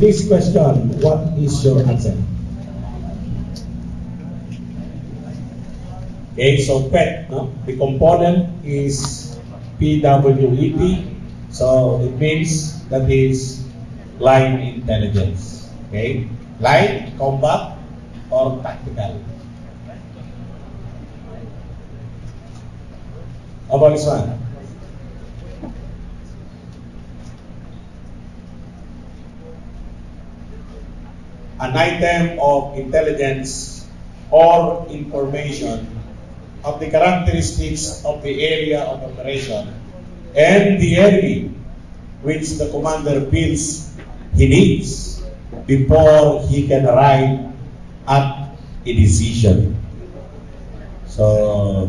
This question, what is your answer? Okay, so PET, no? The component is PWET, so it means that is line intelligence. Okay, line, combat, or tactical. How about this one? An item of intelligence or information of the characteristics of the area of operation and the enemy which the commander feels he needs before he can arrive at a decision. So,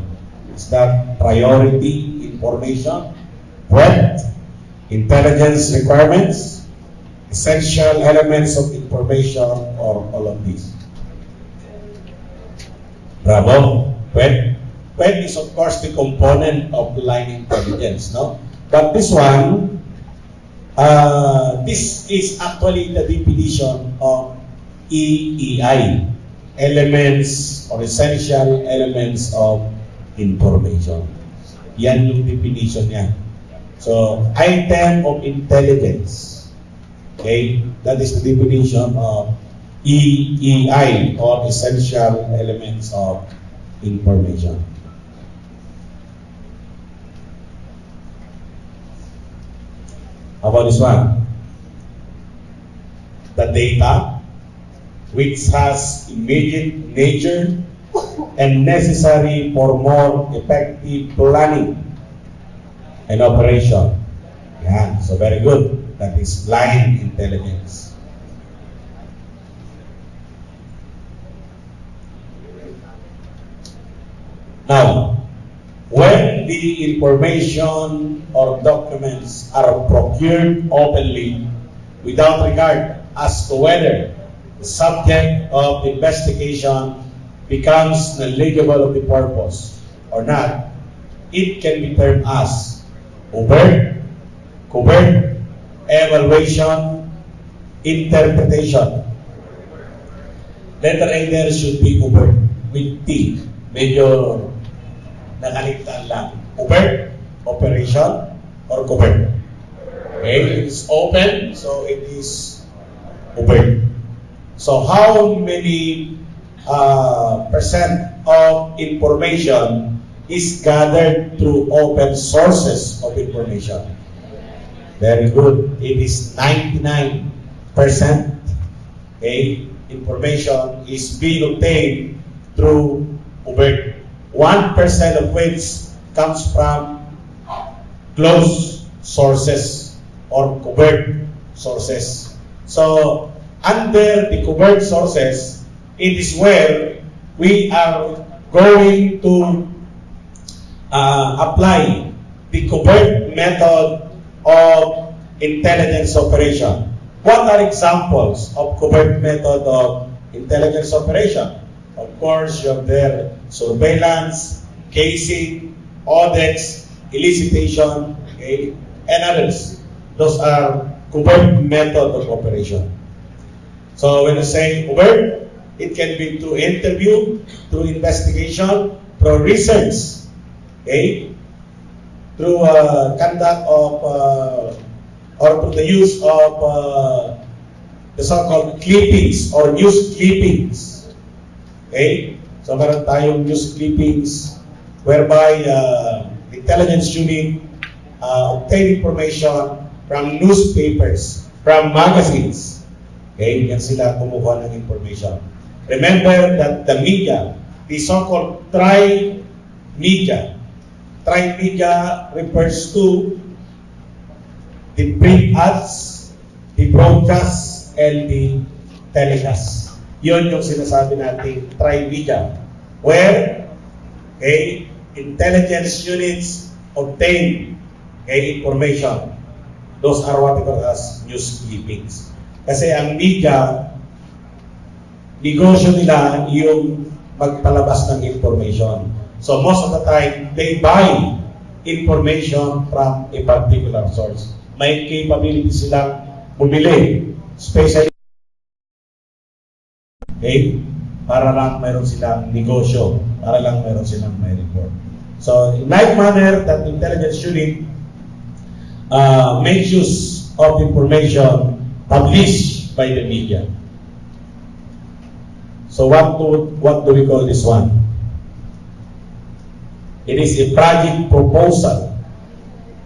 is that priority information, breadth, intelligence requirements, essential elements of information, or all of these? Bravo. Pwede is of course the component of line intelligence, no? But this one, this is actually the definition of EEI, elements or essential elements of information. Yan yung definition niya. So, item of intelligence. Okay? That is the definition of EEI, or essential elements of information. How about this one? The data, which has immediate nature and necessary for more effective planning and operation. Yeah, so very good. That is line intelligence. Now, when the information or documents are procured openly without regard as to whether the subject of the investigation becomes negligible of the purpose or not, it can be termed as overt, covert, evaluation, interpretation. Letter A there should be overt with T. Medyo nakaligtaan lang. Overt, operation, or covert. Okay, it's open, so it is overt. So how many percent of information is gathered through open sources of information? Very good. It is 99%. Okay, information is being obtained through overt. 1% of which comes from closed sources or covert sources. So, under the covert sources, it is where we are going to apply the covert method of intelligence operation. What are examples of covert method of intelligence operation? Of course, you have there surveillance, casing, audits, elicitation, okay, and others. Those are covert method of operation. So when I say covert, it can be through interview, through investigation, through research, okay, through conduct of or through the use of the so-called clippings or news clippings. Okay? So meron tayong news clippings whereby intelligence unit obtain information from newspapers, from magazines. Okay? Yan sila kumuha ng information. Remember that the media, the so-called tri-media refers to the print ads, the broadcast, and the telecast. Yun yung sinasabi natin tri-media, where intelligence units obtain information. Those are what we call as news clippings. Kasi ang media, negosyo nila yung magpalabas ng information. So most of the time, they buy information from a particular source. May capability silang bumili especially, okay, para lang mayroon silang negosyo, para lang mayroon silang may report. So, in like manner, that intelligence unit makes use of information published by the media. So, what do we call this one? It is a project proposal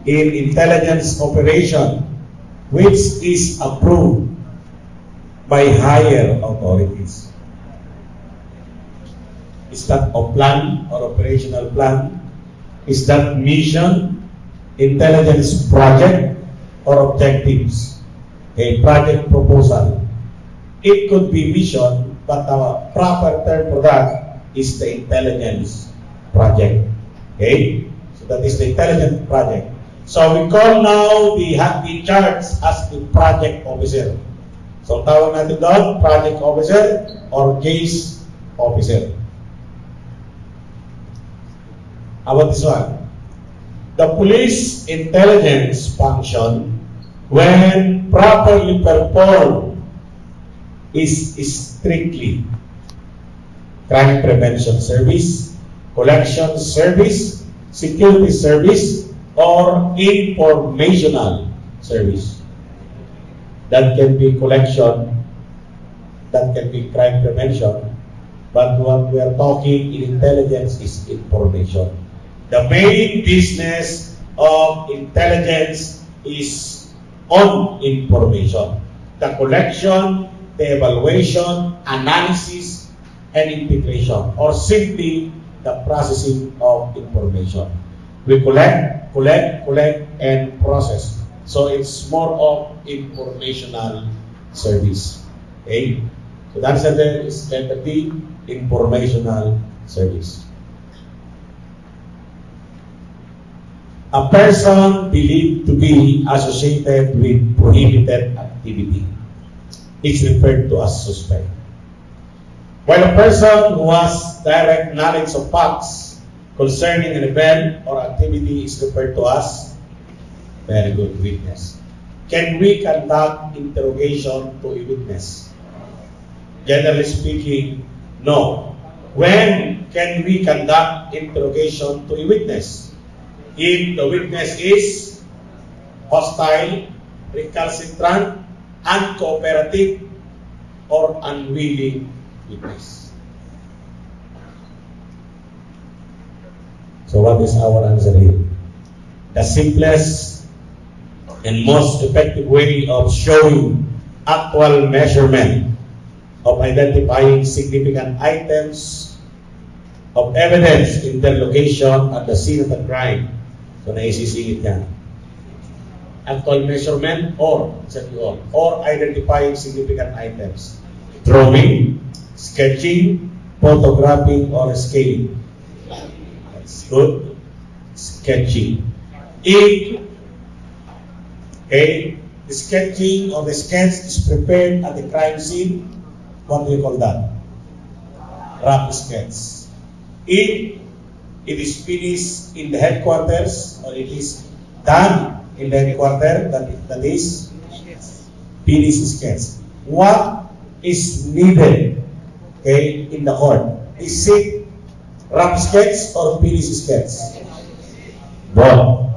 in intelligence operation which is approved by higher authorities. Is that a plan or operational plan? Is that mission, intelligence project, or objectives? A project proposal. It could be mission, but the proper term for that is the intelligence project. Okay? So that is the intelligence project. So we call now the charge as the project officer. So tawag natin doon, project officer or case officer. How about this one? The police intelligence function, when properly performed, is strictly crime prevention service, collection service, security service, or informational service. That can be collection, that can be crime prevention, but what we are talking in intelligence is information. The main business of intelligence is on information. The collection, the evaluation, analysis, and integration, or simply the processing of information. We collect, and process. So it's more of informational service. Okay? So that's the T, informational service. A person believed to be associated with prohibited activity is referred to as suspect. While a person who has direct knowledge of facts concerning an event or activity is referred to as very good witness. Can we conduct interrogation to a witness? Generally speaking, no. When can we conduct interrogation to a witness? If the witness is hostile, recalcitrant, uncooperative, or unwilling witness. So what is our answer here? The simplest and most effective way of showing actual measurement of identifying significant items of evidence in their location at the scene of the crime. So naisisingit yan. Actual measurement or identifying significant items. Drawing, sketching, photographing, or scaling. That's good. Sketching. If the sketching or the sketch is prepared at the crime scene, what do you call that? Rough sketch. If it is finished in the headquarters, or it is done in the headquarters, that is finished sketch. What is needed in the court? Is it rough sketch or finished sketch? Both.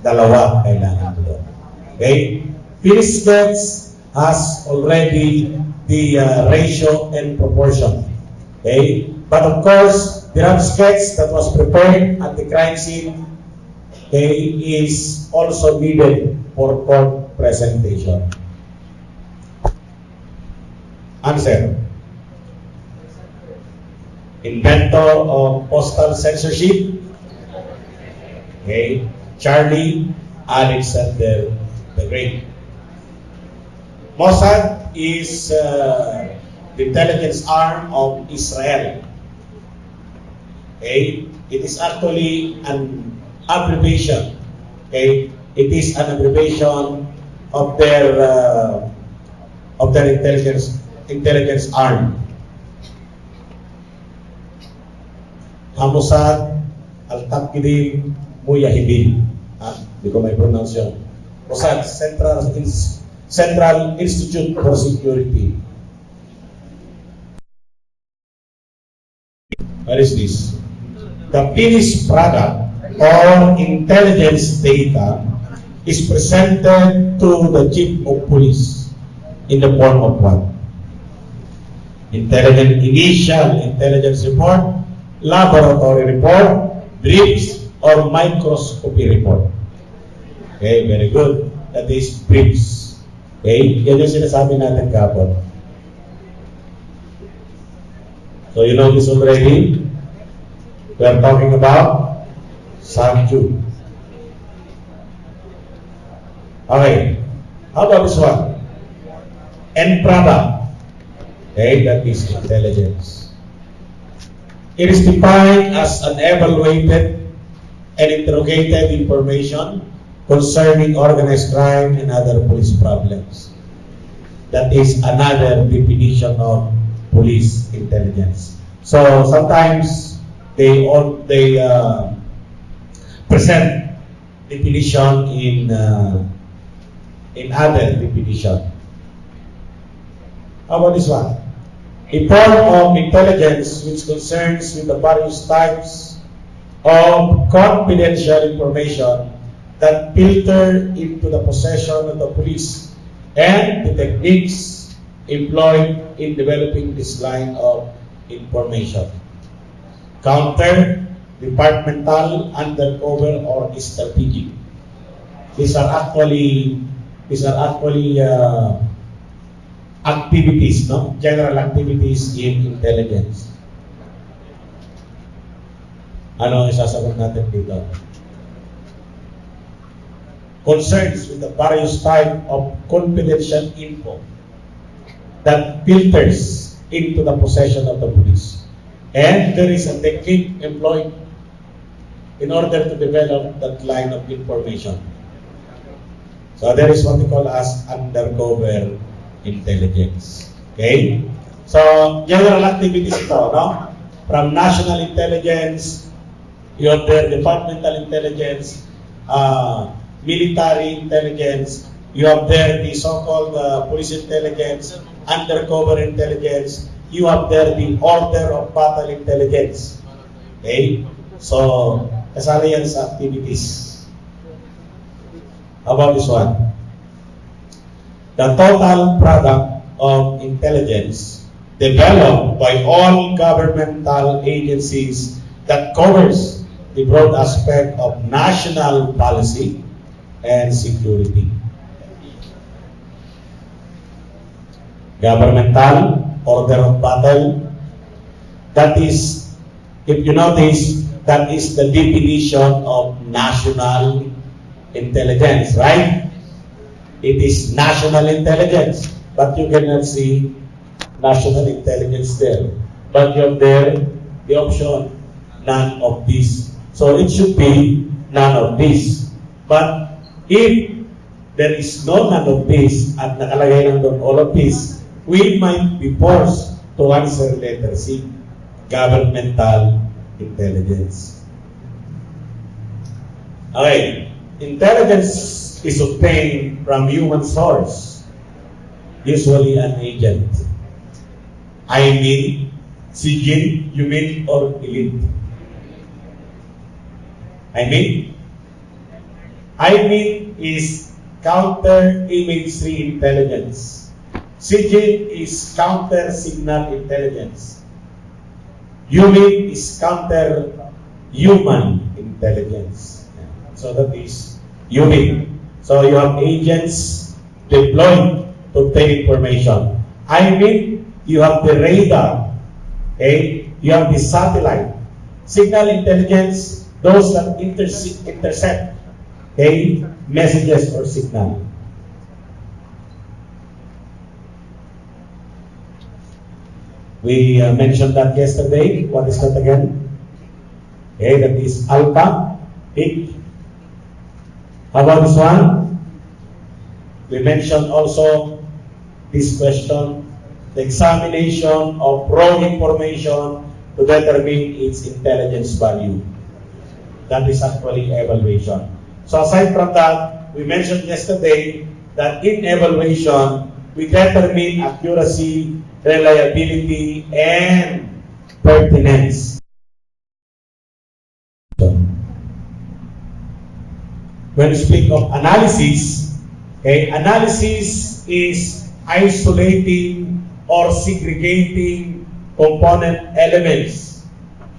Dalawa kailangan ito. Okay? Finished sketch has already the ratio and proportion. Okay? But of course, the rough sketch that was prepared at the crime scene is also needed for court presentation. Answer. Inventor of postal censorship. Okay. Charlie Alexander the Great. Mossad is the intelligence arm of Israel. Okay. It is actually an abbreviation. Okay. It is an abbreviation of their intelligence arm. Mossad Al-Taqdim Mujahidin. Hindi ko may pronounce yun. Mossad, Central Central Institute for Security. What is this? The finished product or intelligence data is presented to the Chief of Police in the form of what? Initial intelligence report, laboratory report, briefs, or microscopy report. Okay, very good. That is briefs. Okay, yan yung sinasabi natin kapon. So you know this already. We are talking about SAQ. Okay, how about this one? End product. Okay, that is intelligence. It is defined as an evaluated and interrogated information concerning organized crime and other police problems. That is another definition of police intelligence. So sometimes they present definition in other definition. How about this one? A form of intelligence which concerns with the various types of confidential information that filter into the possession of the police and the techniques employed in developing this line of information. Counter, departmental, undercover, or strategic. These are actually activities, no? General activities in intelligence. Ano ang isasagot natin dito? Concerns with the various type of confidential info that filters into the possession of the police. And there is a technique employed in order to develop that line of information. So there is what we call as undercover intelligence. Okay? So general activities ito, no? From national intelligence, you have their departmental intelligence, military intelligence, you have there the so-called police intelligence, undercover intelligence, you have there the order of battle intelligence. Okay? So, kasali yan sa activities. How about this one? The total product of intelligence developed by all governmental agencies that covers the broad aspect of national policy and security. Governmental, order of battle, that is, if you notice, that is the definition of national intelligence, right? It is national intelligence, but you cannot see national intelligence there. But you have there the option, none of these. So it should be none of these. But if there is no none of these at nakalagay lang doon all of these, we might be forced to answer letter C, governmental intelligence. Okay, intelligence is obtained from human source, usually an agent. I mean, sigil, you mean, or elite. I mean is counter-imagery intelligence. Sigil is counter-signal intelligence. Human is counter-human intelligence. So that is human. So you have agents deployed to obtain information. I mean, you have the radar. Okay? You have the satellite. Signal intelligence, those that intercept, okay, messages or signal. We mentioned that yesterday. What is that again? Okay, that is alpha, peak. How about this one? We mentioned also this question, the examination of raw information to determine its intelligence value. That is actually evaluation. So aside from that, we mentioned yesterday that in evaluation, we determine accuracy, reliability, and pertinence. When we speak of analysis, okay, analysis is isolating or segregating component elements,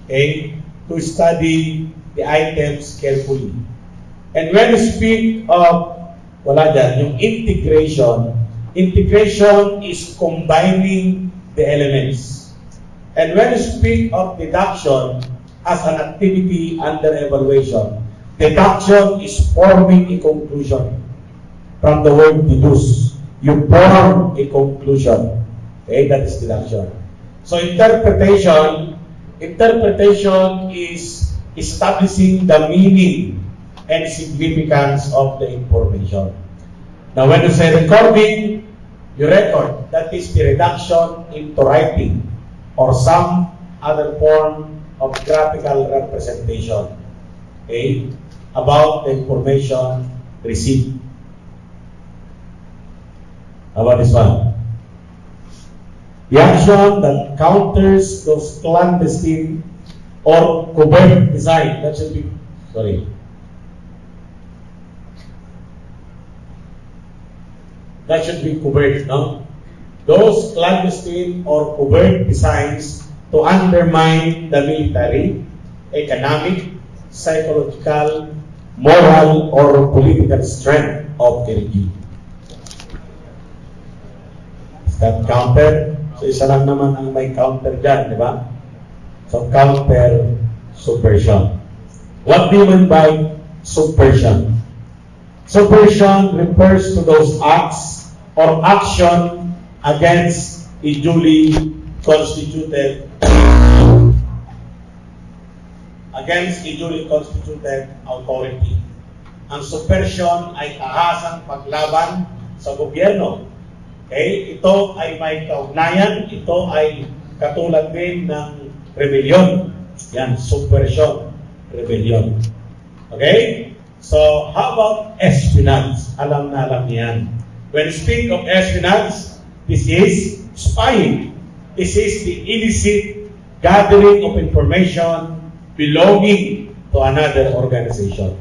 okay, to study the items carefully. And when we speak of, wala dyan, yung integration, integration is combining the elements. And when we speak of deduction as an activity under evaluation, deduction is forming a conclusion. From the word deduce, you form a conclusion. Okay, that is deduction. So interpretation is establishing the meaning and significance of the information. Now when you say recording, you record. That is the reduction into writing or some other form of graphical representation, okay, about the information received. How about this one? The action that counters those clandestine or covert design, that should be, that should be covert, no? Those clandestine or covert designs to undermine the military, economic, psychological, moral, or political strength of the regime. Is that counter? So isa lang naman ang may counter dyan, di ba? So counter subversion. What do you mean by subversion? Subversion refers to those acts or action against a duly constituted authority. Ang subversion ay ahasang paglaban sa gobyerno. Okay? Ito ay may kaugnayan, ito ay katulad din ng rebellion. Yan, subversion, rebellion. Okay? So, how about espionage? Alam na alam niyan. When we speak of espionage, this is spying. This is the illicit gathering of information belonging to another organization.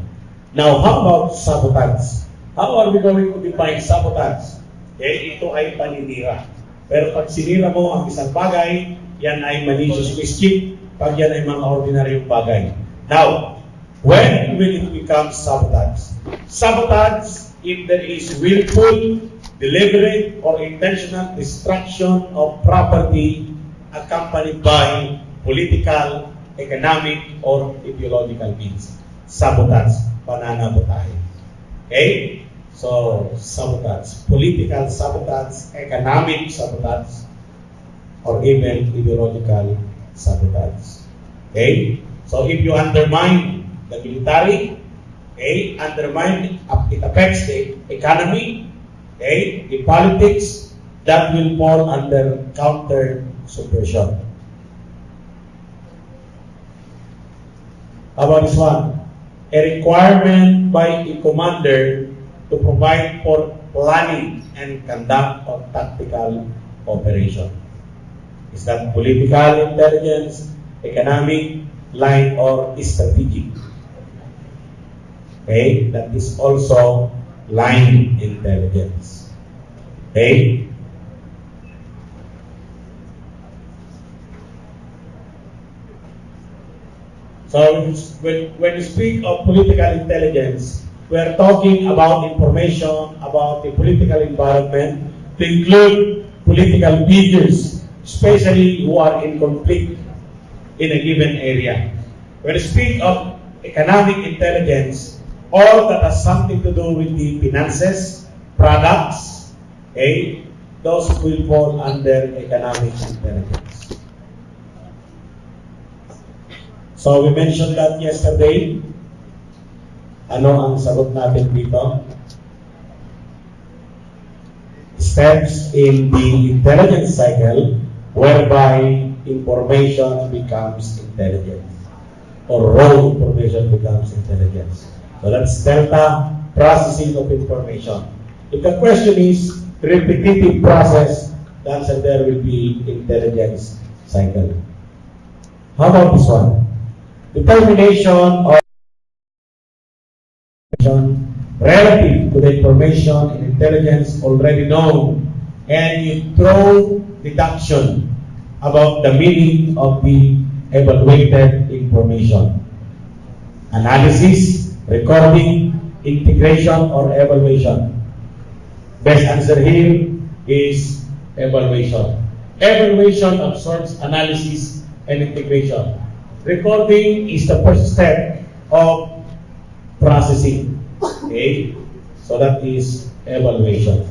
Now, how about sabotage? How are we going to define sabotage? Okay, ito ay paninira. Pero pag sinira mo ang isang bagay, yan ay malicious mischief. Pag yan ay mga ordinaryong bagay. Now, when will it become sabotage? Sabotage if there is willful, deliberate, or intentional destruction of property accompanied by political, economic, or ideological means. Sabotage, pananabotahe. Okay? So, sabotage, political sabotage, economic sabotage, or even ideological sabotage. Okay? So, if you undermine the military, okay, it affects the economy, okay, the politics, that will fall under counter subversion. How about this one? A requirement by a commander to provide for planning and conduct of tactical operation. Is that political intelligence, economic, line, or strategic? Okay, that is also line intelligence. Okay? So when we speak of political intelligence, we are talking about information about the political environment to include political figures, especially who are in conflict in a given area. When we speak of economic intelligence, all that has something to do with the finances, products, okay, those will fall under economic intelligence. So we mentioned that yesterday. Ano ang sagot natin dito? Steps in the intelligence cycle whereby information becomes intelligence, or raw information becomes intelligence. So that's delta, processing of information. If the question is repetitive process, the answer there will be intelligence cycle. How about this one? Determination or relative to the information in intelligence already known, and you throw deduction about the meaning of the evaluated information. Analysis, recording, integration, or evaluation. Best answer here is evaluation. Evaluation absorbs analysis and integration. Recording is the first step of processing. Okay? So that is evaluation.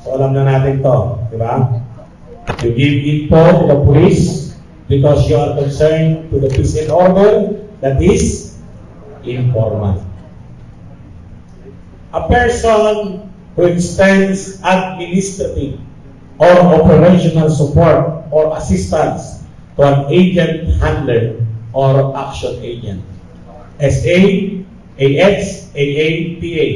So alam na natin to, di ba? You give info to the police because you are concerned to the peace and order, that is informant. A person who extends administrative or operational support or assistance to an agent handler or action agent. SA, AX, AA, PA.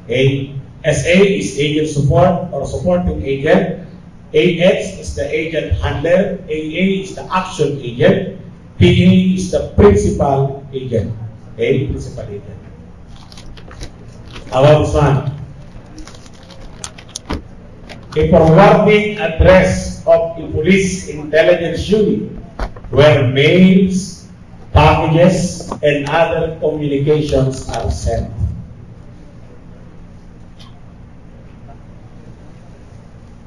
Okay. SA is agent support or supporting agent. AX is the agent handler. AA is the action agent. PA is the principal agent. Okay, principal agent. How about this one? A forwarding address of the police intelligence unit where mails, packages, and other communications are sent.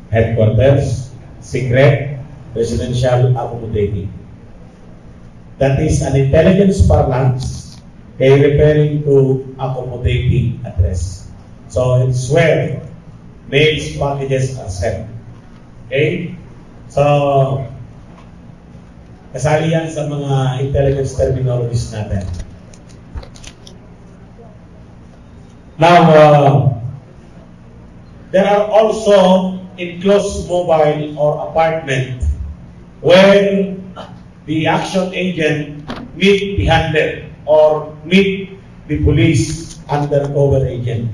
Headquarters, secret, residential, accommodating. That is an intelligence parlance, referring to accommodating address. So it's where mails, packages are sent. Okay? So, kasali yan sa mga intelligence terminologies natin. Now, there are also enclosed mobile or apartment where the action agent meet the handler or meet the police undercover agent.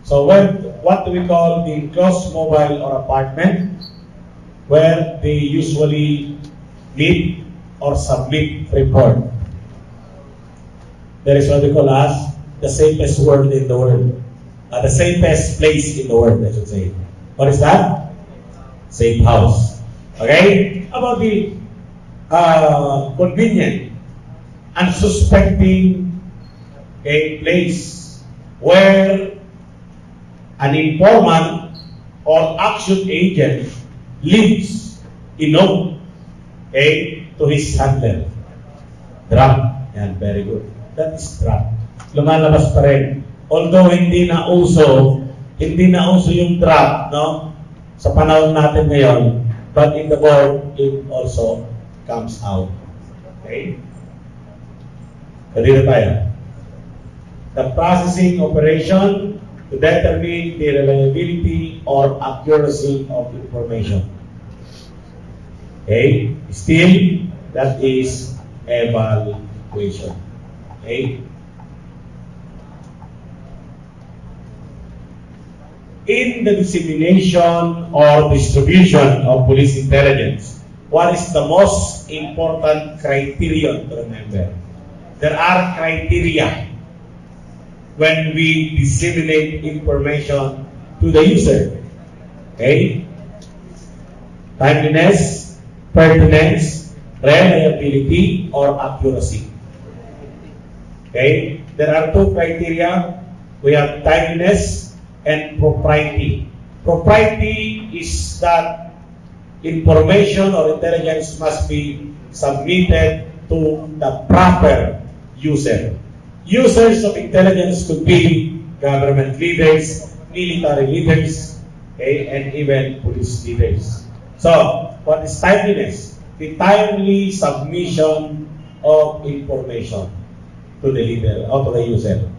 So what do we call the enclosed mobile or apartment? Where they usually meet or submit report. There is what we call as the safest word in the world. The safest place in the world, I should say. What is that? Safe house. Okay? About the convenient, unsuspecting place where an informant or action agent leaves a note to his handler. Drop. Yan, very good. That is drop. Lumalabas pa rin. Although hindi na uso yung drop, no? Sa panahon natin ngayon, but in the board, it also comes out. Okay? Kadito tayo. The processing operation to determine the reliability or accuracy of information. Okay? Still, that is evaluation. Okay? In the dissemination or distribution of police intelligence, what is the most important criterion to remember? There are criteria when we disseminate information to the user. Okay? Timeliness, pertinence, reliability, or accuracy. Okay? There are two criteria. We have timeliness and propriety. Propriety is that information or intelligence must be submitted to the proper user. Users of intelligence could be government leaders, military leaders, okay, and even police leaders. So, what is timeliness? The timely submission of information to the leader or to the user.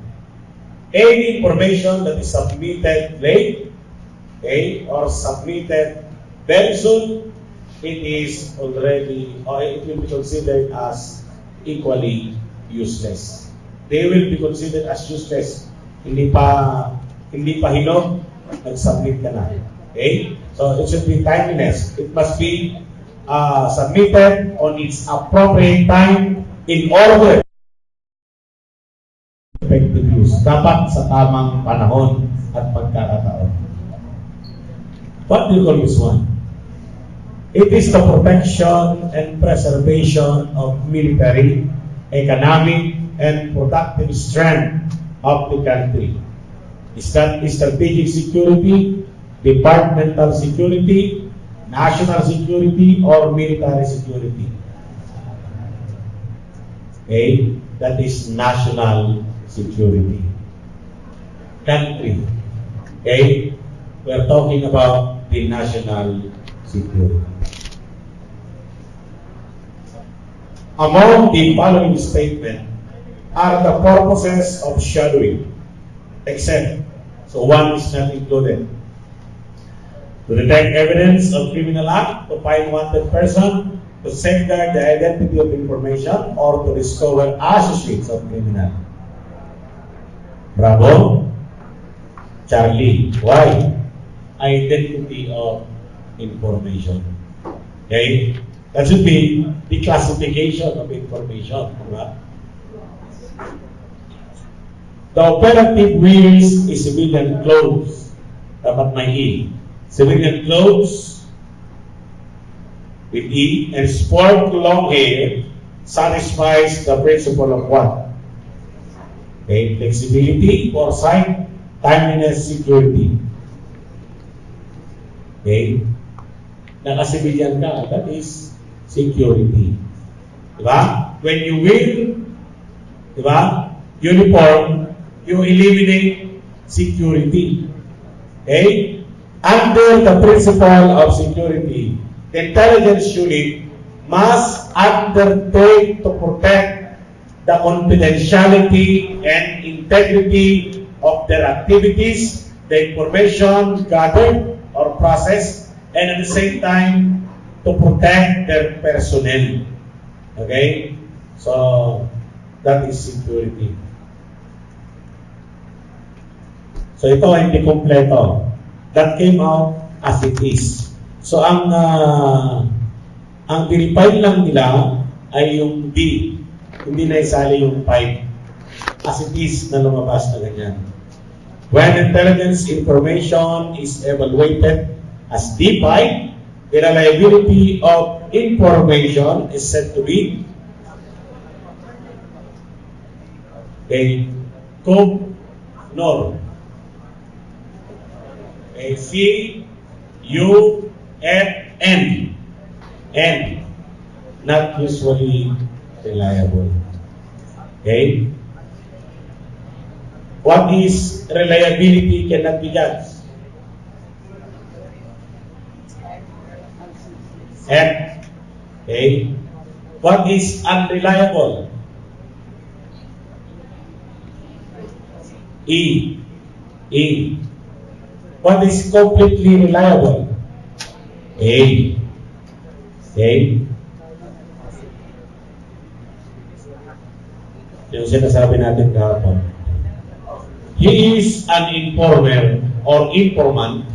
Any information that is submitted late, okay, or submitted very soon, it is already, or it will be considered as equally useless. they will be considered as useless. Hindi pa hinog, nag-submit ka na. Okay? So it should be timeliness. It must be submitted on its appropriate time in order effective use. Dapat sa tamang panahon at pagkakataon. What do you call this one? It is the protection and preservation of military, economic, and productive strength of the country. Is that strategic security, departmental security, national security, or military security? Okay, that is national security. Country. Okay, we are talking about the national security. Among the following statement are the purposes of shadowing, except, so one is not included. To detect evidence of criminal act, to find wanted person, to safeguard the identity of information, or to discover associates of criminal. Bravo. Charlie. Why? Identity of information. Okay? That should be the classification of information. Right? The operative wears is civilian clothes. Dapat may E. Civilian clothes with E, and sport long hair satisfies the principle of what? Okay, flexibility, foresight, timeliness, security. Okay? Naka-civilian ka, that is security. Diba? When you wear, diba, uniform, you eliminate security. Okay? Under the principle of security, the intelligence unit must undertake to protect the confidentiality and integrity of their activities, the information gathered or processed, and at the same time, to protect their personnel. Okay? So, that is security. So, ito ay hindi kompleto. That came out as it is. So, ang verify lang nila ay yung D. Hindi na isali yung 5. As it is na lumabas na ganyan. When intelligence information is evaluated as D5, the reliability of information is said to be a CUFNOR. A CUFN. N. Not usually reliable. Okay? What is reliability cannot be judged? F. Okay? What is unreliable? E. E. What is completely reliable? A. Okay? Yung sinasabi natin kahapon. He is an informer or informant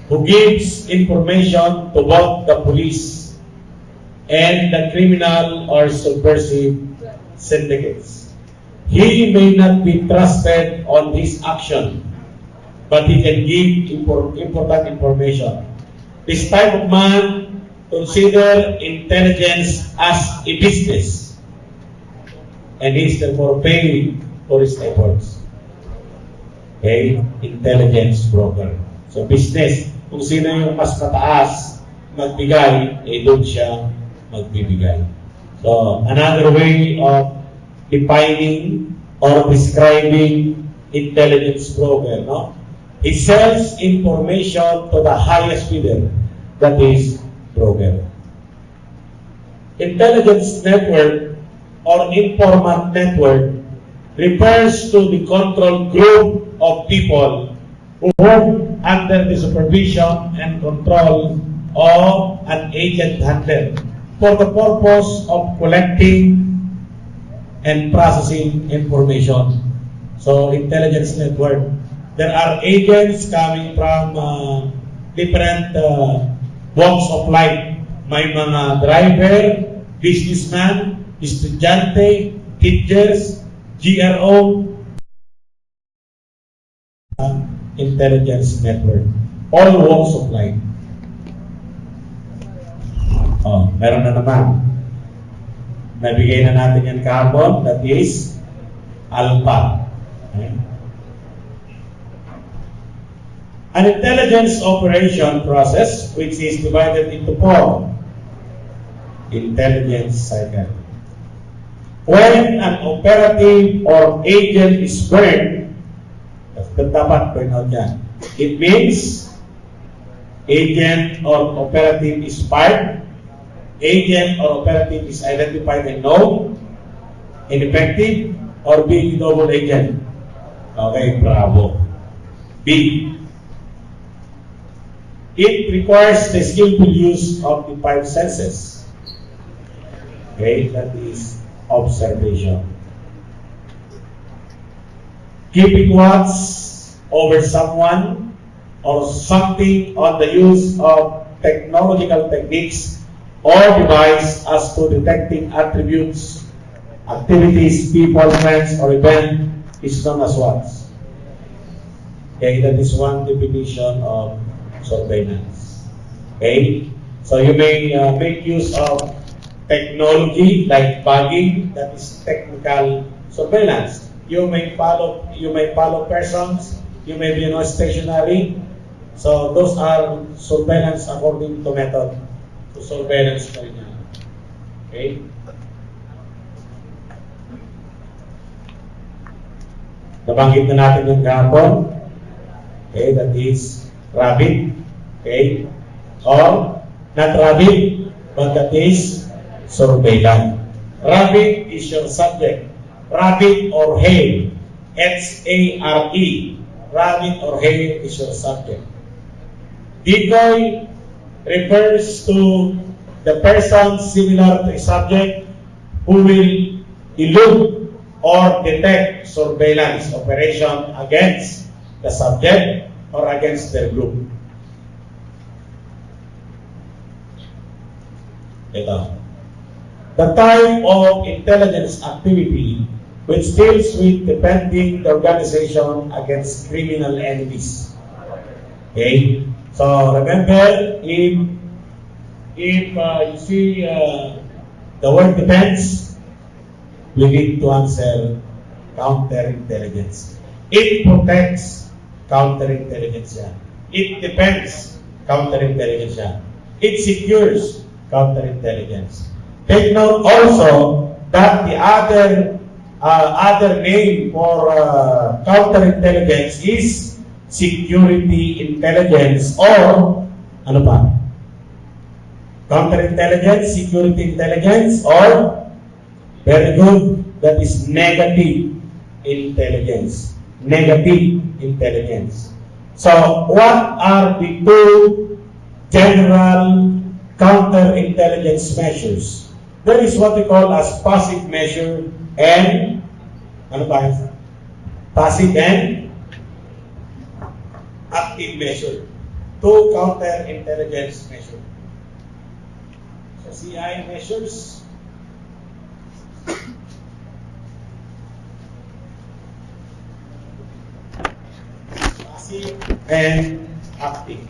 who gives information to both the police and the criminal or subversive syndicates. He may not be trusted on his action, but he can give important information. This type of man consider intelligence as a business, and he is therefore paid for his efforts. Okay? Intelligence broker. So business, kung sino yung mas mataas magbigay, eh doon siya magbibigay. So another way of defining or describing intelligence broker, no? It sells information to the highest bidder, that is broker. Intelligence network or informant network refers to the control group of people who work under the supervision and control of an agent handler for the purpose of collecting, and processing information. So, intelligence network. There are agents coming from different walks of life. May mga driver, businessman, estudyante, teachers, GRO, intelligence network. All walks of life. Oh, meron na naman. Nabigay na natin yan kahapon, that is alpha. Okay. An intelligence operation process which is divided into 4 intelligence cycle. When an operative or agent is burned, dapat point out yan. It means agent or operative is fired, agent or operative is identified and known, ineffective, or being double agent. Okay, bravo. B. It requires the skillful use of the 5 senses. Okay, that is observation. Keeping watch over someone or something on the use of technological techniques or device as to detecting attributes, activities, people, friends, or event is known as what? Okay, that is one definition of surveillance. Okay, so you may make use of technology like bagging, that is technical surveillance. You may follow persons. You may be stationary. So those are surveillance according to method. So surveillance pa rin yan. Okay. Nabanggit na natin yung kahapon. Okay, that is rabbit. Okay, or not rabbit, but that is surveillance. Rabbit is your subject. Rabbit or hare, H-A-R-E. Rabbit or hare is your subject. Decoy refers to the person similar to a subject who will elude or detect surveillance operation against the subject or against their group. Ito. The type of intelligence activity which deals with defending the organization against criminal enemies. Okay? So remember, if you see the word defense, we need to answer counterintelligence. It protects, counterintelligence yan. It defends, counterintelligence yan. It secures, counterintelligence. Take note also that the other name for counterintelligence is security intelligence or ano pa? Counterintelligence, security intelligence, or very good, that is negative intelligence. Negative intelligence. So, what are the two general counterintelligence measures? There is what we call as passive measure and ano ba? Passive and active measure. Two counterintelligence measure. So, CI measures. Passive and active.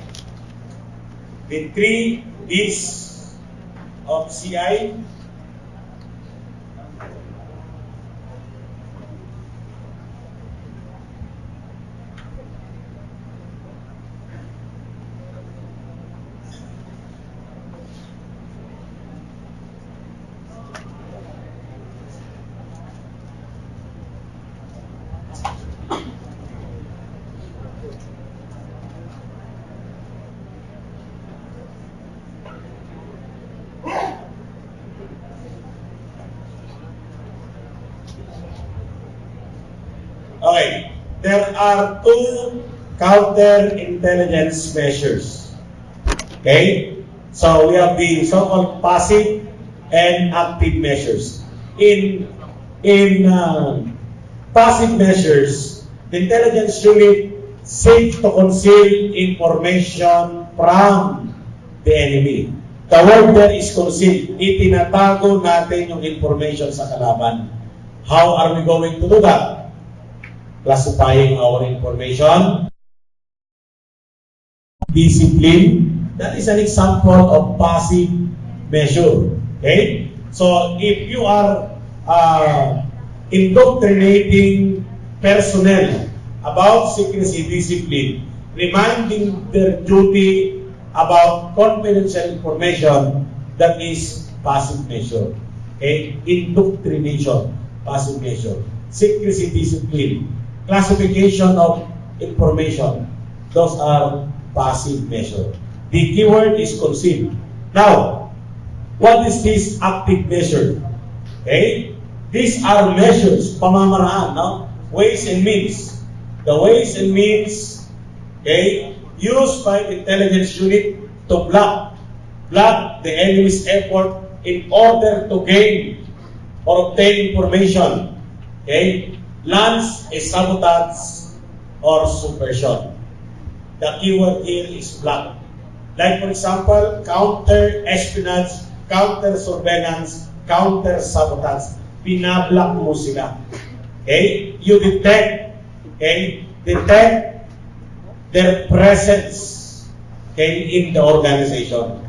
The 3 D's of CI. Okay, there are 2 counterintelligence measures. Okay, so we have the so-called passive and active measures. In in passive measures, the intelligence unit seeks to conceal information from the enemy. The word there is conceal. Itinatago natin yung information sa kalaban. How are we going to do that? Classifying our information. Discipline. That is an example of passive measure. Okay? So, if you are indoctrinating personnel about secrecy discipline, reminding their duty about confidential information, that is passive measure. Okay? Indoctrination, passive measure. Secrecy discipline, classification of information, those are passive measure. The keyword is conceal. Now, what is this active measure? Okay? These are measures, pamamaraan, no? Ways and means. The ways and means, okay, used by the intelligence unit to block the enemy's effort in order to gain or obtain information. Okay? Launch a sabotage or subversion. The keyword here is block. Like for example, counter-espionage, counter-surveillance, counter-sabotage. Binablock mo sila. Okay? You detect, okay? Detect their presence, okay, in the organization.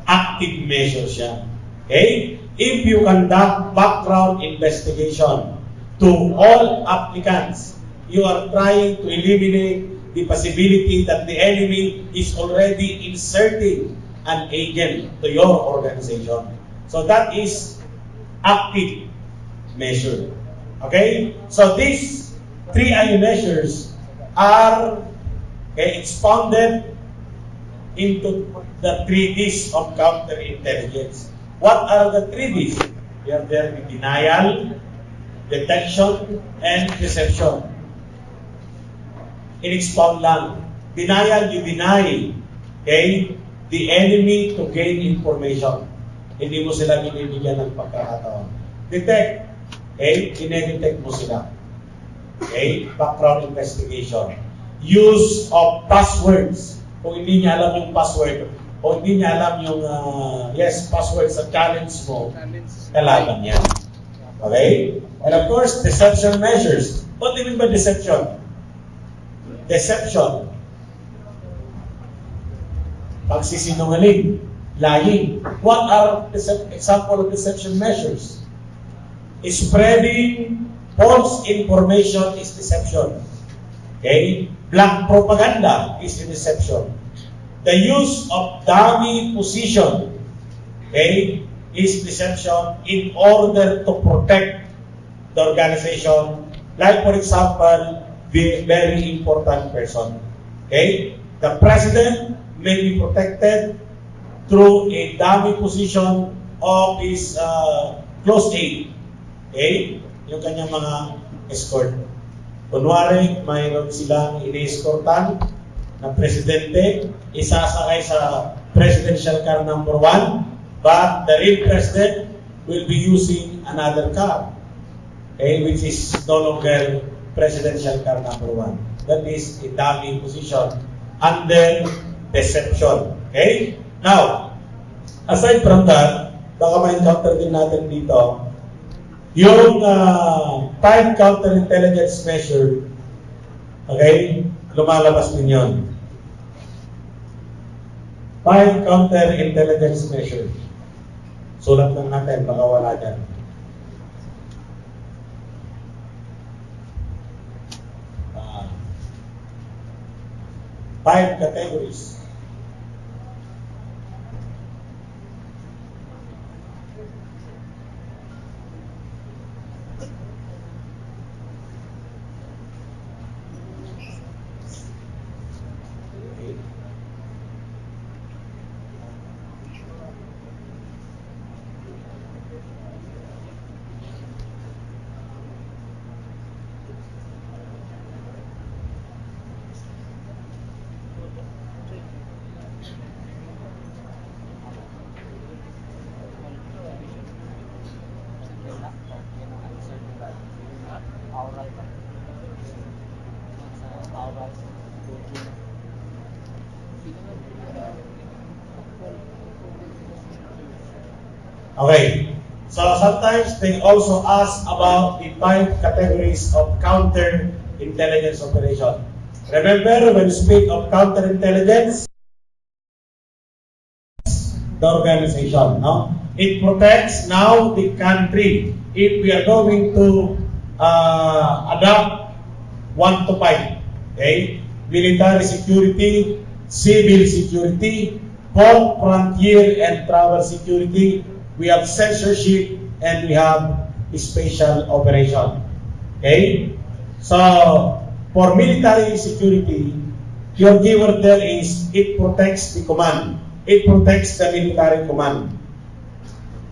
Active measure siya. Okay? If you conduct background investigation to all applicants, you are trying to eliminate the possibility that the enemy is already inserting an agent to your organization. So that is active measure. Okay? So these 3 measures are expounded into the 3 Ds of counterintelligence. What are the 3 Ds? We are there with denial, detection, and deception. In-expound lang. Denial, you deny, okay, the enemy to gain information. Hindi mo sila binibigyan ng pagkakataon. Detect, okay, dinedetect mo sila. Okay, background investigation. Use of passwords. Kung hindi niya alam yung password, o hindi niya alam yung, password sa challenge mo, kalaban niya. Okay? And of course, deception measures. What do you mean by deception? Deception. Pagsisinungaling. Lying. What are example of deception measures? Spreading false information is deception. Okay? Black propaganda is a deception. The use of dummy position, okay, is deception in order to protect the organization. Like for example, the very important person. Okay? The president may be protected through a dummy position of his close aid. Okay? Yung kanyang mga escort. Kunwari, mayroon silang ini-escortan na presidente, isasakay sa presidential car number 1, but the real president will be using another car, okay, which is no longer presidential car number 1. That is a dummy position under deception. Okay? Now, aside from that, baka ma-encounter din natin dito, yung 5 counterintelligence measure, okay, lumalabas din yun. 5 counterintelligence measure. Sulat lang natin, baka wala dyan. Five categories. Okay. So sometimes they also ask about the 5 categories of counterintelligence operation. Remember, when we speak of counterintelligence, the organization, no? It protects now the country. If we are going to adopt 1 to 5, okay? Military security, civil security, port, frontier, and travel security. We have censorship, and we have special operation. Okay? So, for military security, your keyword there is, it protects the command. It protects the military command.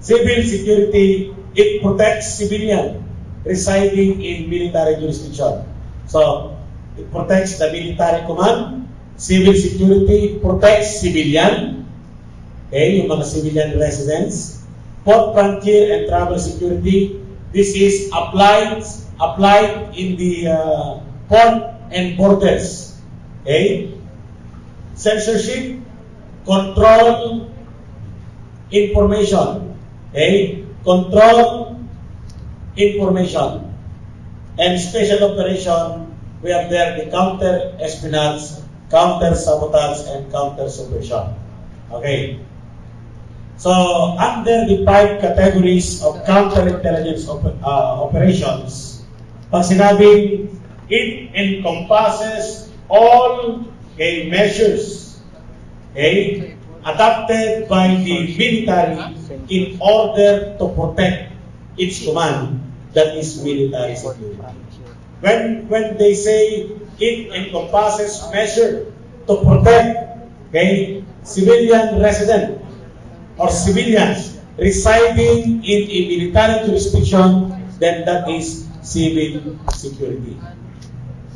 Civil security, it protects civilian residing in military jurisdiction. So, it protects the military command. Civil security protects civilian. Okay, yung mga civilian residents. Port, frontier, and travel security. This is applied in the port and borders. Okay? Censorship, control information. Okay? Control information. And special operation, we have there the counter-espionage, counter-sabotage, and counter-subversion. Okay? So, under the 5 categories of counterintelligence operations, pag sinabing, it encompasses all measures adopted by the military in order to protect its command, that is military security. When they say it encompasses measure to protect civilian resident or civilians residing in a military jurisdiction, then that is civil security.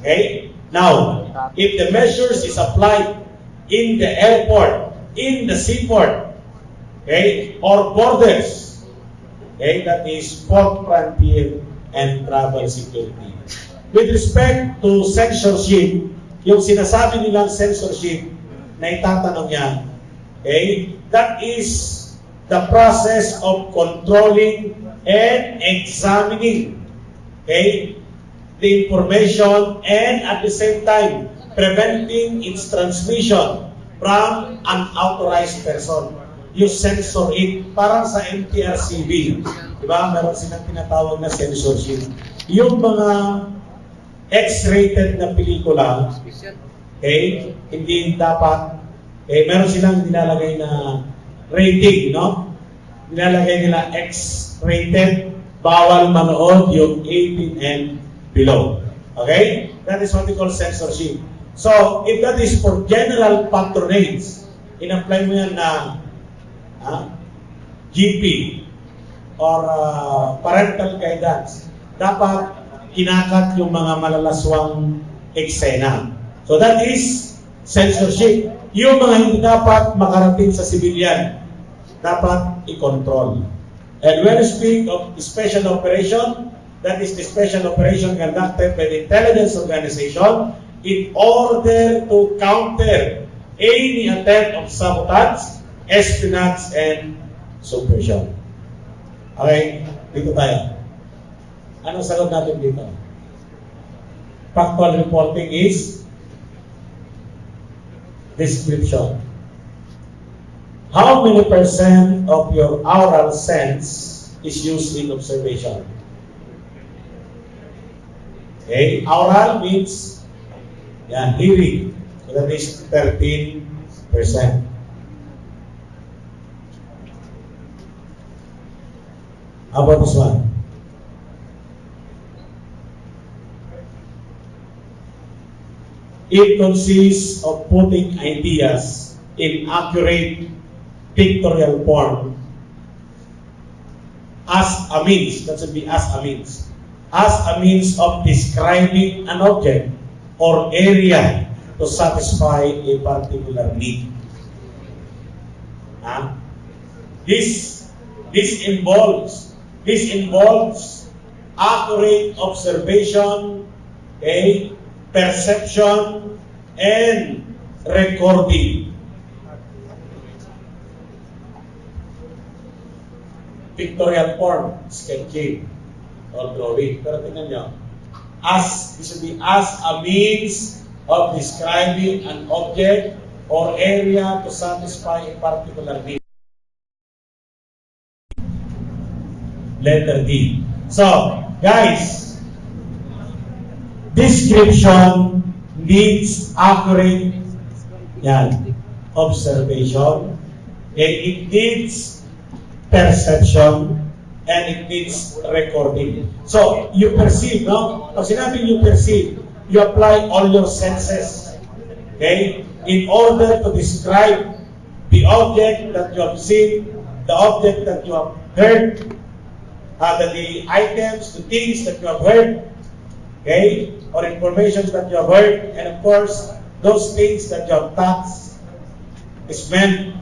Okay? Now, if the measures is applied in the airport, in the seaport, or borders, that is port, frontier, and travel security. With respect to censorship, yung sinasabi nilang censorship na itatanong niya, that is the process of controlling and examining the information, and at the same time preventing its transmission from an authorized person. You censor it, parang sa MTRCB, di ba? Meron silang tinatawag na censorship. Yung mga X-rated na pelikula, hindi dapat, meron silang nilalagay na rating, no? Nilalagay nila X-rated, bawal manood yung 18 and below. Okay? That is what we call censorship. So, if that is for general patronage, in-apply mo yan na GP or parental guidance, dapat kinakat yung mga malalaswang eksena. So, that is censorship. Yung mga hindi dapat makarating sa civilian, dapat i-control. And when we speak of special operation, that is the special operation conducted by the intelligence organization in order to counter any attempt of sabotage, espionage, and subversion. Okay, dito tayo. Anong sagot natin dito? Factual reporting is description. How many % of your oral sense is used in observation? Oral means hearing. So that is 13%. How about this one? It consists of putting ideas in accurate pictorial form as a means, that should be as a means of describing an object or area to satisfy a particular need. This involves accurate observation, perception, and recording. pictorial form, sketching or drawing. Pero tingnan nyo, as, this should be as a means of describing an object or area to satisfy a particular need. Letter D. So, guys, description needs accurate observation. Okay? It needs perception and it needs recording. So, you perceive, no? Pag sinabing you perceive, you apply all your senses. Okay? In order to describe the object that you have seen, the object that you have heard, the items, the things that you have heard, okay, or information that you have heard, and of course, those things that you have touched, smelled,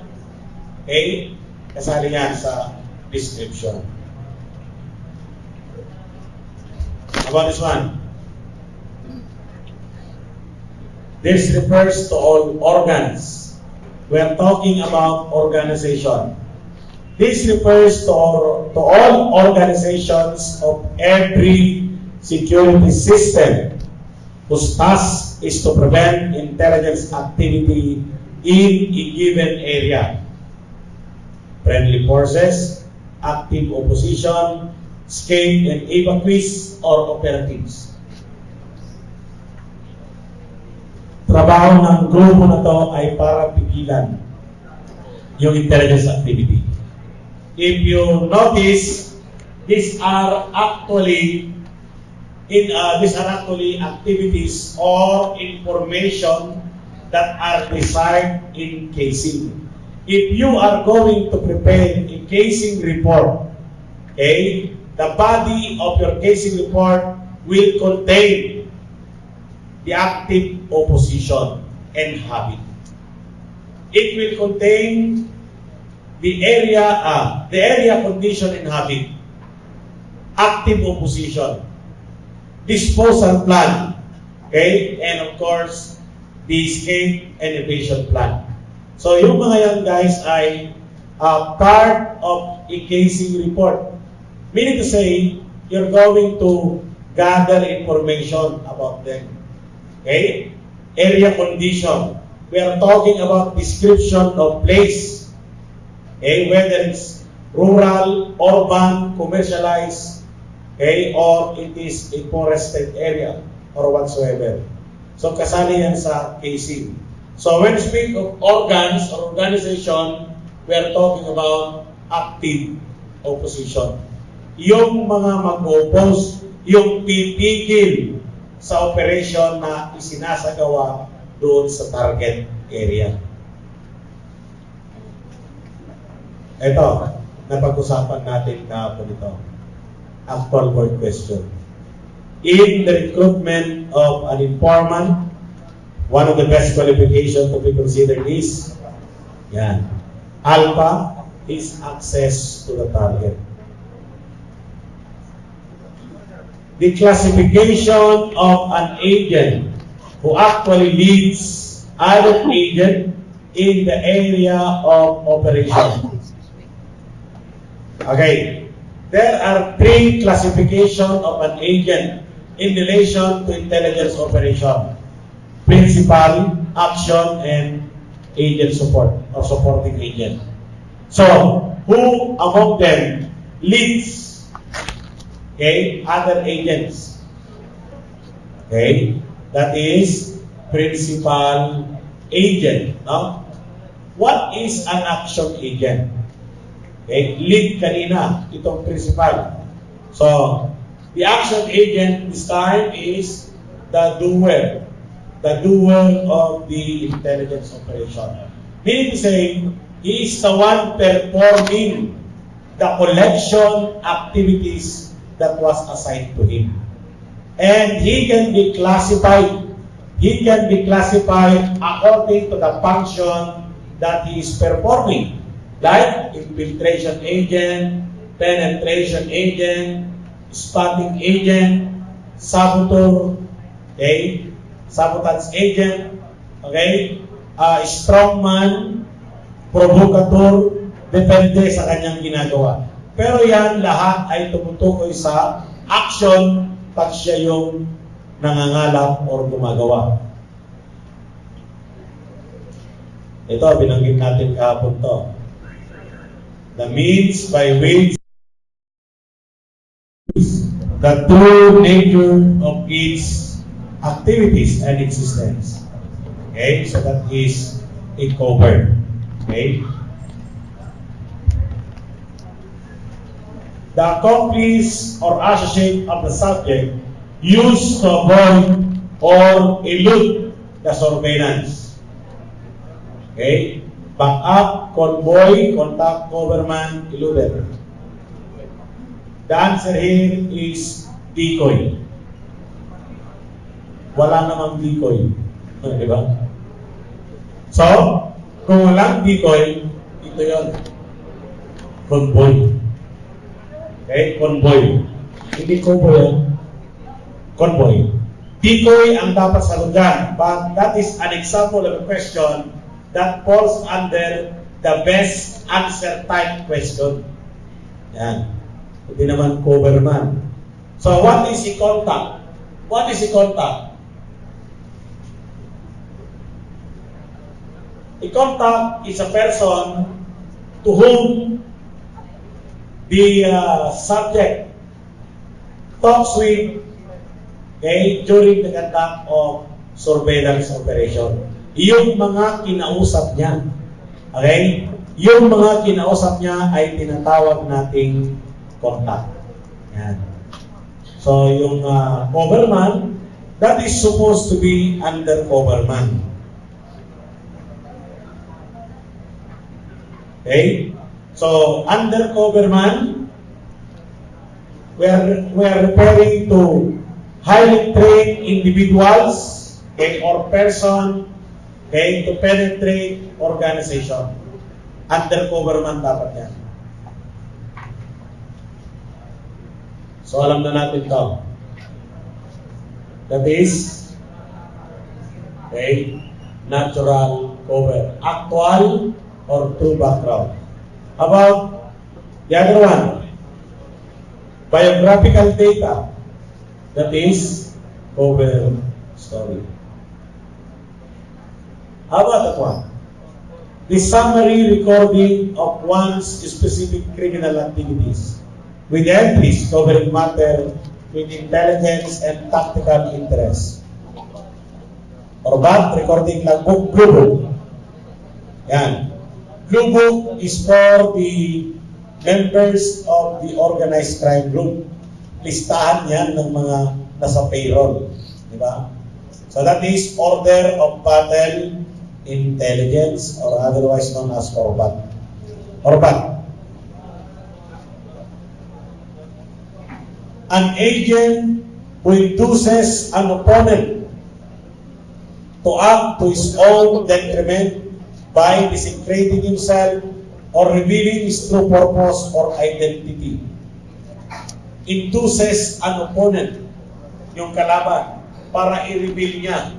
okay, kasali yan sa description. How about this one? This refers to all organs. We are talking about organization. This refers to all organizations of every security system whose task is to prevent intelligence activity in a given area. Friendly forces, active opposition, escape and evacuees, or operatives. Trabaho ng grupo na to ay para pigilan yung intelligence activity. If you notice, these are actually activities or information that are designed in casing. If you are going to prepare a casing report, okay, the body of your casing report will contain the active opposition and habit. It will contain the area condition and habit, active opposition, disposal plan, okay, and of course, the escape and evasion plan. So yung mga yan guys ay part of a casing report. Meaning to say, you're going to gather information about them. Okay? Area condition. We are talking about description of place. Okay, whether it's rural, urban, commercialized, okay, or it is a forested area or whatsoever. So, kasali yan sa casing. So, when we speak of organs or organization, we are talking about active opposition. Yung mga mag-oppose, yung pipigil sa operation na isinasagawa doon sa target area. Ito, napag-usapan natin kahapon ito. Actual board question. In the recruitment of an informant, one of the best qualifications to be considered is, alpha is access to the target. The classification of an agent who actually leads other agent in the area of operation. Okay, there are three classifications of an agent in relation to intelligence operation: principal, action, and agent support or supporting agent. So, who among them leads, okay, other agents? Okay, that is principal agent. No? What is an action agent? Okay, lead kanina, itong principal. So, the action agent this time is the doer of the intelligence operation. Meaning to say, he is the one performing the collection activities that was assigned to him. And he can be classified. He can be classified according to the function that he is performing. Like infiltration agent, penetration agent, spotting agent, saboteur, okay, sabotage agent, okay, strongman, provocateur, depende sa kanyang ginagawa. Pero yan lahat ay tumutukoy sa action pag siya yung nangangalap or gumagawa. Ito, binanggit natin kahapon to. The means by which the true nature of its activities and existence. Okay, so that is it covered. Okay. The accomplice or associate of the subject used to avoid or elude the surveillance. Okay? Back up, convoy, contact, coverman, eluded. The answer here is decoy. Wala namang decoy. Di ba? So, kung walang decoy, ito yun. Convoy. Okay, convoy. Hindi convoy yan. Convoy. Decoy ang dapat sagutan, but that is an example of a question that falls under the best answer type question. Yan. Hindi naman coverman. So, what is a contact? What is a contact? A contact is a person to whom the subject talks with, okay, during the conduct of surveillance operation. Yung mga kinausap niya, okay, yung mga kinausap niya ay tinatawag nating contact. Yan. So, yung coverman, that is supposed to be undercoverman. Okay? So, undercoverman, we are referring to highly trained individuals, okay, or person, okay, to penetrate organization. Undercoverman dapat yan. So, alam na natin ito. That is, okay, natural cover. Actual or true background. How about the other one? Biographical data. That is cover story. How about that one? The summary recording of one's specific criminal activities with entries covering matter with intelligence and tactical interest. Or what? Recording lang book, blue book. Yan. Blue book is for the members of the organized crime group. Listahan yan ng mga nasa payroll. Di ba? So that is order of battle intelligence or otherwise known as ORBAT. ORBAT. An agent who induces an opponent to act to his own detriment by desecrating himself or revealing his true purpose or identity. Induces an opponent, yung kalaban, para i-reveal niya.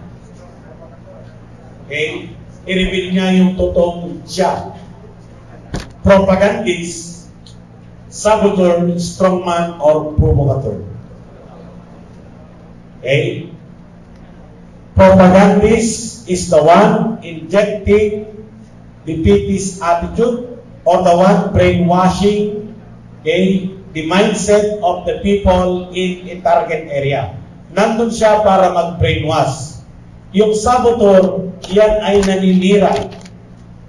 Okay? I-reveal niya yung totoong siya. Propagandist, saboteur, strongman, or provocateur. Okay? Propagandist is the one injecting defeatist attitude or the one brainwashing, okay, the mindset of the people in a target area. Nandun siya para mag-brainwash. Yung saboteur, yan ay naninira,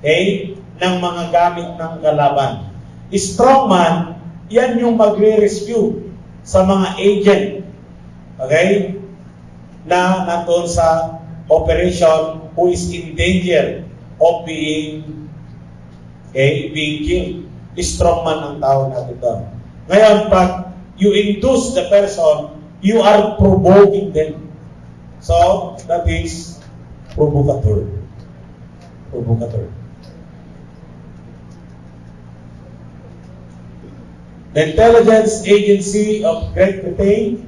okay, ng mga gamit ng kalaban. Strongman, yan yung magre-rescue sa mga agent, okay, na nandun sa operation who is in danger of being killed. Strongman ang tawag natin doon. Ngayon, pag you induce the person, you are provoking them. So, that is provocateur. Provocateur. The intelligence agency of Great Britain,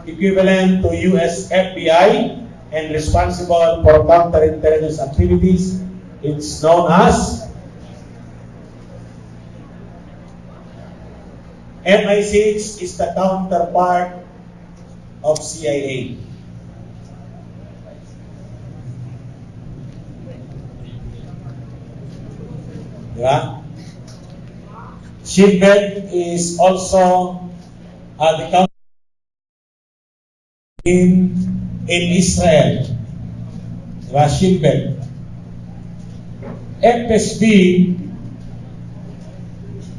equivalent to US FBI, and responsible for counterintelligence activities, it's known as MI6 is the counterpart of CIA. Diba? Shipbed is also the counterpart in Israel. Diba? Shipbed. FSB,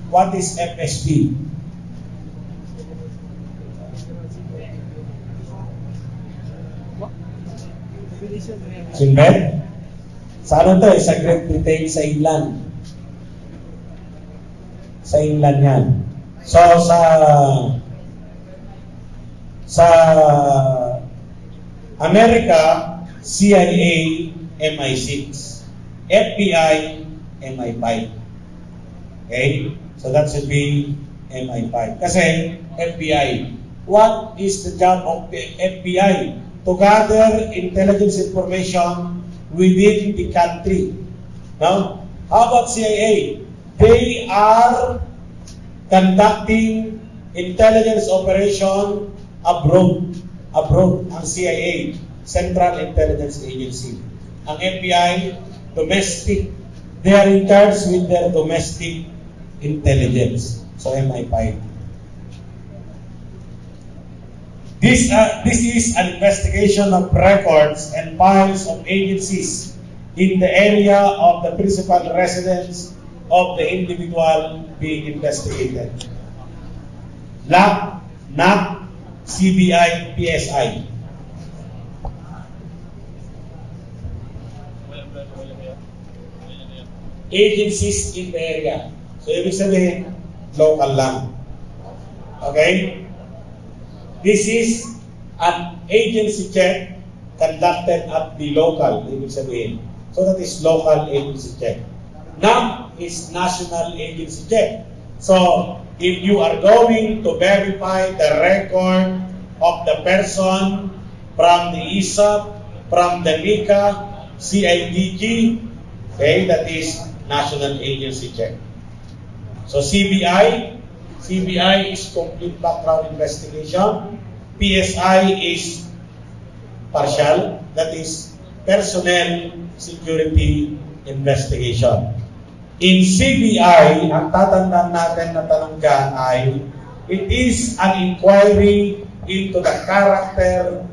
what is FSB? Shipbed? Sa ano to? Sa Great Britain, sa inland. Sa inland yan. So, sa Amerika, CIA, MI6. FBI, MI5. Okay? So that should be MI5. Kasi FBI, what is the job of the FBI? To gather intelligence information within the country. Now, how about CIA? They are conducting intelligence operation abroad. Abroad, ang CIA, Central Intelligence Agency. Ang FBI, domestic. They are in charge with their domestic intelligence. So MI5. This is an investigation of records and files of agencies in the area of the principal residence of the individual being investigated. LAC, NAC, CBI, PSI. Agencies in the area. So, ibig sabihin, local lang. Okay? This is an agency check conducted at the local, ibig sabihin. So, that is local agency check. NAM is national agency check. So, if you are going to verify the record of the person from the ISAP, from the NICA, CIDG, okay, that is national agency check. So CBI is complete background investigation. PSI is partial, that is personnel security investigation. In CBI, ang tatandaan natin na tanong dyan ay, it is an inquiry into the character,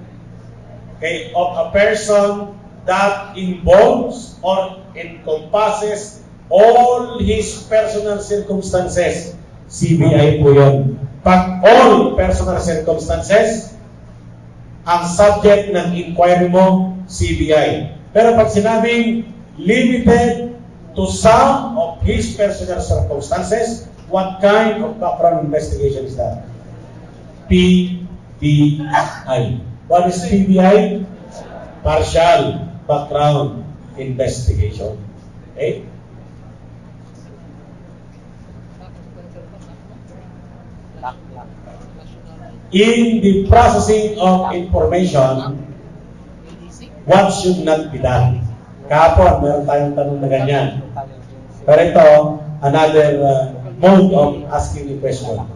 okay, of a person that involves or encompasses all his personal circumstances. CBI po yun. Pag all personal circumstances, ang subject ng inquiry mo, CBI. Pero pag sinabing limited to some of his personal circumstances, what kind of background investigation is that? PBI. What is PBI? Partial background investigation. Okay? In the processing of information, what should not be done? Kahapon, meron tayong tanong na ganyan. Pero ito, another mode of asking the question.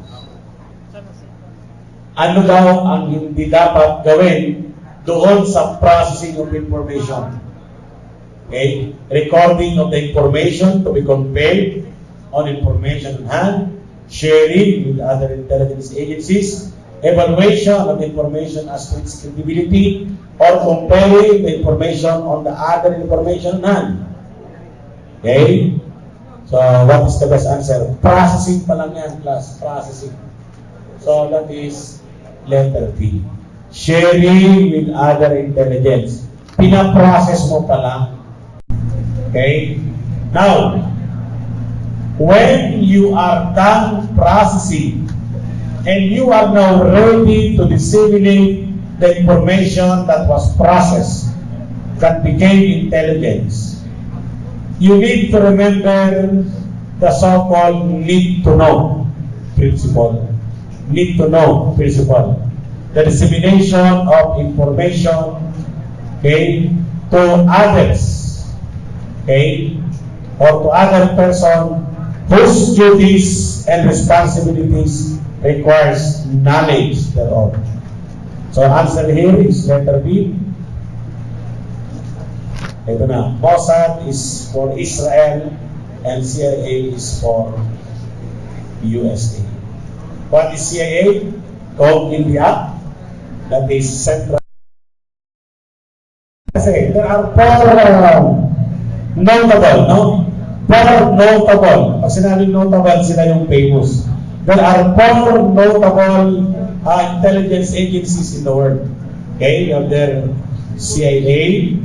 Ano daw ang hindi dapat gawin doon sa processing of information? Okay? Recording of the information to be conveyed on information on hand, sharing with other intelligence agencies, evaluation of information as to its credibility, or comparing the information on the other information on hand. Okay? So, what is the best answer? Processing pa lang yan, class. Processing. So, that is letter B. Sharing with other intelligence. Pinaprocess mo pa lang. Okay? Now, when you are done processing, and you are now ready to disseminate the information that was processed, that became intelligence, you need to remember the so-called need to know principle. Need to know principle. The dissemination of information, okay, to others, okay, or to other person whose duties and responsibilities requires knowledge thereof. So answer here is letter B. Ito na, Mossad is for Israel and CIA is for USA. What is CIA? Code India. That is Central. Kasi there are four notable, no? Four notable. Pag sinabing notable, sila yung famous. There are four notable intelligence agencies in the world. Okay? You have their CIA,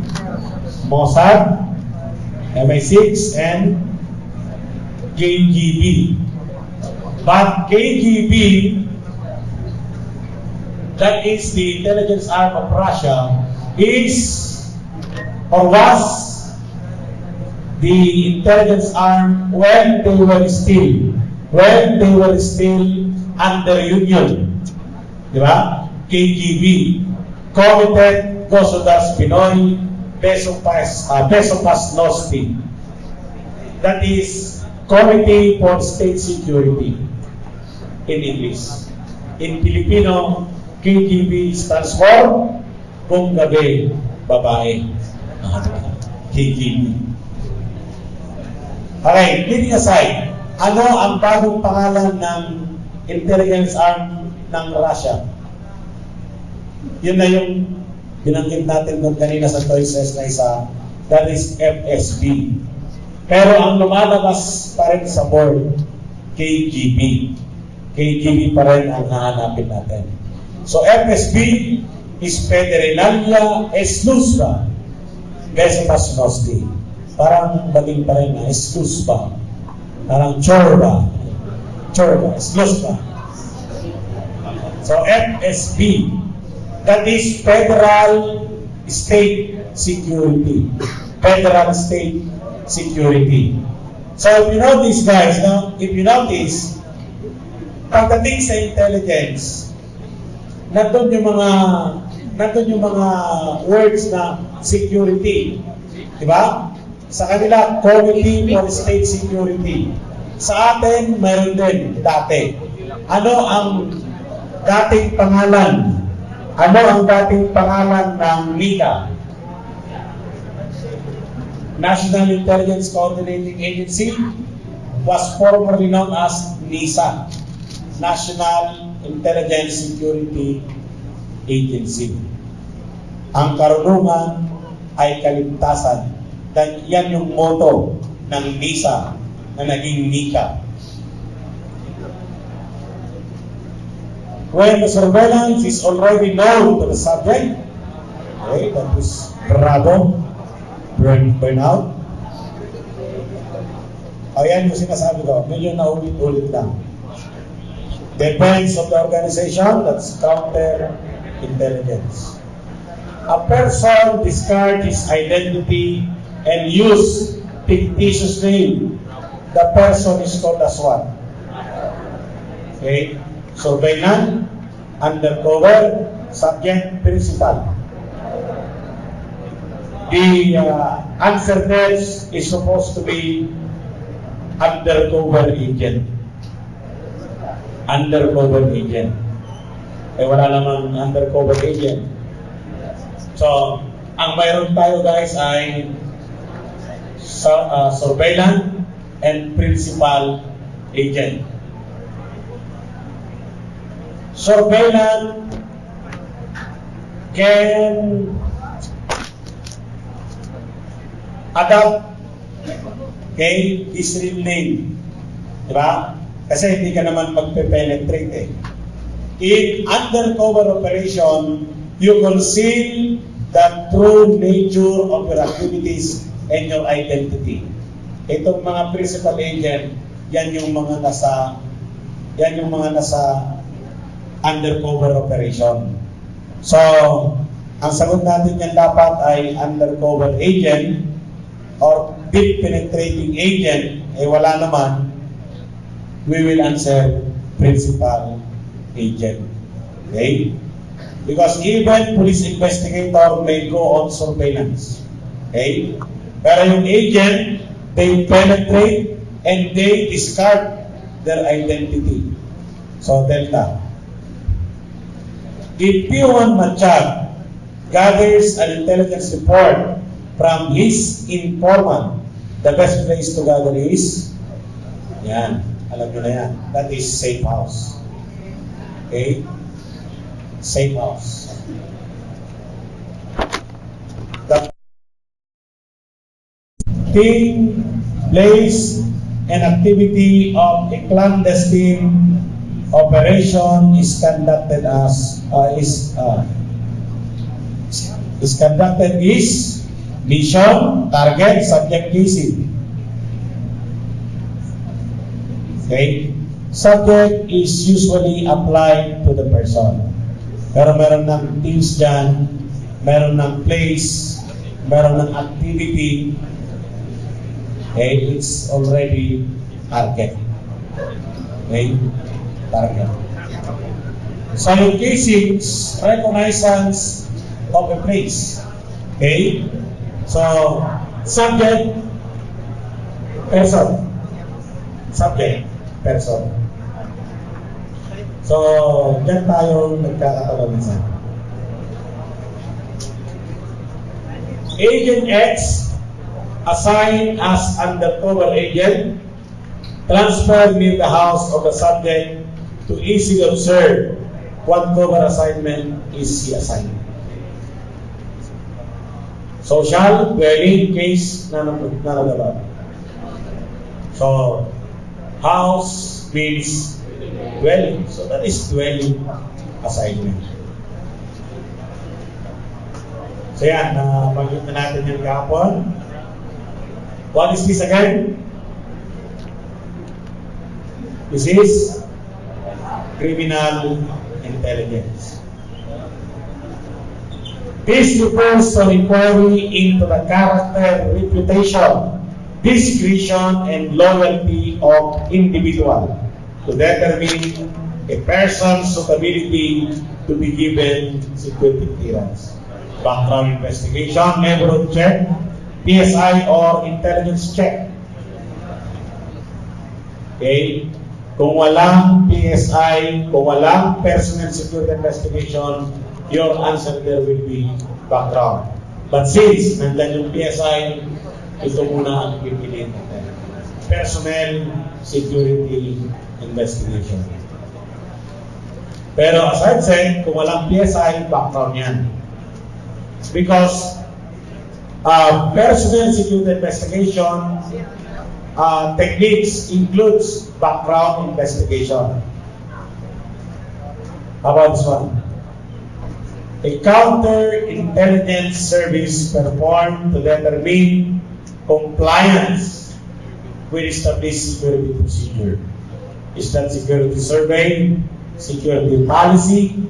Mossad, MI6, and KGB. But KGB, that is the intelligence arm of Russia, is or was the intelligence arm when they were still under Union. Diba? KGB, Comité Gosudars-Pinoy Bezopasnosti. That is Committee for State Security in English. In Filipino, KGB stands for Kung Gabi, Babae. KGB. Okay, leaving aside, ano ang bagong pangalan ng intelligence arm ng Russia? Yun na yung binanggit natin doon kanina sa choices na isa, that is FSB. Pero ang lumalabas pa rin sa board, KGB. KGB pa rin ang hahanapin natin. So FSB is Federalnya Sluzba Bezopasnosti. Parang baling pa rin na Sluzba. Parang Chorba, Sluzba. So FSB, that is Federal State Security. Federal State Security. So if you notice guys, no? If you notice, pagdating sa intelligence, nandun yung mga words na security. Diba? Sa kanila, Committee for State Security. Sa atin, mayroon din dati. Ano ang dating pangalan? Ano ang dating pangalan ng NICA? National Intelligence Coordinating Agency was formerly known as NISA, National Intelligence Security Agency. Ang karunungan ay kaligtasan. Dan yan yung motto ng NISA na naging NICA. When the surveillance is already known to the subject, okay, that is bravo, burn out. Ayan yung sinasabi ko, medyo naulit-ulit lang. Depends on the organization, that's counter-intelligence. A person discards his identity and use fictitious name. The person is called as what? Okay? Surveillant, undercover, subject, principal. The answer there is supposed to be undercover agent. Undercover agent. Eh wala namang undercover agent. So, ang mayroon tayo guys ay surveillant and principal agent. Surveillant can adopt his real name. Diba? Kasi hindi ka naman magpe-penetrate eh. In undercover operation, you conceal the true nature of your activities and your identity. Itong mga principal agent, yan yung mga nasa undercover operation. So, ang sagot natin yan dapat ay undercover agent or deep penetrating agent, eh wala naman, we will answer principal agent. Okay? Because even police investigator may go on surveillance. Okay? Pero yung agent, they penetrate and they discard their identity. So, delta. If P1 Matchag gathers an intelligence report from his informant, the best place to gather is, yan, alam nyo na yan, that is safe house. Okay? Safe house. The thing, place, and activity of a clandestine operation is conducted is mission, target, subject, casing. Okay? Subject is usually applied to the person. Pero meron ng things dyan, meron ng place, meron ng activity. Okay? It's already target. Okay? Target. So yung casings, reconnaissance of a place. Okay? So, subject, person. Subject, person. So, dyan tayo nagkakatawa minsan. Agent X, assigned as undercover agent, transferred near the house of the subject to easily observe what cover assignment is he assigned. Social, dwelling, case, none of the above. So, house means dwelling. So, that is dwelling assignment. So, yan, bagay na natin yung kahapon. What is this again? This is criminal intelligence. This refers to inquiry into the character, reputation, discretion, and loyalty of individual to determine a person's suitability to be given security clearance. Background investigation, neighborhood check, PSI or intelligence check. Okay? Kung walang PSI, kung walang personal security investigation, your answer there will be background. But since nandyan yung PSI, ito muna ang pipiliin natin. Personnel security investigation. Pero as I've said, kung walang PSI, background yan. Because personnel security investigation techniques includes background investigation. How about this one? A counter-intelligence service performed to determine compliance with established security procedure. Is that security survey, security policy,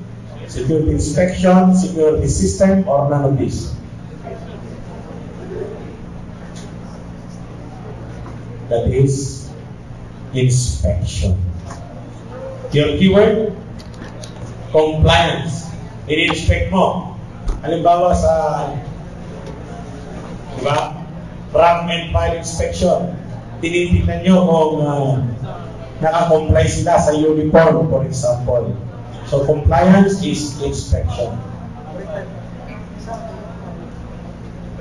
security inspection, security system, or none of this? That is inspection. Your keyword, compliance. I-inspect mo. Halimbawa sa, diba, rank and file inspection. Tinitingnan nyo kung naka-comply sila sa uniform, for example. So, compliance is inspection.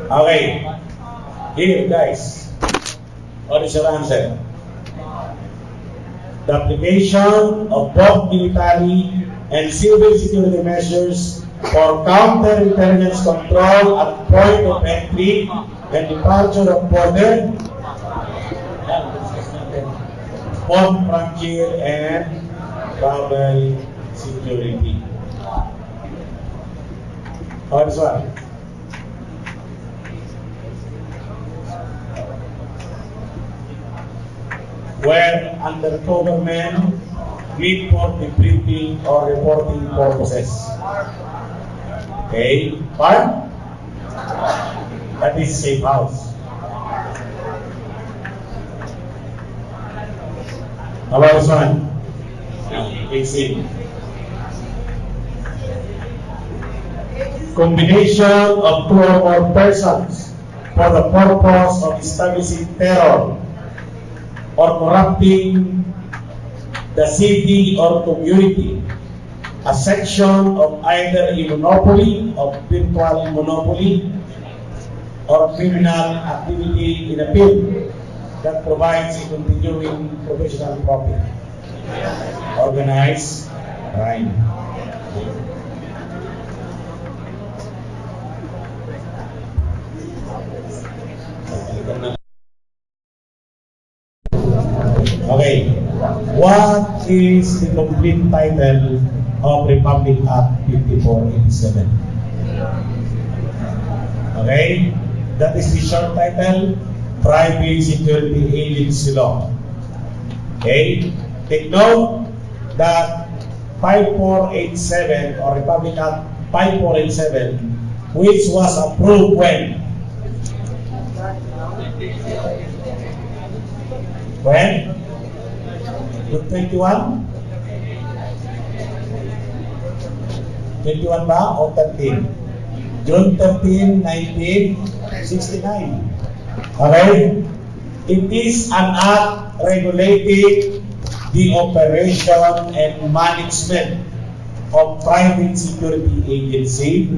Okay. Here, guys. What is your answer? The application of both military and civil security measures for counter-intelligence control at point of entry and departure of border, port frontier, and travel security. How is that? Where undercover men meet for debriefing or reporting purposes. Okay, part? That is safe house. How about this one? AC. Combination of two or more persons for the purpose of establishing terror. or corrupting the city or community, a section of either a monopoly of virtual monopoly or criminal activity in a field that provides a continuing professional profit. Organized crime. Okay, what is the complete title of Republic Act 5487? Okay, that is the short title, Private Security Agency Law. Okay, take note that 5487 or Republic Act 5487, which was approved when? When? June 21? 21 ba o 13? June 13, 1969. Okay? It is an act regulating the operation and management of private security agency,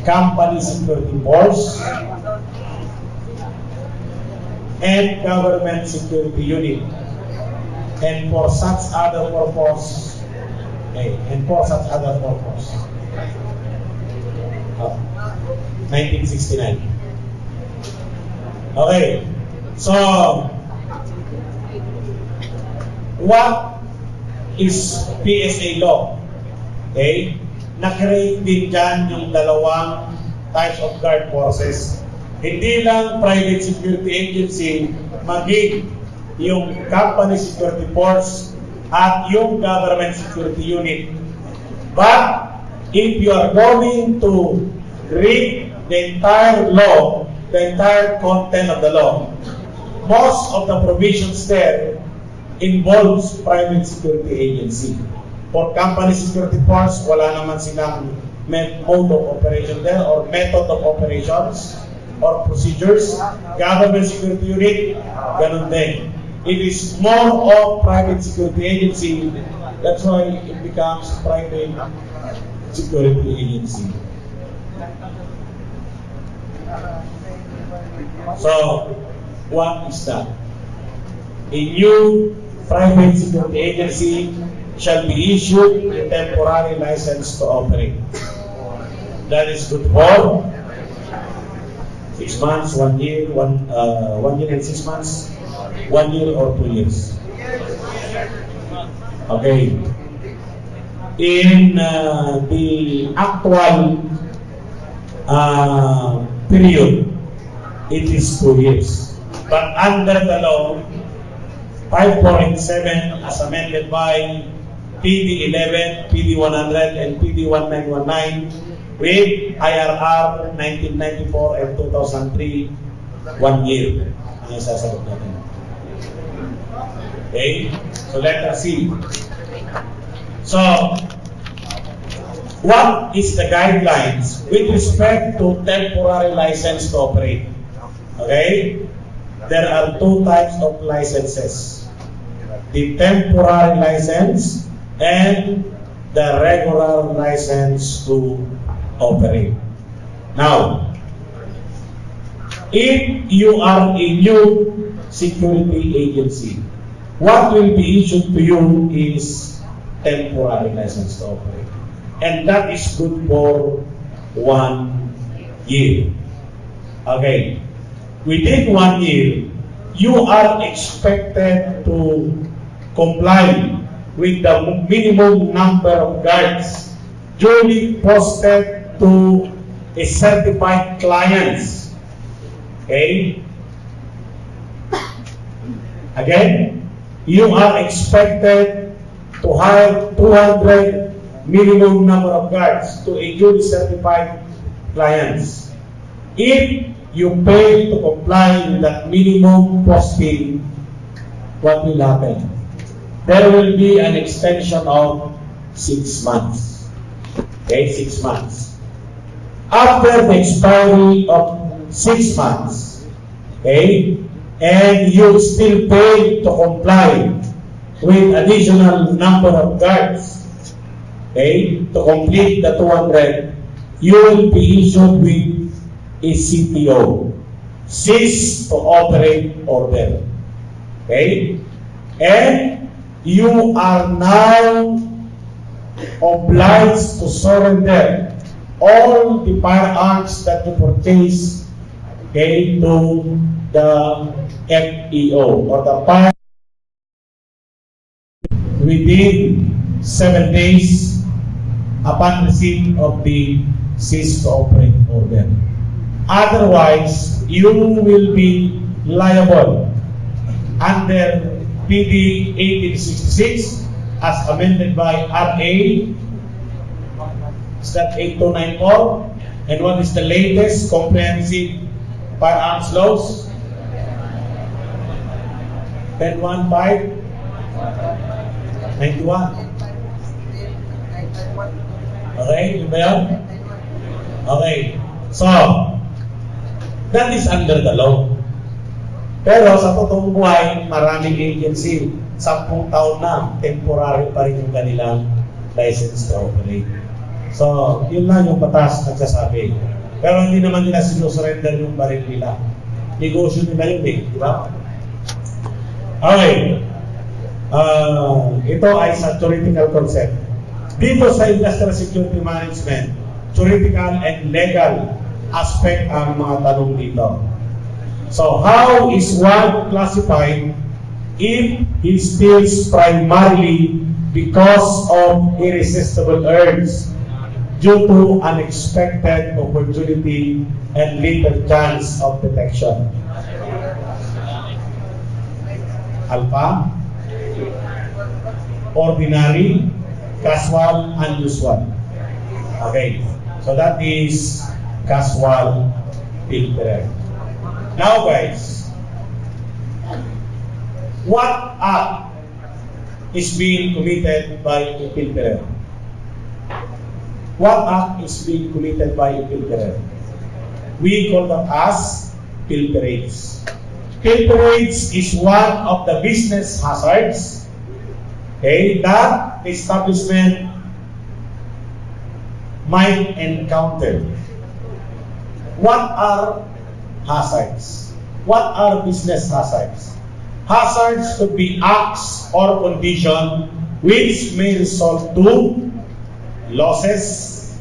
company security force, and government security unit, and for such other purpose, 1969. Okay, so what is PSA law? Okay, na-create din dyan yung dalawang types of guard forces. Hindi lang private security agency, maging yung company security force at yung government security unit. But if you are going to read the entire law, the entire content of the law, most of the provisions there involves private security agency. For company security force, wala naman silang mode of operation there or method of operations or procedures. Government security unit, ganun din. It is more of private security agency. That's why it becomes private security agency. So, what is that? A new private security agency shall be issued a temporary license to operate. That is good for 6 months, 1 year, 1 year and 6 months, 1 year or 2 years. Okay. In the actual period, it is 2 years. But under the law, 5.7 as amended by PD 11, PD 100, and PD 1919 with IRR 1994 and 2003, 1 year ang isasagot natin. Okay? So let us see. So, what is the guidelines with respect to temporary license to operate? Okay? There are two types of licenses. The temporary license and the regular license to operate. Now, if you are a new security agency, what will be issued to you is temporary license to operate. And that is good for 1 year. Okay. Within 1 year, you are expected to comply with the minimum number of guards duly posted to a certified clients. Okay? Again, you are expected to hire 200 minimum number of guards to a duly certified clients. If you fail to comply with that minimum posting, what will happen? There will be an extension of 6 months. Okay, 6 months. After the expiry of 6 months, okay, and you still fail to comply with additional number of guards, okay, to complete the 200, you will be issued with a CTO, cease to operate order. Okay? And you are now obliged to surrender all the firearms that you purchase, okay, to the FEO or the fire within 7 days upon receipt of the cease to operate order. Otherwise, you will be liable under PD 1866 as amended by RA, is that 8294? And what is the latest comprehensive firearms laws? 1015 91. Okay, yun ba yun? Okay, so that is under the law. Pero sa totoong buhay, maraming agency, 10 taon na, temporary pa rin yung kanilang license to operate. So, yun lang yung batas nagsasabi. Pero hindi naman nila sinusurrender yung baril nila. Negosyo nila yun eh, di ba? Okay. Ito ay sa theoretical concept. Dito sa industrial security management, theoretical and legal aspect ang mga tanong dito. So, how is one classified if he steals primarily because of irresistible urge due to unexpected opportunity and little chance of detection? Alpha, ordinary, casual, unusual. Okay, so that is casual filter. Now guys, what act is being committed by a filterer? What act is being committed by a filterer? We call that as filterage. Filterage is one of the business hazards, okay, that the establishment might encounter. What are hazards? What are business hazards? Hazards could be acts or condition which may result to losses,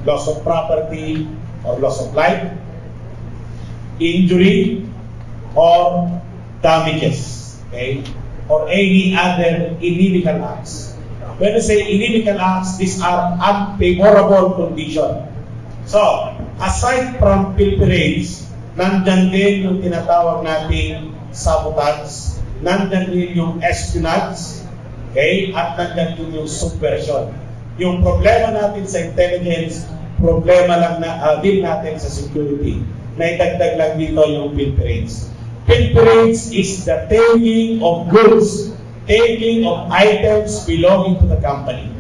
loss of property or loss of life, injury, or damages, okay, or any other illegal acts. When we say illegal acts, these are unfavorable conditions. So, aside from filterage, nandyan din yung tinatawag nating sabotage, nandyan din yung espionage, okay, at nandyan din yung subversion. Yung problema natin sa intelligence, problema lang na din natin sa security. Naitagdag lang dito yung filterage. Filterage is the taking of goods, taking of items belonging to the company.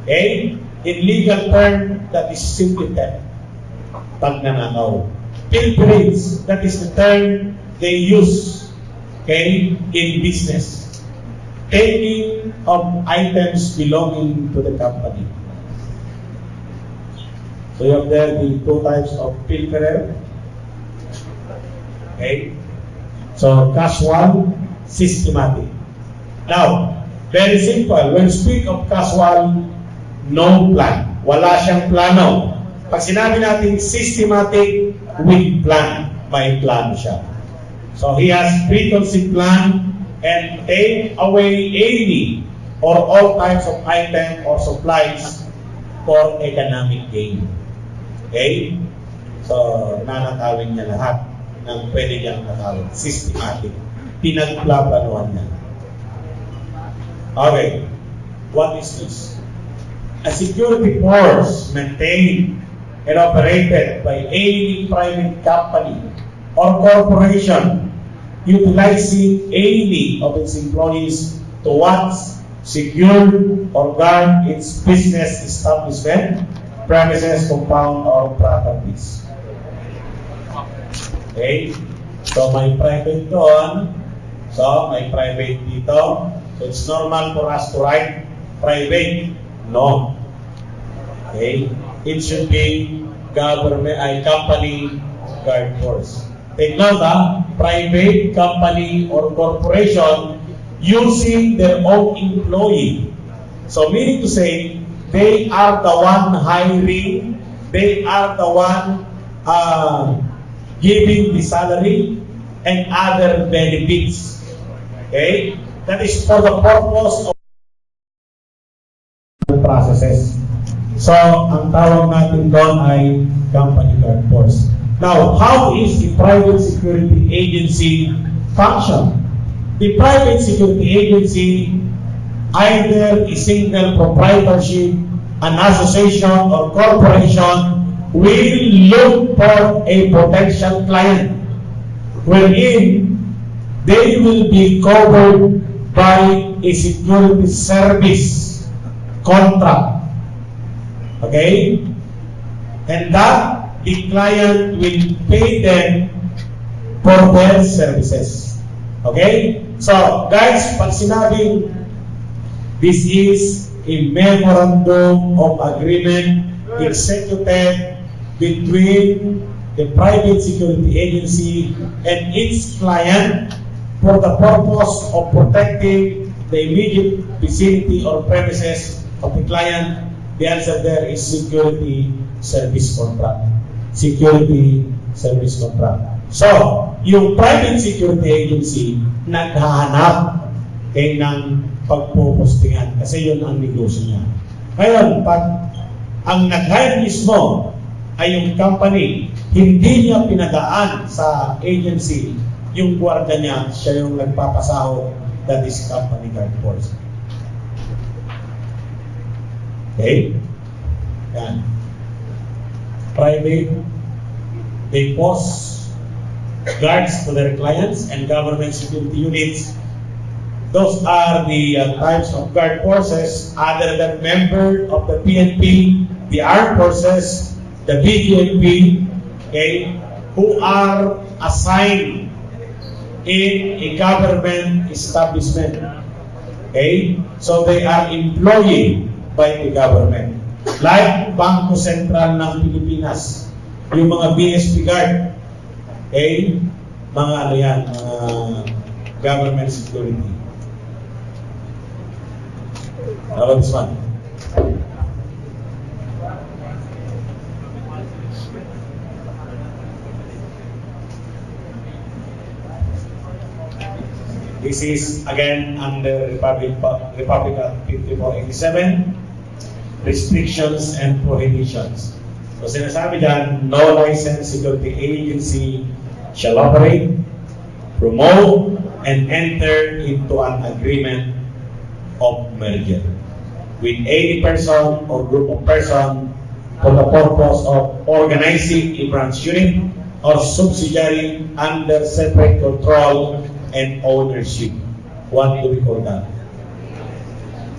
Okay? In legal term, that is simply theft. Pagnanakaw. Filterage, that is the term they use, okay, in business. Taking of items belonging to the company. So you have there the two types of filterer. Okay? So casual, systematic. Now, very simple. When we speak of casual, no plan. Wala siyang plano. Pag sinabi natin systematic with plan, may plan siya. So he has preconceived plan and take away any or all types of item or supplies for economic gain. Okay? So, nanatawin niya lahat ng pwede niyang natawin. Systematic. Pinagplaplanuhan niya. Okay. What is this? A security force maintained and operated by any private company or corporation utilizing any of its employees to watch, secure, or guard its business establishment, premises, compound, or properties. Okay? So, may private doon. So, may private dito. So, it's normal for us to write private. No. Okay? It should be government, company guard force. Take note, private company or corporation using their own employee. So, meaning to say, they are the one hiring, they are the one giving the salary and other benefits. Okay? That is for the purpose of processes. So, ang tawag natin doon ay company guard force. Now, how is the private security agency function? The private security agency, either a single proprietorship, an association, or corporation, will look for a potential client wherein they will be covered by a security service contract. Okay? And that the client will pay them for their services. Okay? So, guys, pag sinabing this is a memorandum of agreement executed between the private security agency and its client for the purpose of protecting the immediate vicinity or premises of the client, the answer there is security service contract. Security service contract. So, yung private security agency naghahanap ng pagpupostingan kasi yun ang negosyo niya. Ngayon, pag ang nag-hire mismo ay yung company, hindi niya pinadaan sa agency yung gwarda niya, siya yung nagpapasahod, that is company guard force. Okay? Yan. Private, they post guards to their clients and government security units. Those are the types of guard forces other than member of the PNP, the armed forces, the BGMP, okay, who are assigned in a government establishment. Okay? So they are employed by the government. Like Bangko Sentral ng Pilipinas, yung mga BSP guard, okay, mga ano yan, government security. How about this one? This is again under Republic Act 5487, restrictions and prohibitions. So sinasabi dyan, no licensed security agency shall operate, promote, and enter into an agreement of merger with any person or group of person for the purpose of organizing a branch unit or subsidiary under separate control and ownership. What do we call that?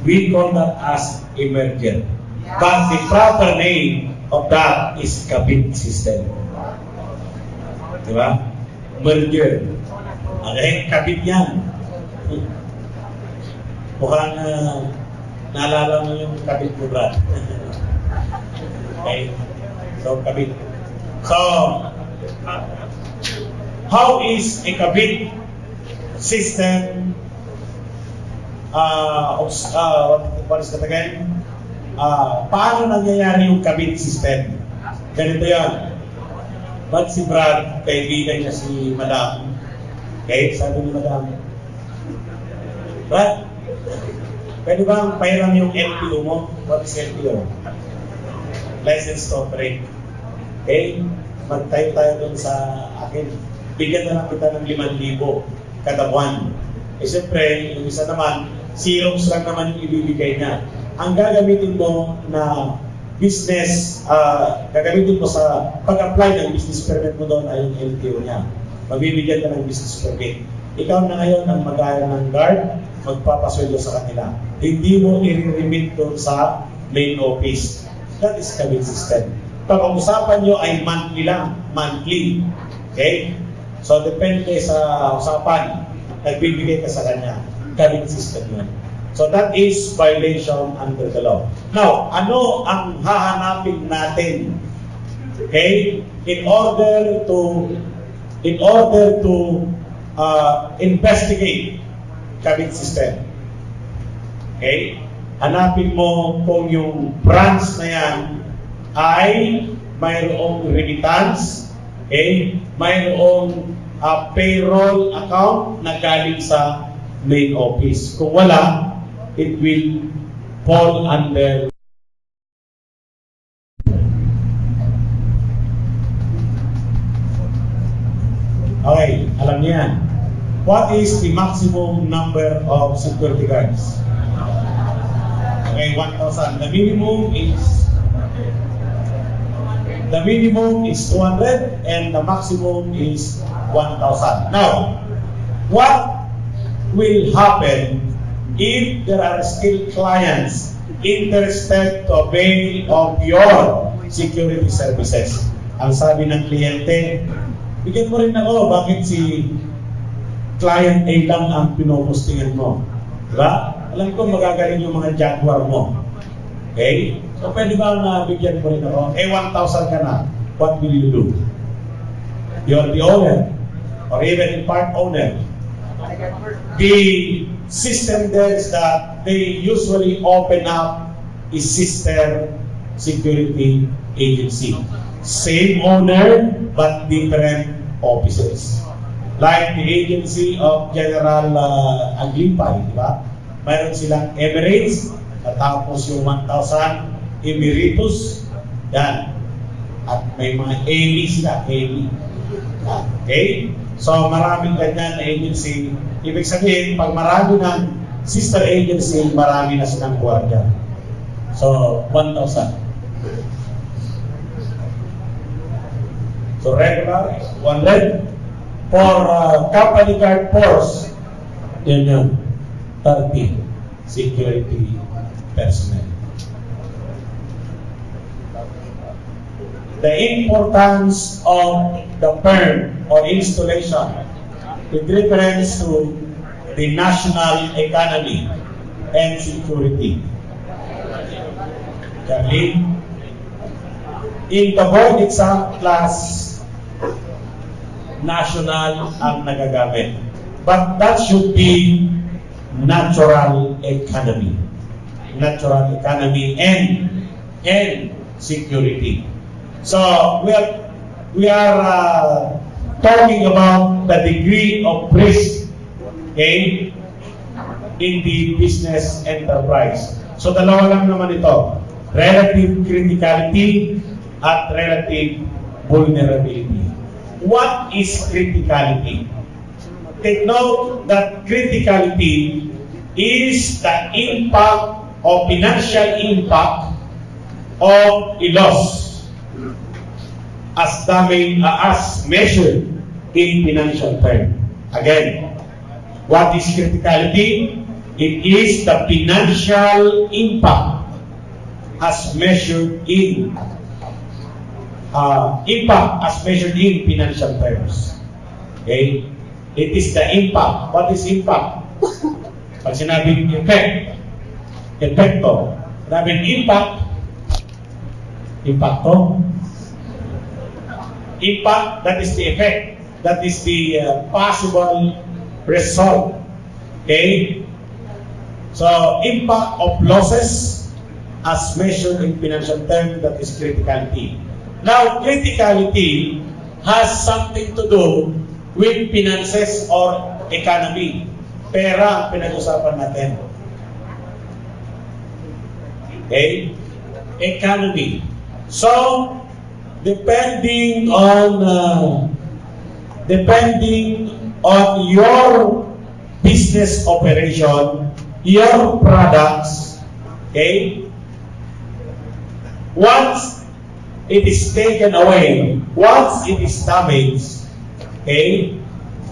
We call that as a merger. But the proper name of that is kabit system. Diba? Merger. Okay? Kabit yan. Mukhang naalala mo yung kabit mo, Brad. Okay? So, kabit. So, how is a kabit system what is that again? Paano nangyayari yung kabit system? Ganito yan. Ba't si Brad, kaibigan niya si Madam? Okay, sabi ni Madam, Brad, pwede bang pairam yung LPO mo? What is LPO? License to operate. Okay? Mag-type tayo dun sa akin. Bigyan na lang kita ng 5,000 kada buwan. Eh siyempre, yung isa naman, Xerox lang naman yung ibibigay niya. Ang gagamitin mo na business, gagamitin mo sa pag-apply ng business permit mo doon ay yung LTO niya. Magbibigyan ka ng business permit. Ikaw na ngayon ang mag-hire ng guard, magpapasweldo sa kanila. Hindi mo i-remit doon sa main office. That is kabit system. Pag-usapan nyo ay monthly lang. Monthly. Okay? So, depende sa usapan, nagbibigay ka sa kanya. Galing system yun. So, that is violation under the law. Now, ano ang hahanapin natin? Okay? In order to investigate kabit system. Okay? Hanapin mo kung yung branch na yan ay mayroong remittance, okay? Mayroong payroll account na galing sa main office. Kung wala, it will fall under okay, alam niyo yan. What is the maximum number of security guards? Okay, 1,000. The minimum is 200 and the maximum is 1,000. Now, what will happen if there are still clients interested to avail of your security services? Ang sabi ng kliyente, bigyan mo rin ako, bakit si client A lang ang pinupostingan mo? Diba? Alam ko magagaling yung mga jaguar mo. Okay? So pwede ba na bigyan mo rin ako? 1,000 ka na. What will you do? You're the owner or even in part owner. The system there is that they usually open up a sister security agency. Same owner but different offices. Like the agency of General Aglipay, di ba? Mayroon silang Emirates, tapos yung 1,000 Emeritus, yan. At may mga AMI sila, AMI. Okay? So maraming ganyan na agency. Ibig sabihin, pag marami ng sister agency, marami na silang gwardiya. So, 1,000. So regular, 100. For company guard force, yun yun, 30 security personnel. The importance of the firm or installation with reference to the national economy and security. Okay. In the board exam class, national ang nagagamit. But that should be natural economy. Natural economy and security. So we are talking about the degree of risk, okay, in the business enterprise. So dalawa lang naman ito. Relative criticality at relative vulnerability. What is criticality? Take note that criticality is the impact or financial impact of a loss as measured in financial terms. Again, what is criticality? It is the financial impact as measured in financial terms. Okay? It is the impact. What is impact? Pag sinabing epekto. Sinabing impact, impact, that is the effect. That is the possible result. Okay? So, impact of losses as measured in financial terms, that is criticality. Now, criticality has something to do with finances or economy. Pera ang pinag-usapan natin. Okay? Economy. So, depending on your business operation, your products, okay? Once it is taken away, once it is damaged, okay?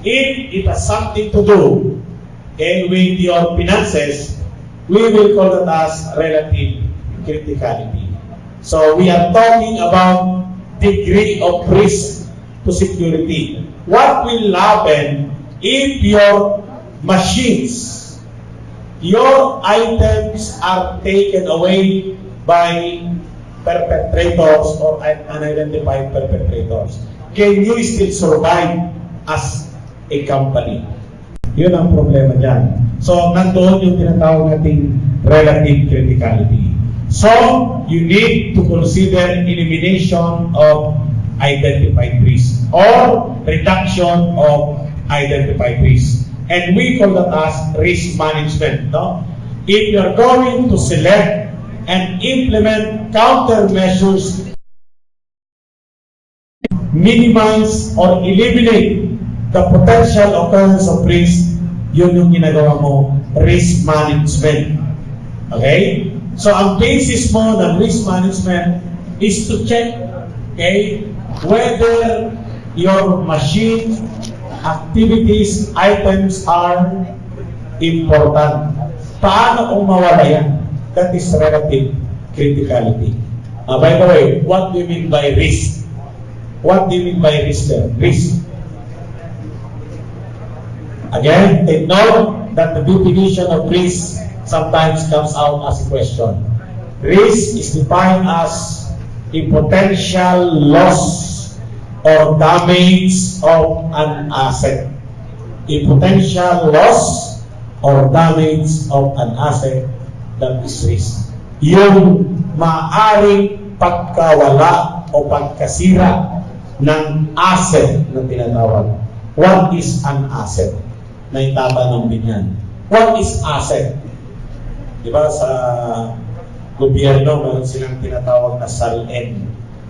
If it has something to do, okay, with your finances, we will call that as relative criticality. So we are talking about degree of risk to security. what will happen if your machines, your items are taken away by perpetrators or unidentified perpetrators? Can you still survive as a company? Yun ang problema dyan. So, nandoon yung tinatawag nating relative criticality. So, you need to consider elimination of identified risk or reduction of identified risk. And we call that as risk management. No? If you're going to select and implement countermeasures, minimize or eliminate the potential occurrence of risk, yun yung ginagawa mo, risk management. Okay? So, ang basis mo ng risk management is to check, okay, whether your machine activities, items are important. Paano kung mawala yan? That is relative criticality. By the way, what do you mean by risk? What do you mean by risk there? Risk. Again, take note that the definition of risk sometimes comes out as a question. Risk is defined as a potential loss or damage of an asset. A potential loss or damage of an asset, that is risk. Yung maaaring pagkawala o pagkasira ng asset na tinatawag. What is an asset? Na itatanong din yan. What is asset? Diba sa gobyerno, meron silang tinatawag na SALN.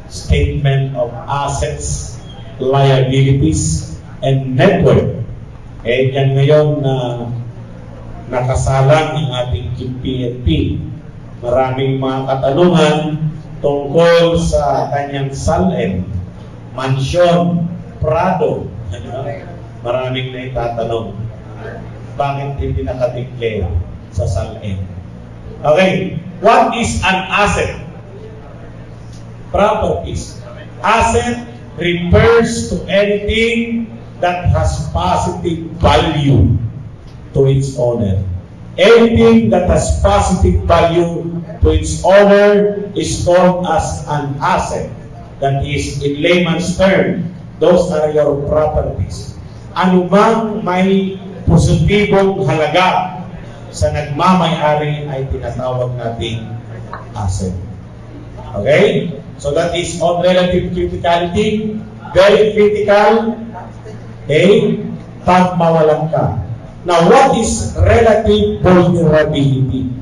Statement of Assets, Liabilities, and Network. Eh, yan ngayon na nakasalang ang ating PNP. Maraming mga katanungan tungkol sa kanyang SALN, Mansyon, Prado. Maraming na itatanong. Bakit hindi nakadeclare sa SALN? Okay, what is an asset? Properties. Asset refers to anything that has positive value to its owner. Anything that has positive value to its owner is called as an asset. That is, in layman's term, those are your properties. Anumang may positibong halaga sa nagmamay-ari ay tinatawag nating asset. Okay? So that is on relative criticality. Very critical. Okay? Pag mawalan ka. Now, what is relative vulnerability?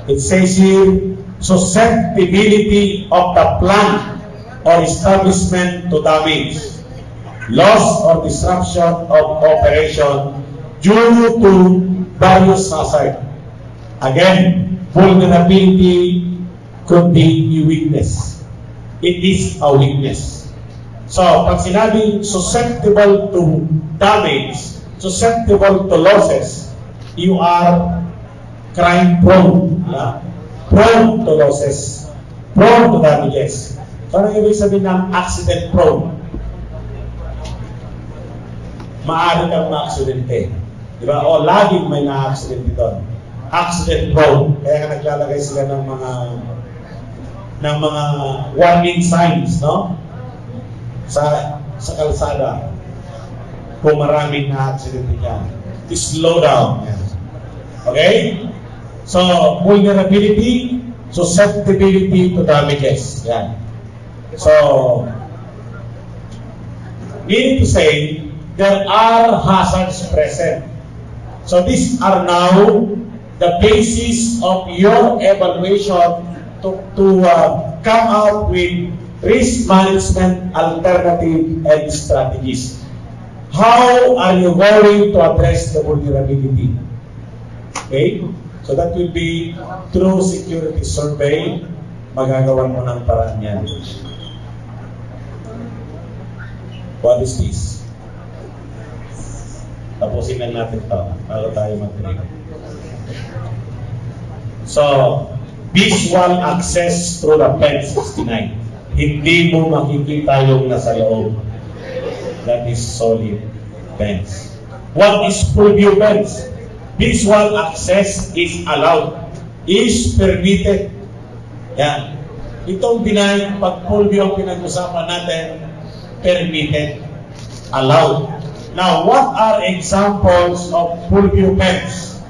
It says here, susceptibility of the plant or establishment to damage, loss or disruption of operation due to various hazards. Again, vulnerability could be a weakness. It is a weakness. So, pag sinabing susceptible to damage, susceptible to losses, you are crime prone. Prone to losses. Prone to damages. So, ano ibig sabihin ng accident prone? Maaari kang ma-accidente. Diba? O, laging may na-accidente doon. Accident prone. Kaya nga naglalagay sila ng mga warning signs, no? Sa kalsada. Kung maraming na-accident niyan. Slow down. Okay? So, vulnerability, susceptibility to damages. Yan. So, meaning to say, there are hazards present. So, these are now the basis of your evaluation to come out with risk management alternative and strategies. How are you going to address the vulnerability? Okay? So that will be through security survey, magagawan mo ng paraan yan. What is this? Tapusin lang natin ito bago tayo mag-break. So, visual access through the pen 69. Hindi mo makikita yung nasa loob. That is solid fence. What is full view fence? Visual access is allowed. Is permitted. Yan. Itong binay, pag full view ang pinag-usapan natin, permitted. Allowed. Now, what are examples of full view fence?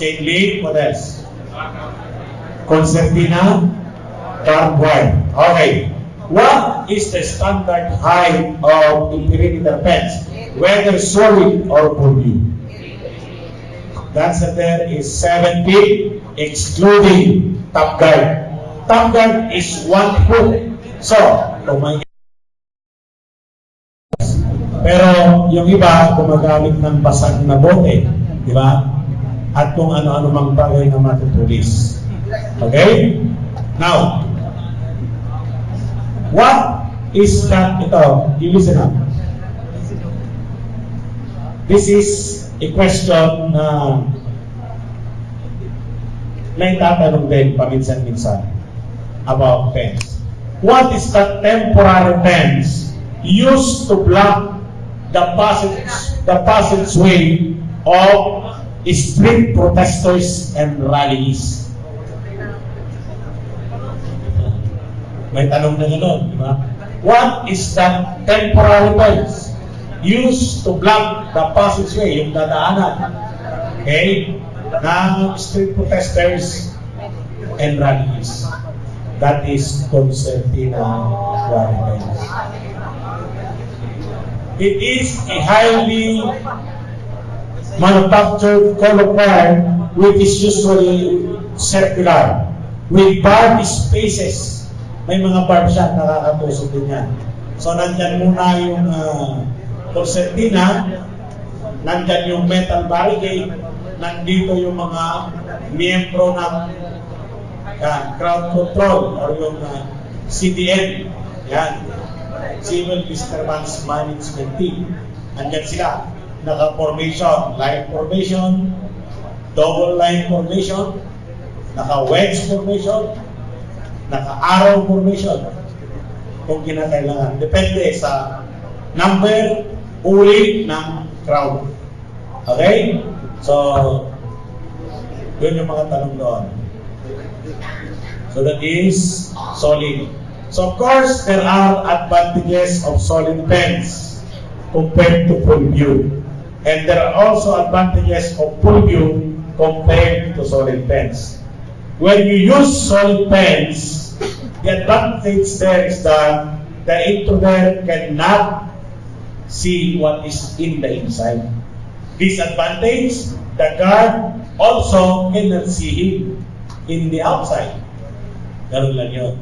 Chain link, what else? Concertina, barbed wire. Okay. What is the standard height of the perimeter fence, whether solid or full view? The answer there is 7 feet, excluding top guard. Top guard is 1 foot. So, pero yung iba gumagamit ng basag na bote, di ba? At kung ano-ano mang bagay na matutulis. Okay? Now, what is that? Ito, you listen up. This is a question na itatanong din paminsan-minsan about fence. What is the temporary fence used to block the passageway of street protesters and rallies? May tanong na gano'n, di ba? What is that temporary fence used to block the passageway, yung dadaanan, okay, ng street protesters and rallies? That is concertina fence. It is a highly manufactured color wire which is usually circular with barbed spaces. May mga barb siya, nakakatusok din yan. So, nandyan muna yung concertina, nandyan yung metal barricade, nandito yung mga miyembro ng crowd control or yung CDN, yan, Civil Disturbance Management Team. Andyan sila, naka-formation, line formation, double line formation, naka-wedge formation, naka-arrow formation kung kinakailangan. Depende sa number, uri ng crowd. Okay? So, yun yung mga tanong doon. So that is solid. So of course, there are advantages of solid fence compared to full view. And there are also advantages of full view compared to solid fence. When you use solid fence, the advantage there is that the intruder cannot see what is in the inside. Disadvantage, the guard also cannot see him in the outside. Ganun lang yun.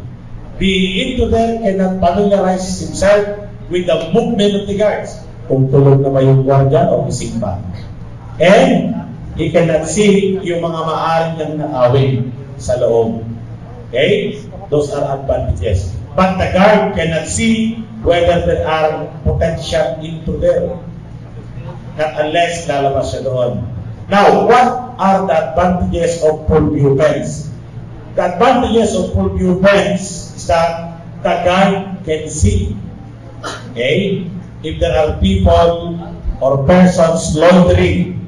The intruder cannot familiarize himself with the movement of the guards. Kung tulog na ba yung guardia o gising pa. And he cannot see yung mga maaaring niyang nakawin sa loob. Okay? Those are advantages. But the guard cannot see whether there are potential intruder. Not unless lalabas siya doon. Now, what are the advantages of full view fence? The advantages of full view fence is that the guard can see. Okay? If there are people or persons loitering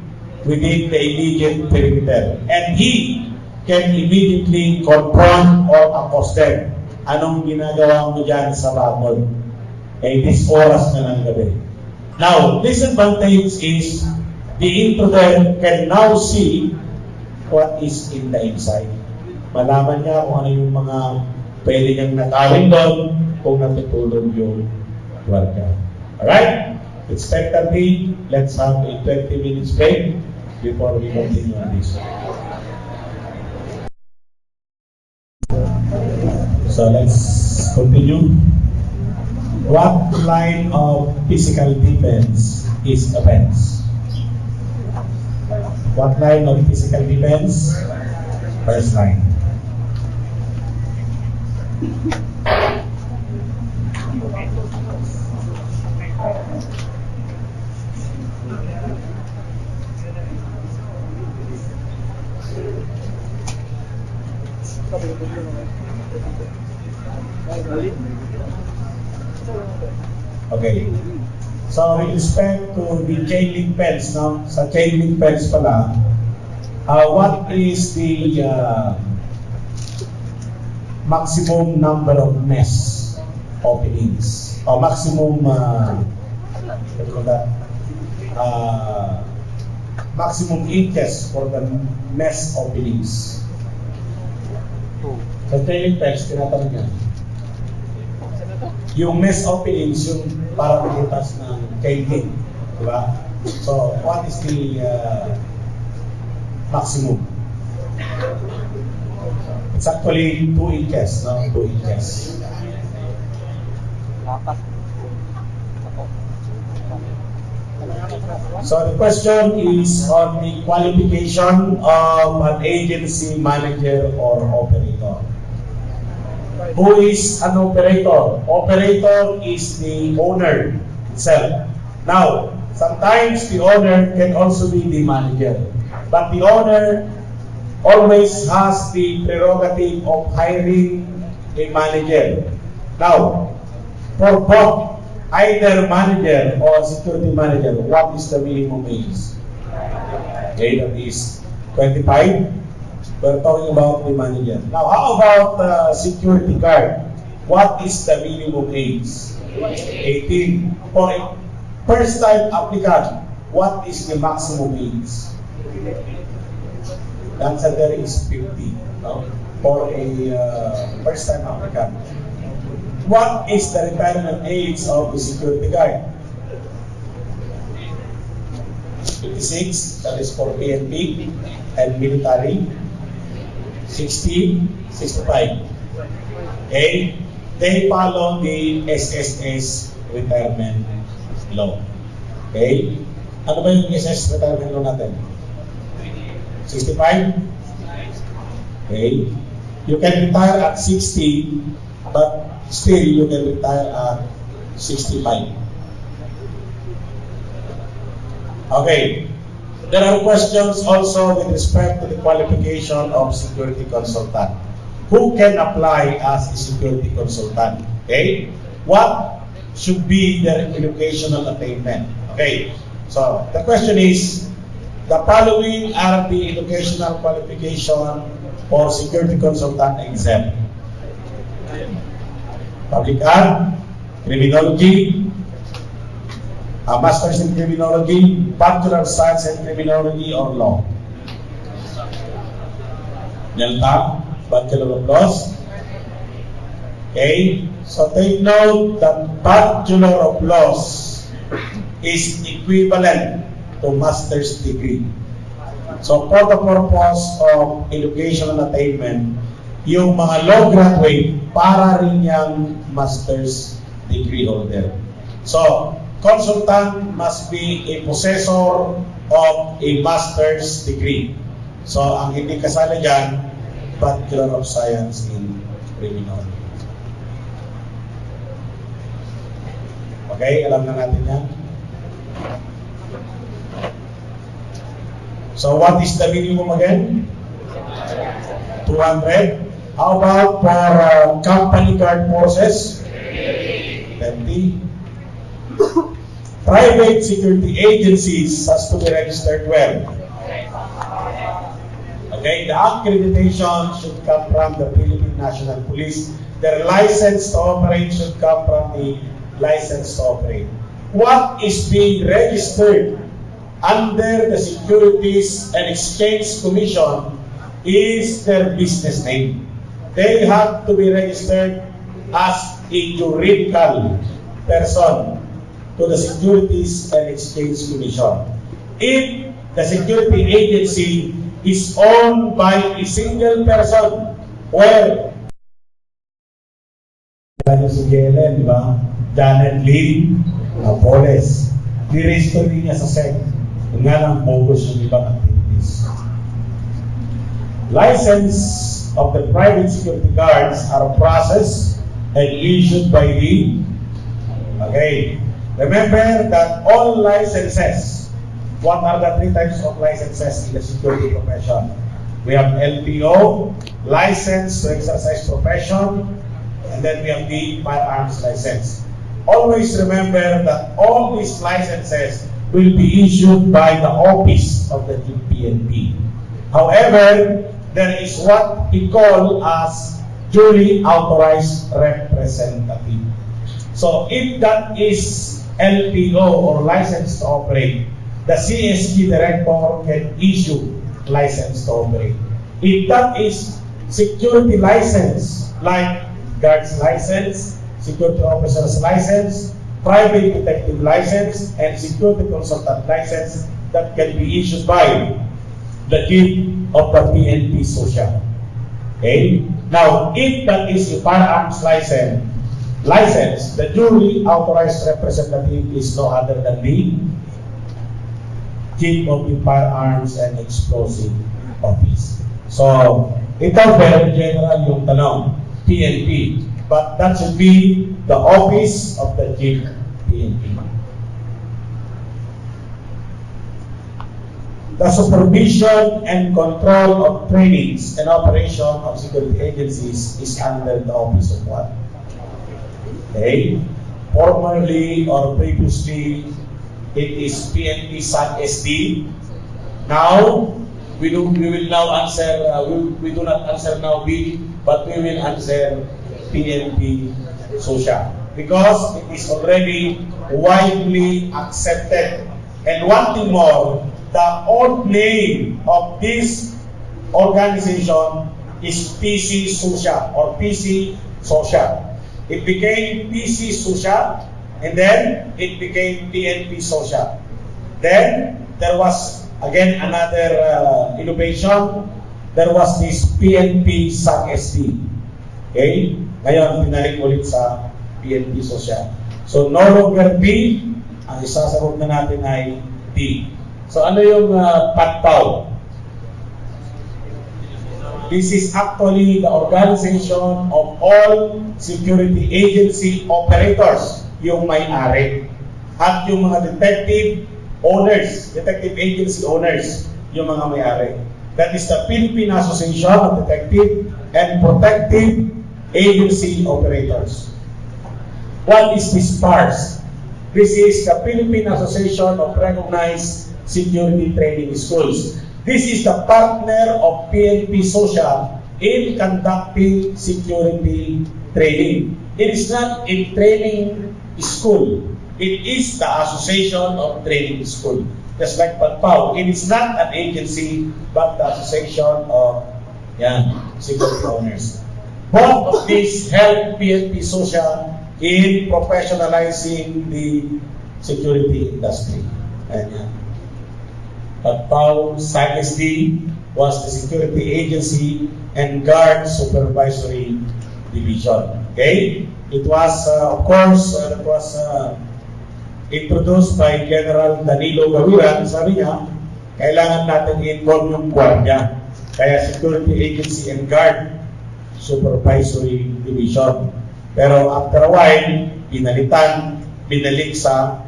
within the immediate perimeter, and he can immediately confront or accost them. Anong ginagawa mo dyan sa bakod? Okay, this oras na ng gabi. Now, disadvantage is the intruder can now see what is in the inside. Malaman niya kung ano yung mga pwede niyang nakawin doon kung natutulog yung guardia. Alright? It's 10:30. Let's have a 20 minutes break before we continue on this. So let's continue. What line of physical defense is offense? What line of physical defense? First line. Okay. So, with respect to the chain link fence, no? Sa chain link fence pala, what is the maximum number of mesh openings? Or maximum, what do you call that? Maximum inches for the mesh openings. Sa chain link fence, tinatanong yan. Yung mesh openings, yung para makitas ng chain link. Diba? So, what is the maximum? It's actually 2 inches, no? 2 inches. So the question is on the qualification of an agency manager or operator. Who is an operator? Operator is the owner itself. Now, sometimes the owner can also be the manager. But the owner always has the prerogative of hiring a manager. Now, for both, either manager or security manager, what is the minimum age? Okay, that is 25. We're talking about the manager. Now, how about security guard? What is the minimum age? 18. For a first-time applicant, what is the maximum age? The answer there is 50. No? For a first-time applicant. What is the retirement age of the security guard? 56. That is for PNP and military. 60, 65. Okay? They follow the SSS retirement law. Okay? Ano ba yung SSS retirement law natin? 65? Okay? You can retire at 60, but still you can retire at 65. Okay. There are questions also with respect to the qualification of security consultant. Who can apply as a security consultant? Okay? What should be their educational attainment? Okay? So, the question is, the following are the educational qualification for security consultant exam. Public Art, Criminology, a Master's in Criminology, Bachelor of Science in Criminology or Law. Delta, Bachelor of Laws. Okay, so take note that Bachelor of Laws is equivalent to Master's degree. So for the purpose of educational attainment, yung mga law graduate, para rin yung Master's degree holder. So, consultant must be a possessor of a master's degree. So, ang hindi kasali dyan, Bachelor of Science in Criminology. Okay, alam na natin yan. So, what is the minimum again? 200. How about for company card forces? 20. Private security agencies has to be registered well. Okay, the accreditation should come from the Philippine National Police. Their license to operate should come from the license to operate. What is being registered under the Securities and Exchange Commission is their business name. They have to be registered as a juridical person to the Securities and Exchange Commission. If the security agency is owned by a single person, where si JLN, di ba? Janet Lee, Napoles, di-register din niya sa SEC. Yung nga lang, focus yung ibang activities. License of the private security guards are processed and issued by the, okay, remember that all licenses, what are the 3 types of licenses in the security profession? We have LTO, license to exercise profession, and then we have the firearms license. always remember that all these licenses will be issued by the office of the PNP. However, there is what we call as duly authorized representative. So if that is LTO or license to operate, the CSG director can issue license to operate. If that is security license, like guard's license, security officer's license, private detective license, and security consultant license, that can be issued by the chief of the PNP Social. Okay? Now, if that is a firearms license, the duly authorized representative is no other than the chief of the firearms and explosive office. So, ito very general yung tanong, PNP. But that should be the office of the chief PNP. The supervision and control of trainings and operation of security agencies is under the office of what? Okay. Formerly or previously, it is PNP SAC-SD. Now, we do not answer now B, but we will answer PNP Social, because it is already widely accepted. And one thing more, the old name of this organization is PC Social or PC Social. It became PC Social, and then it became PNP Social. Then there was again another innovation. There was this PNP SAC-SD. Okay? Ngayon, pinalik ulit sa PNP Social. So, no longer B, ang isasagot na natin ay D. So, ano yung PATPAW? This is actually the organization of all security agency operators, yung may-ari. At yung mga detective agency owners, yung mga may-ari. That is the Philippine Association of Detective and Protective Agency Operators. What is this PARS? This is the Philippine Association of Recognized Security Training Schools. This is the partner of PNP Social in conducting security training. It is not a training school. It is the Association of Training School. Just like PATPAW, it is not an agency, but the Association of security owners. Both of these help PNP Social in professionalizing the security industry. PATPAW SAC-SD was the security agency and guard supervisory division. Okay? It was, of course, introduced by General Danilo Gawiran. Sabi niya, kailangan natin i-involve yung guardia. Kaya security agency and guard supervisory division. Pero after a while, binalik sa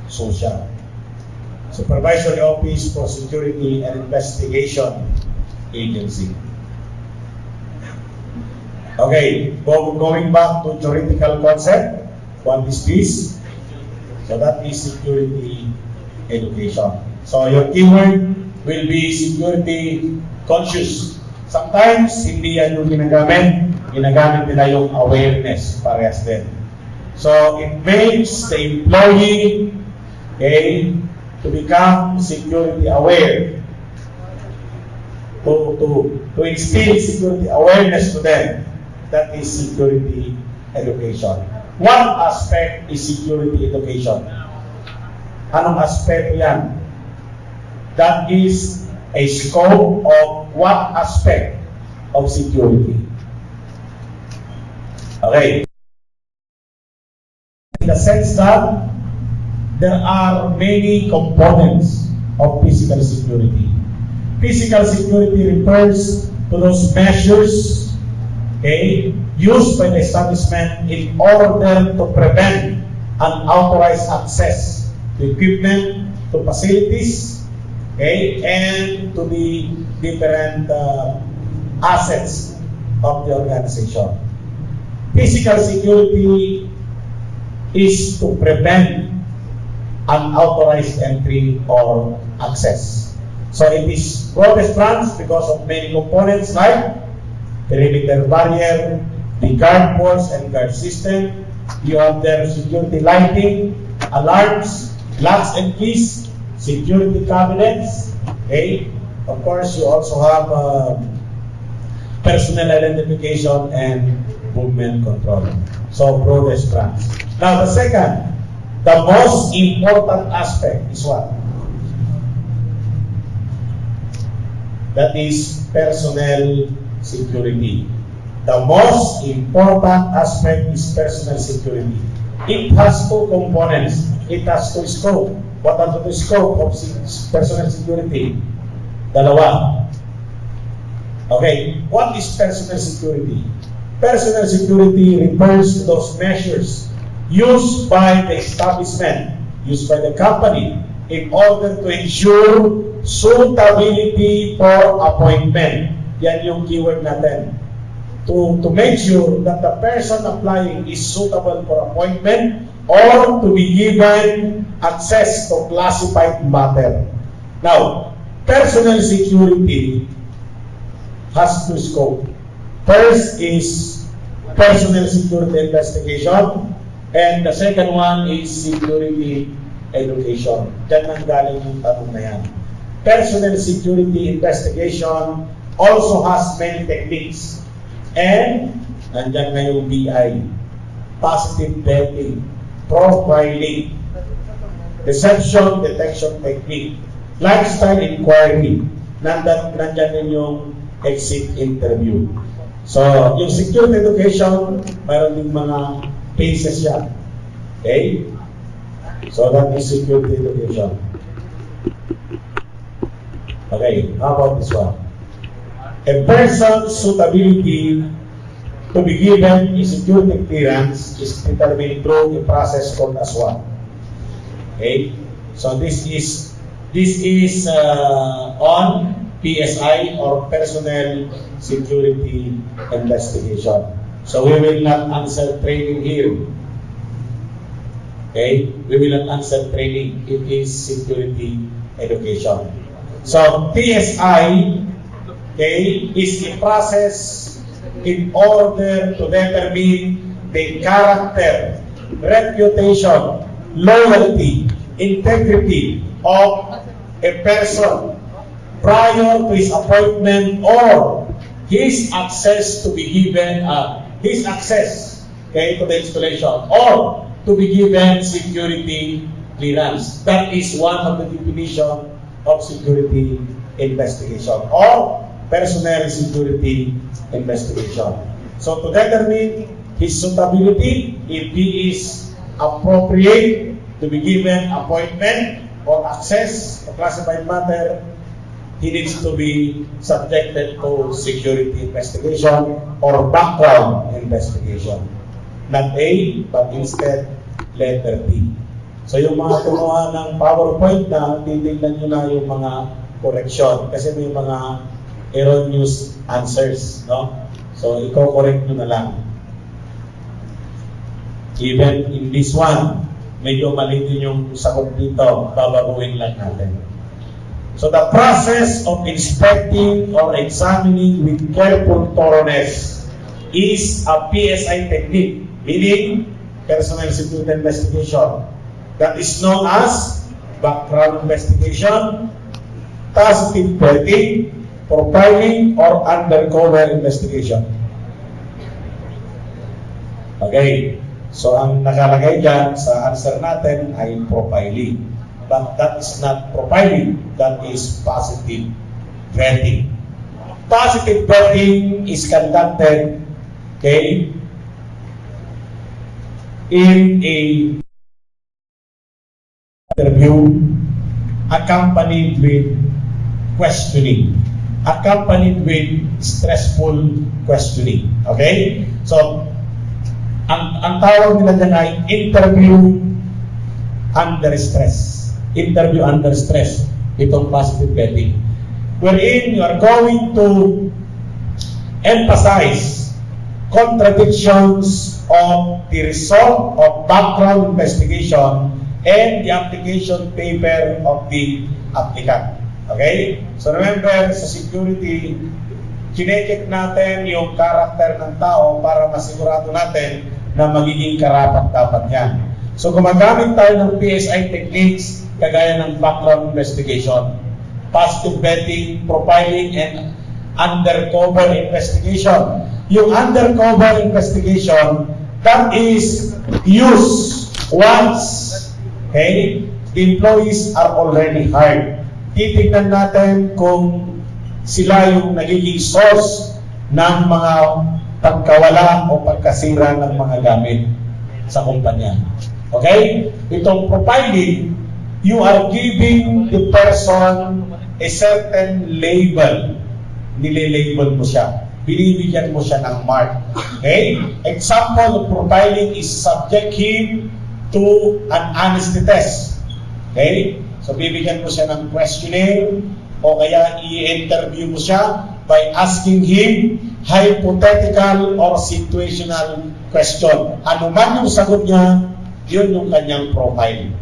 social. Supervisory Office for Security and Investigation Agency. Okay, going back to theoretical concept, what is this? So that is security education. So your keyword will be security conscious. Sometimes, hindi yan yung ginagamit nila yung awareness, parehas din. So, it makes the employee, okay, to become security aware, to instill security awareness to them. That is security education. One aspect is security education. Anong aspect yan? That is a scope of what aspect of security. Okay. In the sense that there are many components of physical security. Physical security refers to those measures, okay, used by the establishment in order to prevent unauthorized access to equipment, to facilities, okay, and to the different assets of the organization. Physical security is to prevent unauthorized entry or access. So it is broadest branch because of many components like perimeter barrier, the guard posts and guard system. You have their security lighting, alarms, locks and keys, security cabinets. Okay. Of course, you also have personnel identification and movement control. So broadest branch. Now the second, the most important aspect is what? That is personnel security. The most important aspect is personnel security. It has two components. It has two scope. What are the scope of personnel security? Dalawa. Okay, what is personnel security? Personnel security refers to those measures used by the establishment, used by the company, in order to ensure suitability for appointment. Yan yung keyword natin. To make sure that the person applying is suitable for appointment or to be given access to classified matter. Now, personnel security has two scopes. First is personnel security investigation, and the second one is security education. Diyan ang galing yung tanong na yan. Personnel security investigation also has many techniques. And nandiyan na yung BI, positive vetting, profiling, deception detection technique, lifestyle inquiry, nandiyan din yung exit interview. So, yung security education, mayroon din mga phases yan. Okay? So, that is security education. Okay, how about this one? A person's suitability to be given a security clearance is determined through a process called as what? Okay, so this is on PSI or personnel security investigation. So we will not answer training here. Okay, we will not answer training. It is security education. So PSI, okay, is a process in order to determine the character, reputation, loyalty, integrity of a person prior to his appointment or his access to be given, his access, okay, to the installation or to be given security clearance. That is one of the definition of security investigation or personnel security investigation. So to determine his suitability, if he is appropriate to be given appointment or access to classified matter, he needs to be subjected to security investigation or background investigation. Not A, but instead letter B. So yung mga kumuha ng PowerPoint na, titignan nyo na yung mga correction kasi may mga erroneous answers, no? So i-correct nyo na lang. Even in this one, medyo mali din yung sagot dito, babaguhin lang natin. So the process of inspecting or examining with careful thoroughness is a PSI technique, meaning personal security investigation. That is known as background investigation, positive vetting, profiling, or undercover investigation. Okay, so ang nakalagay dyan sa answer natin ay profiling. But that is not profiling, that is positive vetting. Positive vetting is conducted, okay, in a interview accompanied with questioning, accompanied with stressful questioning. Okay? So, ang tawag nila dyan ay interview under stress. Interview under stress. Itong positive vetting. Wherein you are going to emphasize contradictions of the result of background investigation and the application paper of the applicant. Okay? So remember, sa security, chinecheck natin yung karakter ng tao para masigurado natin na magiging karapat-dapat yan. So gumagamit tayo ng PSI techniques kagaya ng background investigation, positive vetting, profiling, and undercover investigation. Yung undercover investigation, that is used once, okay, the employees are already hired. Titignan natin kung sila yung nagiging source ng mga pagkawala o pagkasira ng mga gamit sa kumpanya. Okay? Itong profiling, you are giving the person a certain label. Nililabel mo siya. Binibigyan mo siya ng mark. Okay? Example of profiling is subject him to an honesty test. Okay? So, bibigyan mo siya ng questionnaire o kaya i-interview mo siya by asking him hypothetical or situational question. Ano man yung sagot niya, yun yung kanyang profile.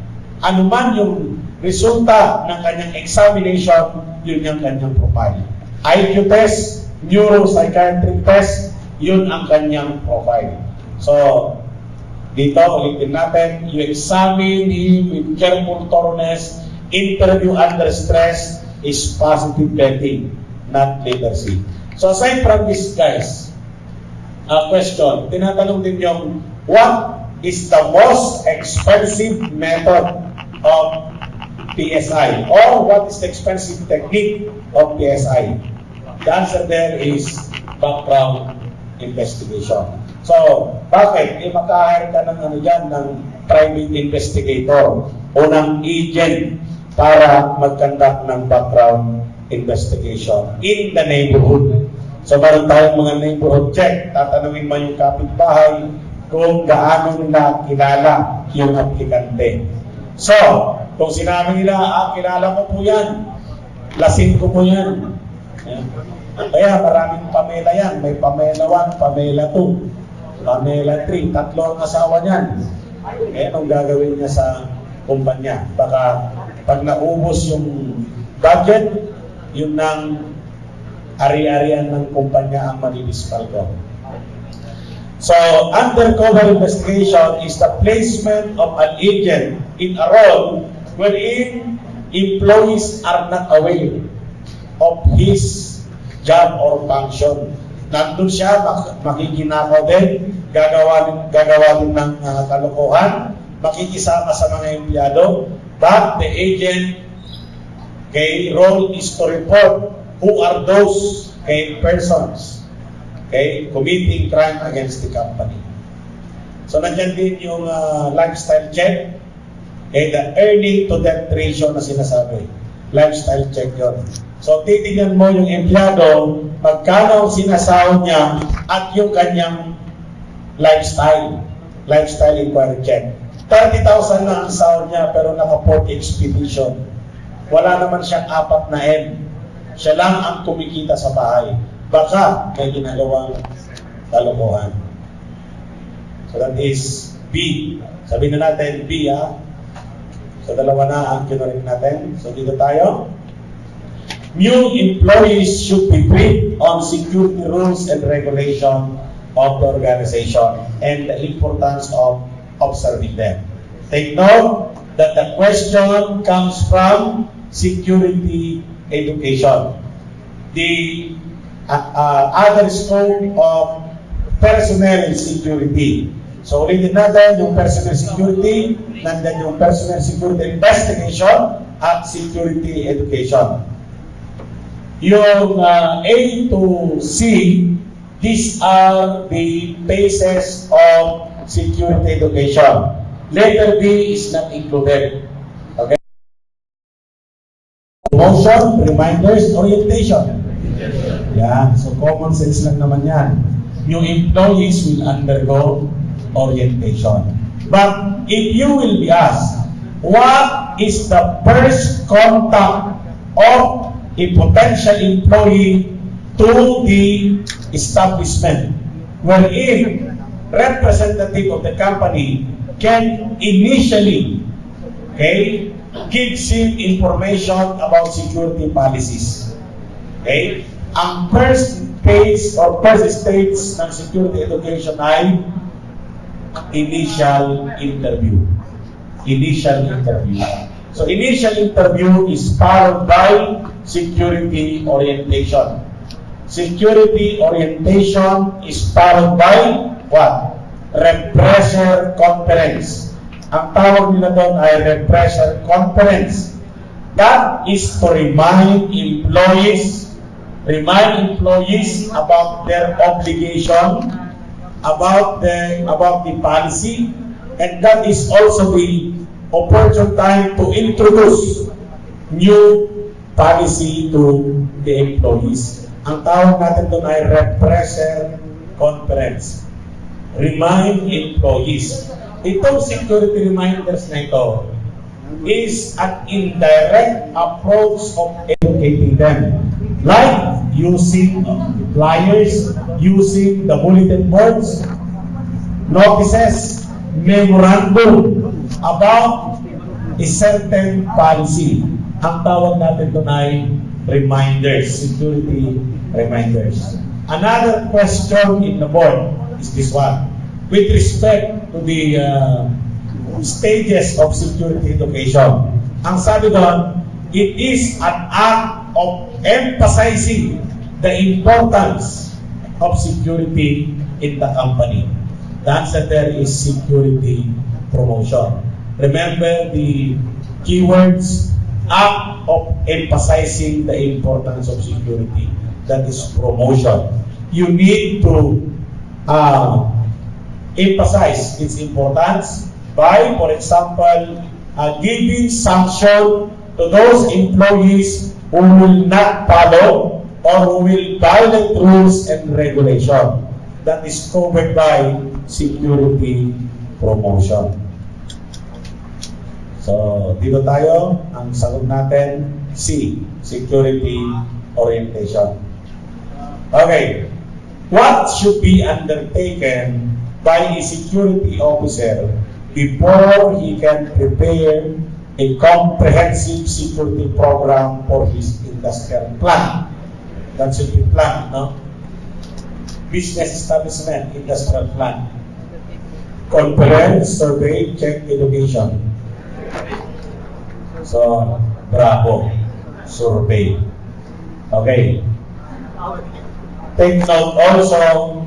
Ano man yung resulta ng kanyang examination, yun yung kanyang profile. IQ test, neuropsychiatric test, yun ang kanyang profile. So, dito, ulitin natin, you examine him with careful thoroughness, interview under stress is positive vetting, not literacy. So, aside from this, guys, question, tinatanong din yung, what is the most expensive method of PSI? Or what is the expensive technique of PSI? The answer there is background investigation. So, bakit? Makahire ka ng ng private investigator o ng agent para mag-conduct ng background investigation in the neighborhood. So, meron tayong mga neighborhood check. Tatanungin mo yung kapitbahay kung gaano nila kilala yung aplikante. So, kung sinabi nila, kilala ko po yan, lasing ko po yan. Kaya maraming Pamela yan. May Pamela 1, Pamela 2, Pamela 3, tatlo ang asawa niyan. Eh, anong gagawin niya sa kumpanya? Baka pag naubos yung budget, yun ng ari-arian ng kumpanya ang manidispal ko. So, undercover investigation is the placement of an agent in a role wherein employees are not aware of his job or function. Nandun siya, makikinakaw din, gagawa din ng kalokohan, makikisama sa mga empleyado, but the agent, okay, role is to report who are those, okay, persons, okay, committing crime against the company. So, nandiyan din yung lifestyle check, okay, the earning to debt ratio na sinasabi. Lifestyle check yun. So, titignan mo yung empleyado, magkano ang sinasahod niya at yung kanyang lifestyle inquiry check. 30,000 na ang sahod niya pero naka-port expedition. Wala naman siyang 4 na M. Siya lang ang kumikita sa bahay. Baka may ginagawang kalokohan. So that is B. Sabihin na natin B, ha? So dalawa na ang kinurik natin. So dito tayo. New employees should be briefed on security rules and regulation of the organization and the importance of observing them. Take note that the question comes from security education. The other scope of personnel security. So, ulitin natin yung personnel security, nandiyan yung personnel security investigation at security education. Yung A to C, these are the phases of security education. Letter B is not included. Okay? Promotion, reminders, orientation. Yan. So, common sense lang naman yan. Yung employees will undergo orientation. But if you will be asked, what is the first contact of a potential employee to the establishment? wherein representative of the company can initially, okay, gives him information about security policies. Okay? Ang first phase or first stage ng security education ay initial interview. Initial interview. So initial interview is followed by security orientation. Security orientation is followed by what? Refresher conference. Ang tawag nila doon ay refresher conference. That is to remind employees about their obligation, about the policy, and that is also the opportune time to introduce new policy to the employees. Ang tawag natin doon ay refresher conference. Remind employees. Itong security reminders na ito is an indirect approach of educating them. Like using flyers, using the bulletin boards, notices, memorandum about a certain policy. Ang tawag natin doon ay reminders, security reminders. Another question in the board is this one. With respect to the stages of security education, ang sabi doon, it is an act of emphasizing the importance of security in the company. The answer there is security promotion. Remember the keywords, act of emphasizing the importance of security. That is promotion. You need to emphasize its importance by, for example, giving sanction to those employees who will not follow or who will violate rules and regulation. That is covered by security promotion. So, dito tayo, ang sagot natin, C, security orientation. Okay, what should be undertaken by a security officer before he can prepare a comprehensive security program for his industrial plan? That should be plan, no? Business establishment, industrial plan. Conference, survey, check, education. So, bravo. Survey. Okay. Take note also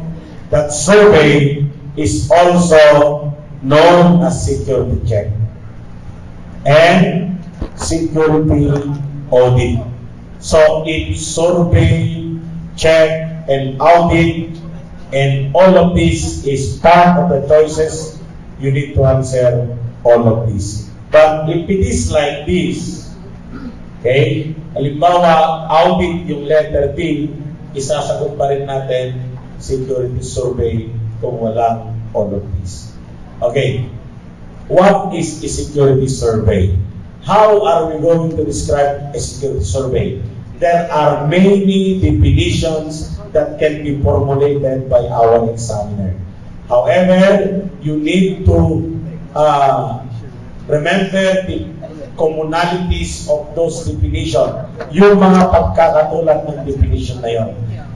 that survey is also known as security check and security audit. So, it's survey, check, and audit, and all of this is part of the choices. You need to answer all of this. But if it is like this, okay, halimbawa, audit yung letter B, isasagot pa rin natin security survey kung walang all of this. Okay, what is a security survey? How are we going to describe a security survey? There are many definitions that can be formulated by our examiner. However, you need to remember the commonalities of those definitions. Yung mga pagkakatulad ng definition na yun.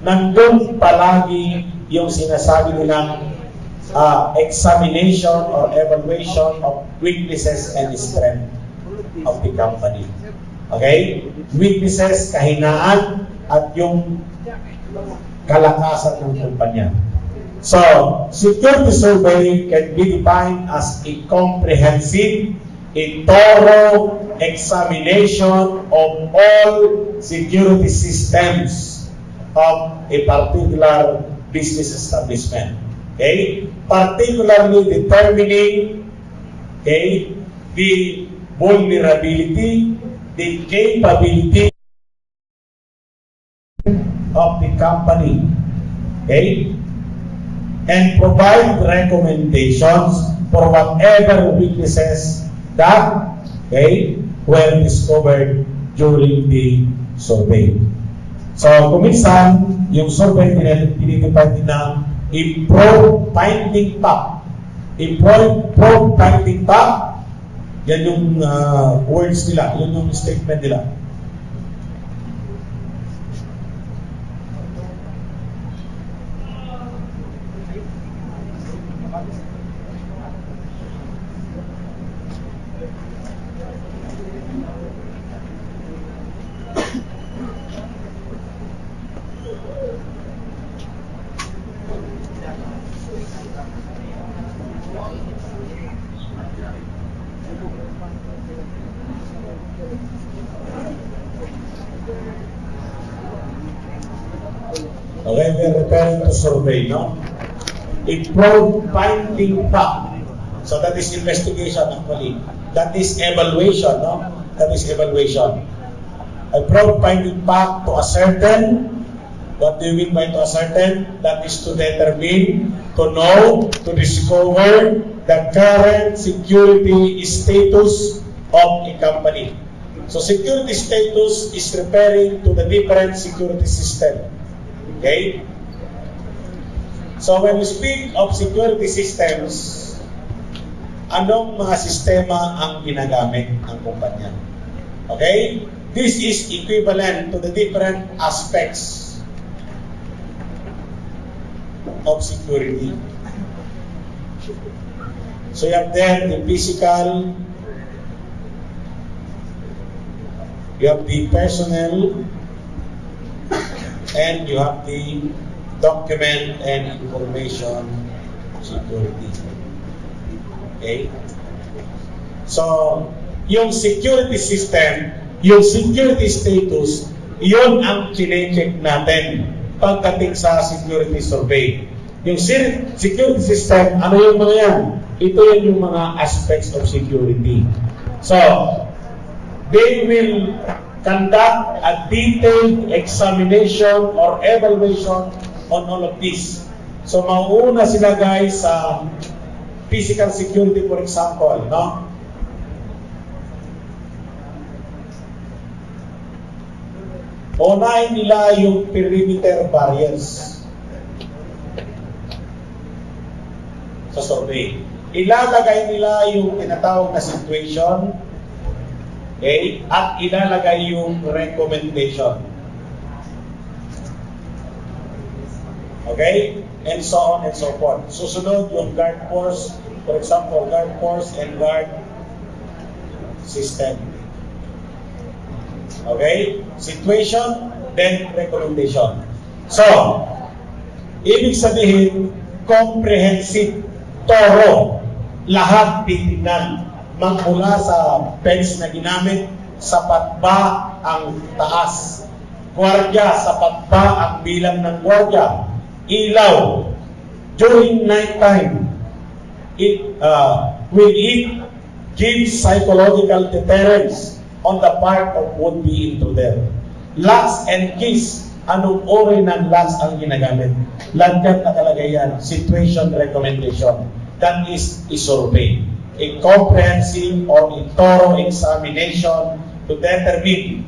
Nandun palagi yung sinasabi nilang examination or evaluation of weaknesses and strength of the company. Okay? Weaknesses, kahinaan, at yung kalakasan ng kumpanya. So, security survey can be defined as a comprehensive, a thorough examination of all security systems of a particular business establishment. Okay? Particularly determining, okay, the vulnerability, the capability of the company. Okay? And provide recommendations for whatever weaknesses that, okay, were discovered during the survey. So, kuminsan, yung survey dinidefine din ng Improve finding fact. Improve finding fact. Yan yung words nila, yun yung statement nila. Okay, we're referring to survey, no? Improve finding fact. So that is investigation actually. That is evaluation, no? That is evaluation. Improve finding fact to ascertain. What do you mean by to ascertain? That is to determine, to know, to discover the current security status of a company. So security status is referring to the different security system. Okay? So when we speak of security systems, anong mga sistema ang ginagamit ng kumpanya? Okay? This is equivalent to the different aspects of security. So you have then the physical, you have the personnel, and you have the document and information security. Okay? So, yung security system, yung security status, yun ang chine-check natin pagdating sa security survey. Yung security system, ano yung mga yan? Ito yung mga aspects of security. So, they will conduct a detailed examination or evaluation on all of this. So, mauuna sila guys sa physical security, for example, no? Unahin nila yung perimeter barriers sa survey. Ilalagay nila yung tinatawag na situation, okay, at ilalagay yung recommendation. Okay? And so on and so forth. Susunod yung guard force, for example, guard force and guard system. Okay? Situation, then recommendation. So, ibig sabihin, comprehensive, thorough, lahat titignan. Magmula sa fence na ginamit, sapat ba ang taas? Gwardiya, sapat ba ang bilang ng gwardiya? Ilaw, during night time, will it give psychological deterrence on the part of would-be intruder? Locks and keys, anong uri ng locks ang ginagamit? Lahat nakalagay yan, situation recommendation. That is a survey. A comprehensive or a thorough examination to determine,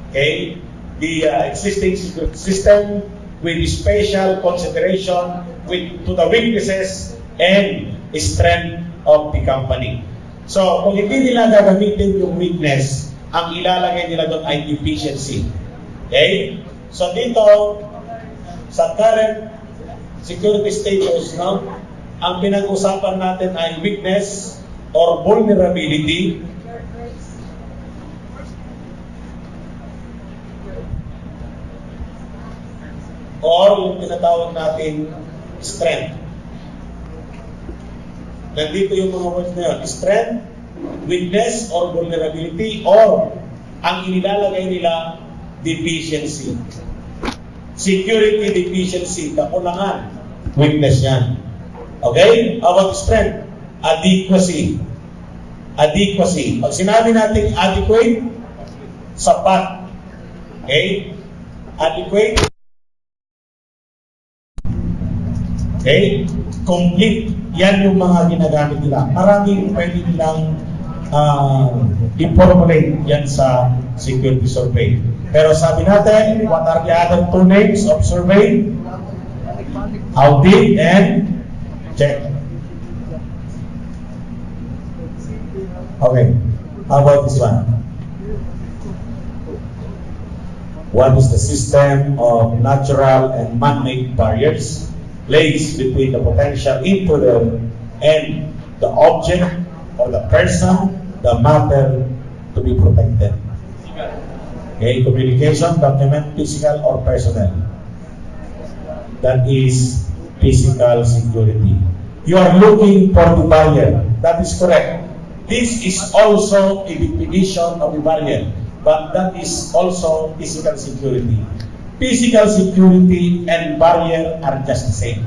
okay, the existing system with special consideration to the weaknesses and strength of the company. So, kung hindi nila gagamitin yung weakness, ang ilalagay nila doon ay deficiency. Okay? So, dito, sa current security status, no, ang pinag-usapan natin ay weakness or vulnerability, or yung tinatawag natin strength. Nandito yung mga words na yun, strength, weakness, or vulnerability, or ang inilalagay nila, deficiency. Security deficiency, kakulangan, weakness yan. Okay? How about strength? Adequacy. Adequacy. Pag sinabi natin adequate, sapat. Okay? Adequate. Okay? Complete. Yan yung mga ginagamit nila. Maraming pwede nilang i-formulate yan sa security survey. Pero sabi natin, what are the other two names of survey? Audit and check. Okay, how about this one? What is the system of natural and man-made barriers placed between the potential intruder and the object or the person, the matter to be protected? Okay, communication, document, physical or personal. That is physical security. You are looking for the barrier. That is correct. This is also a definition of a barrier, but that is also physical security. Physical security and barrier are just the same.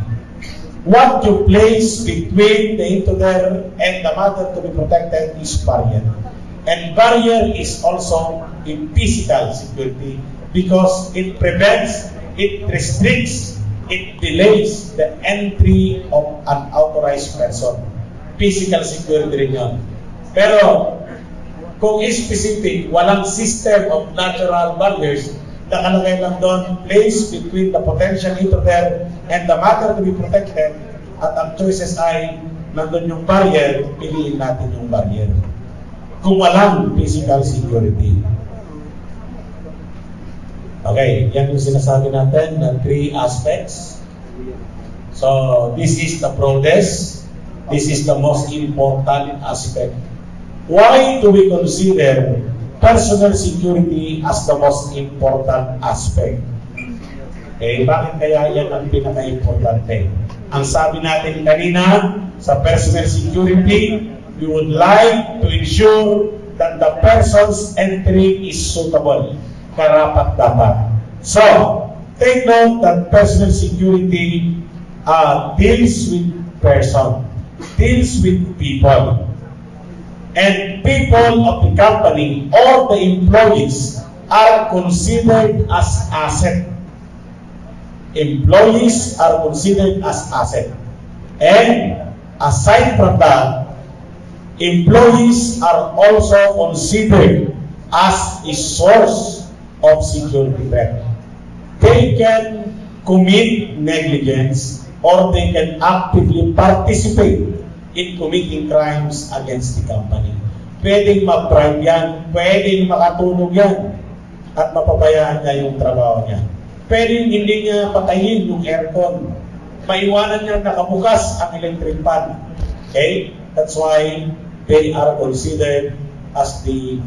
What you place between the intruder and the matter to be protected is barrier. And barrier is also a physical security because it prevents, it restricts, it delays the entry of an authorized person. Physical security rin yun. Pero, kung specific, walang system of natural barriers, nakalagay lang doon, place between the potential intruder and the matter to be protected, at ang choices ay, nandun yung barrier, piliin natin yung barrier. Kung walang physical security. Okay, yan yung sinasabi natin ng 3 aspects. So, this is the broadest. This is the most important aspect. Why do we consider personal security as the most important aspect? Okay, bakit kaya yan ang pinaka-importante? Ang sabi natin kanina, sa personal security, we would like to ensure that the person's entry is suitable. Karapat-dapat. So, take note that personal security deals with person, deals with people. And people of the company or the employees are considered as asset. Employees are considered as asset. And aside from that, employees are also considered as a source of security threat. They can commit negligence or they can actively participate in committing crimes against the company. Pwedeng ma-bribe yan, pwedeng makatulog yan, at mapabayaan niya yung trabaho niya. Pwedeng hindi niya patayin yung aircon, maiwanan niya nakabukas ang electric fan. Okay? That's why they are considered as the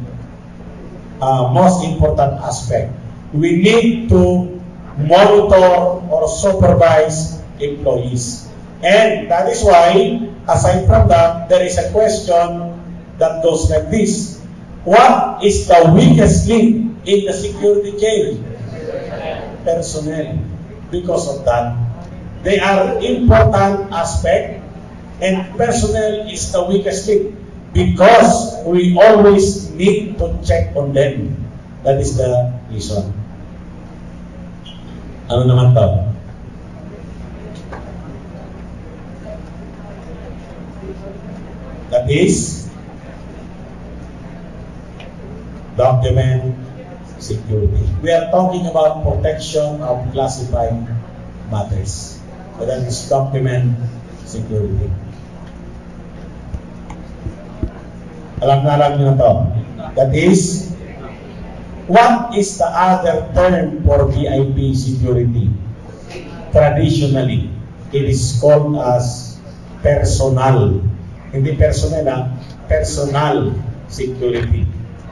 most important aspect. We need to monitor or supervise employees. And that is why, aside from that, there is a question that goes like this. What is the weakest link in the security chain? Personnel. Because of that, they are important aspect, and personnel is the weakest link. Because we always need to check on them. That is the reason. Ano naman to? That is document security. We are talking about protection of classified matters. So that is document security. Alam nyo na to. That is, what is the other term for VIP security? Traditionally, it is called as personal. Hindi personal, personal security.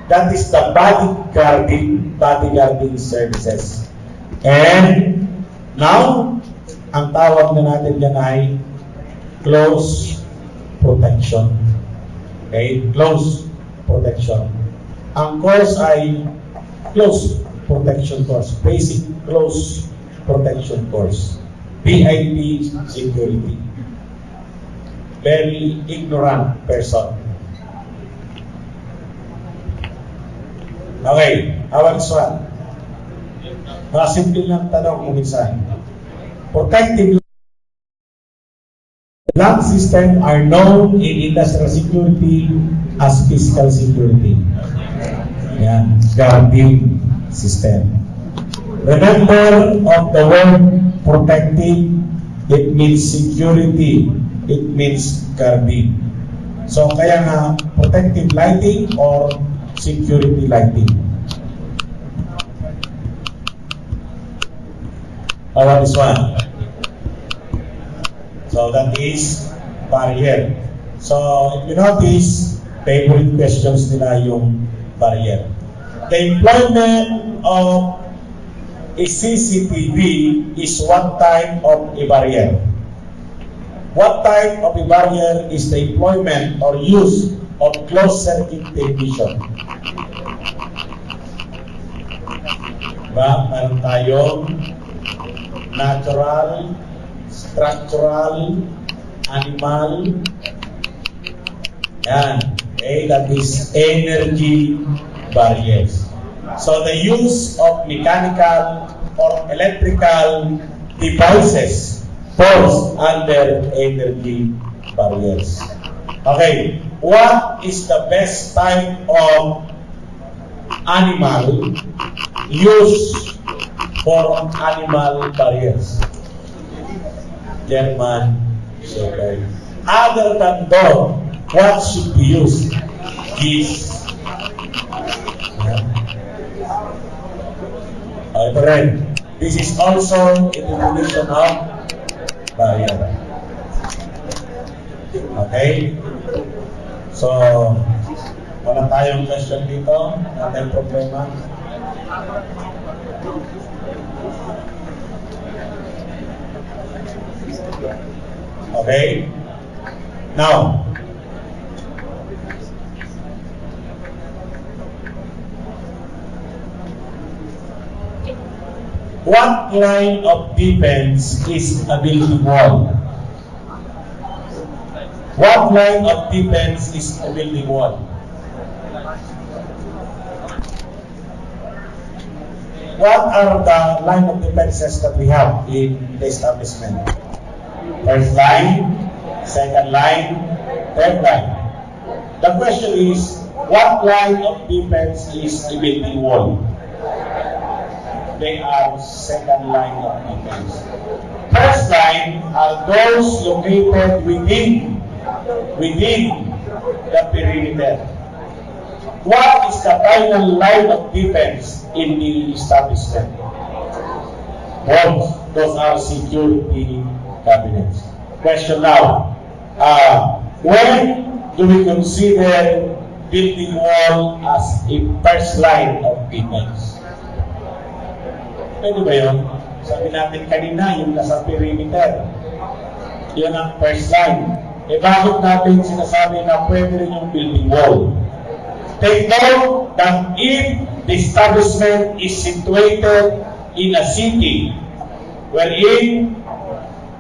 That is the bodyguarding services. And now, ang tawag na natin yan ay close protection. Okay, close protection. Ang course ay close protection course, basic close protection course, VIP security. Very ignorant person. Okay, awal one. Mga simple lang tanong kung minsan. Protective alarm system are known in industrial security as physical security. Yan, guarding system. Remember of the word protective it means security, it means guarding. So kaya nga, protective lighting or security lighting. What is one? So that is barrier. So if you notice, favorite questions nila yung barrier. The employment of a CCTV is one type of a barrier. What type of a barrier is the employment or use of closed-circuit television? Diba? Meron tayong natural, structural, animal. Yan. Okay, that is energy barriers. So the use of mechanical or electrical devices falls under energy barriers. Okay, what is the best type of animal used for animal barriers? German Shepherd. Other than dog, what should be used? Geese. Ito rin. This is also a definition of barrier. Okay? So, wala tayong question dito. Wala tayong problema. Okay? Now, what line of defense is a building wall? What line of defense is a building wall? What are the line of defenses that we have in the establishment? First line, second line, third line. The question is, what line of defense is a building wall? They are second line of defense. First line are those located within the perimeter. What is the final line of defense in the establishment? Both. Those are security cabinets. Question now. When do we consider building wall as a first line of defense? Pwede ba yun? Sabi natin kanina, yung nasa perimeter. Yan ang first line. E bakit natin sinasabi na pwede rin yung building wall? Take note that if the establishment is situated in a city wherein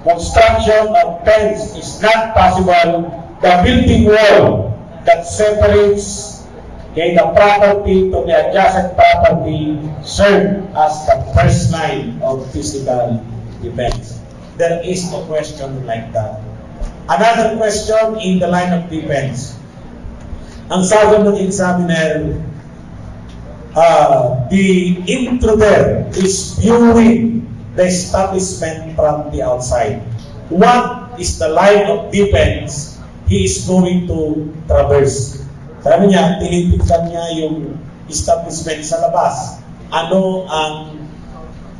construction of fence is not possible, the building wall that separates the property to the adjacent property serve as the first line of physical defense. There is a question like that. Another question in the line of defense. Ang sabi ng examiner, the intruder is viewing the establishment from the outside. What is the line of defense he is going to traverse? Sabi niya, tinitignan niya yung establishment sa labas. Ano ang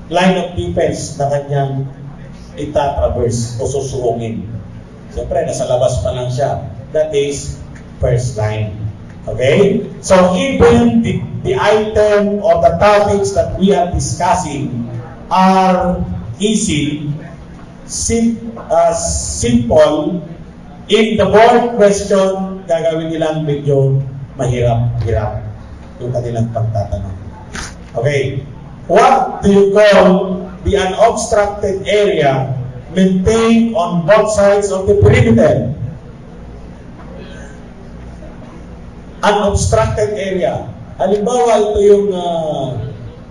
line of defense na kanyang itatraverse o susuungin? Siyempre, nasa labas pa lang siya. That is first line. Okay? So, even the item or the topics that we are discussing are easy, simple. In the board question, gagawin nilang medyo mahirap yung kanilang pagtatanong. Okay. What do you call the unobstructed area maintained on both sides of the perimeter? Unobstructed area. Halimbawa, ito yung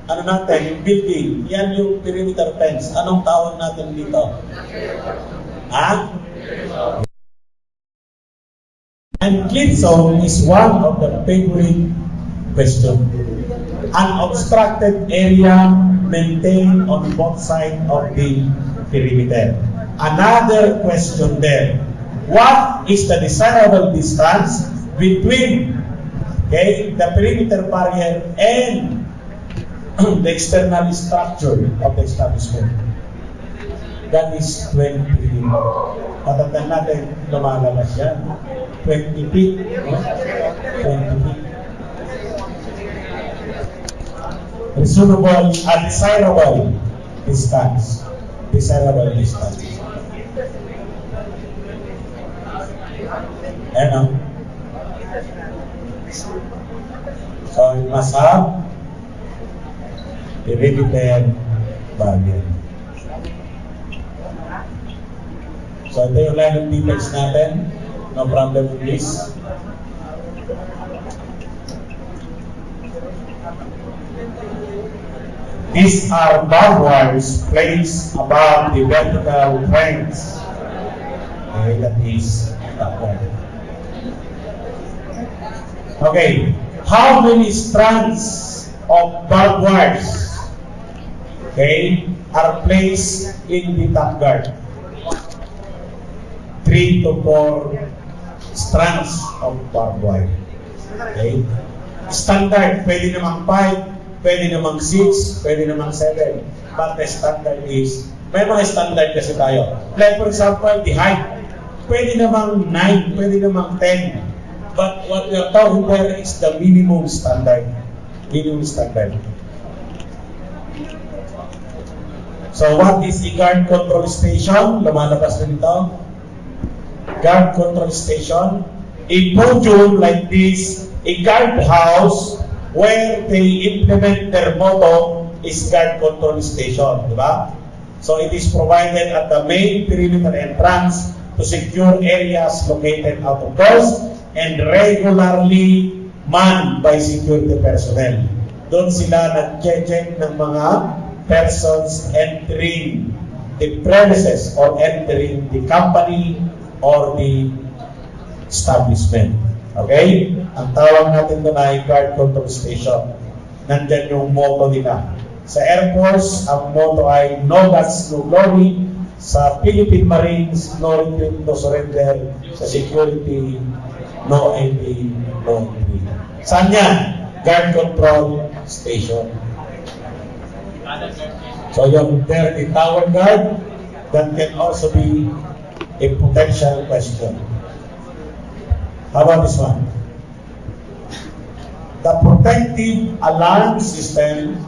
yung building. Yan yung perimeter fence. Anong tawag natin dito? And clean zone is one of the favorite questions. Unobstructed area maintained on both sides of the perimeter. another question there. What is the desirable distance between the perimeter barrier and the external structure of the establishment? That is 20 feet. Patatan natin, lumalabas yan. 20 feet. 20 feet. Reasonable, desirable distance. Desirable distance. Ano? So, it must have perimeter barrier. So, ito yung line of defects natin. No problem with this. These are barbed wires placed above the vertical fence. Okay, that is that one. Okay, how many strands of barbed wires, are placed in the top guard? 3 to 4 strands of barbed wire. Okay? Standard, pwede namang 5, pwede namang 6, pwede namang 7. But the standard is, may mga standard kasi tayo. Like for example, the height, pwede namang 9, pwede namang 10. But what we are talking there is the minimum standard. Minimum standard. So what is the guard control station? Lumalabas na dito. Guard control station, a podium like this, a guard house where they implement their motto is guard control station, di ba? So it is provided at the main perimeter entrance to secure areas located out of doors and regularly manned by security personnel. Doon sila nag-check ng mga persons entering the premises or entering the company or the establishment. Okay? Ang tawag natin doon ay guard control station. Nandyan yung motto nila. Sa Air Force, ang motto ay no guts, no glory. Sa Philippine Marines, no retreat, no surrender. Sa security, no entry, no entry. Saan yan? Guard control station. So yung there, the tower guard, that can also be a potential question. How about this one? The protective alarm system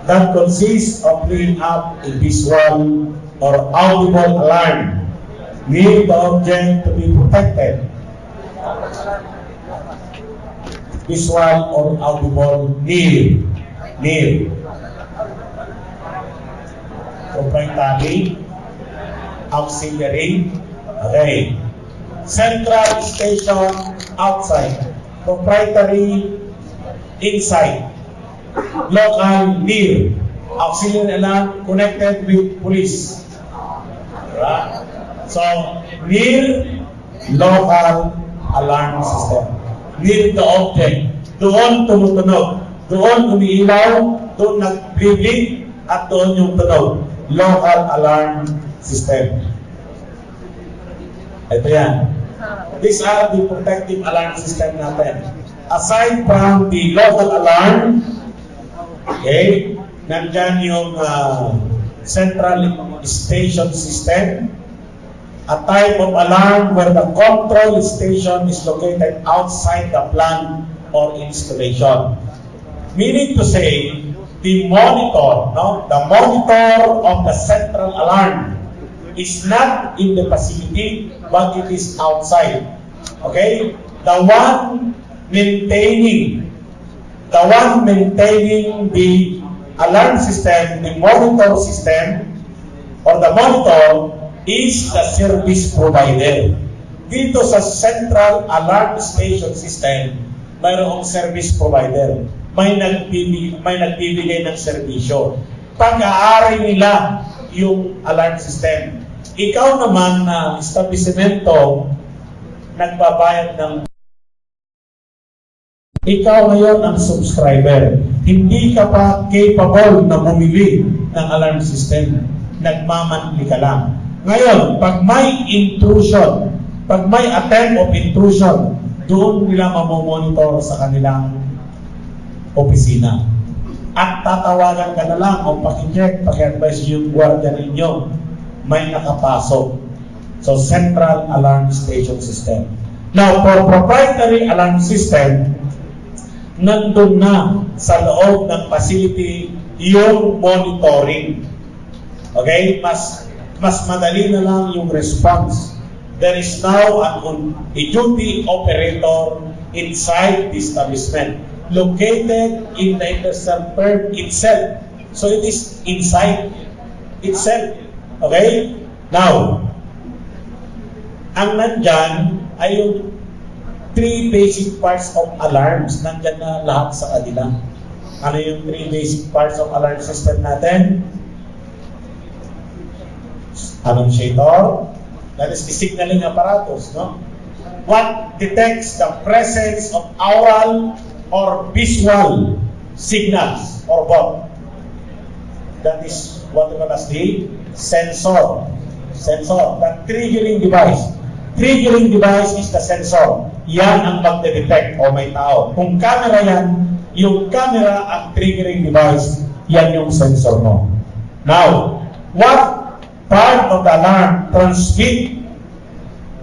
that consists of bringing up a visual or audible alarm need the object to be protected. Visual or audible near. Proprietary, auxiliary, okay. Central station, outside. Proprietary, inside. Local, near. Auxiliary alarm, connected with police. Right? So, near, local alarm system. Near the object. Doon tumutunog. Doon umiilaw, doon nag-bling, at doon yung tunog. Local alarm system. Ito yan. These are the protective alarm system natin. Aside from the local alarm, okay, nandyan yung central station system, a type of alarm where the control station is located outside the plant or installation. Meaning to say, the monitor, the monitor of the central alarm is not in the facility, but it is outside. Okay? The one maintaining the alarm system, the monitor system, or the monitor is the service provider. Dito sa central alarm station system, mayroong service provider. May nagbibigay ng serbisyo. Pag-aari nila yung alarm system. Ikaw naman na establishmento, nagbabayad ng... Ikaw ngayon ang subscriber. Hindi ka pa capable na bumili ng alarm system. Nagmamanli ka lang. Ngayon, pag may intrusion, pag may attempt of intrusion, doon nila mamomonitor sa kanilang opisina. At tatawagan ka na lang o pakicheck, paki-advise yung guardia ninyo, may nakapasok. So, Central Alarm Station System. Now, for proprietary alarm system, nandun na sa loob ng facility yung monitoring. Okay? Mas madali na lang yung response. There is now a duty operator inside the establishment, located in the industrial firm itself. So it is inside itself. Okay? Now, ang nandyan ay yung 3 basic parts of alarms. Nandyan na lahat sa kanila. Ano yung 3 basic parts of alarm system natin? Annunciator, that is the signaling apparatus, no? What detects the presence of oral or visual signals or both? That is what we call as the sensor. Sensor, the triggering device. Triggering device is the sensor. Yan ang magde-detect o may tao. Kung camera yan, yung camera ang triggering device, yan yung sensor mo. Now, what part of the alarm transmit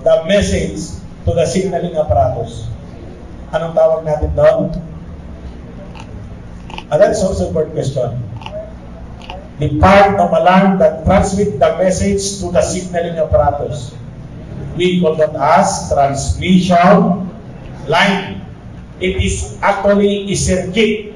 the message to the signaling apparatus? Anong tawag natin doon? That's also a good question. The part of alarm that transmit the message to the signaling apparatus. We call that as transmission line. It is actually a circuit.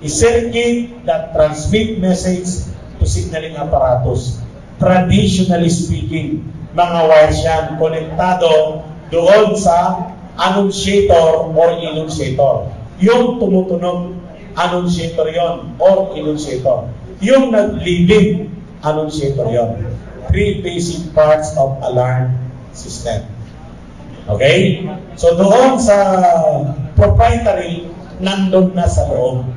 A circuit that transmit message to signaling apparatus. Traditionally speaking, mga wires yan, konektado doon sa annunciator or enunciator. Yung tumutunog, annunciator yon or enunciator. Yung naglibing, annunciator yon. 3 basic parts of alarm system. Okay? So doon sa proprietary, nandun na sa loob.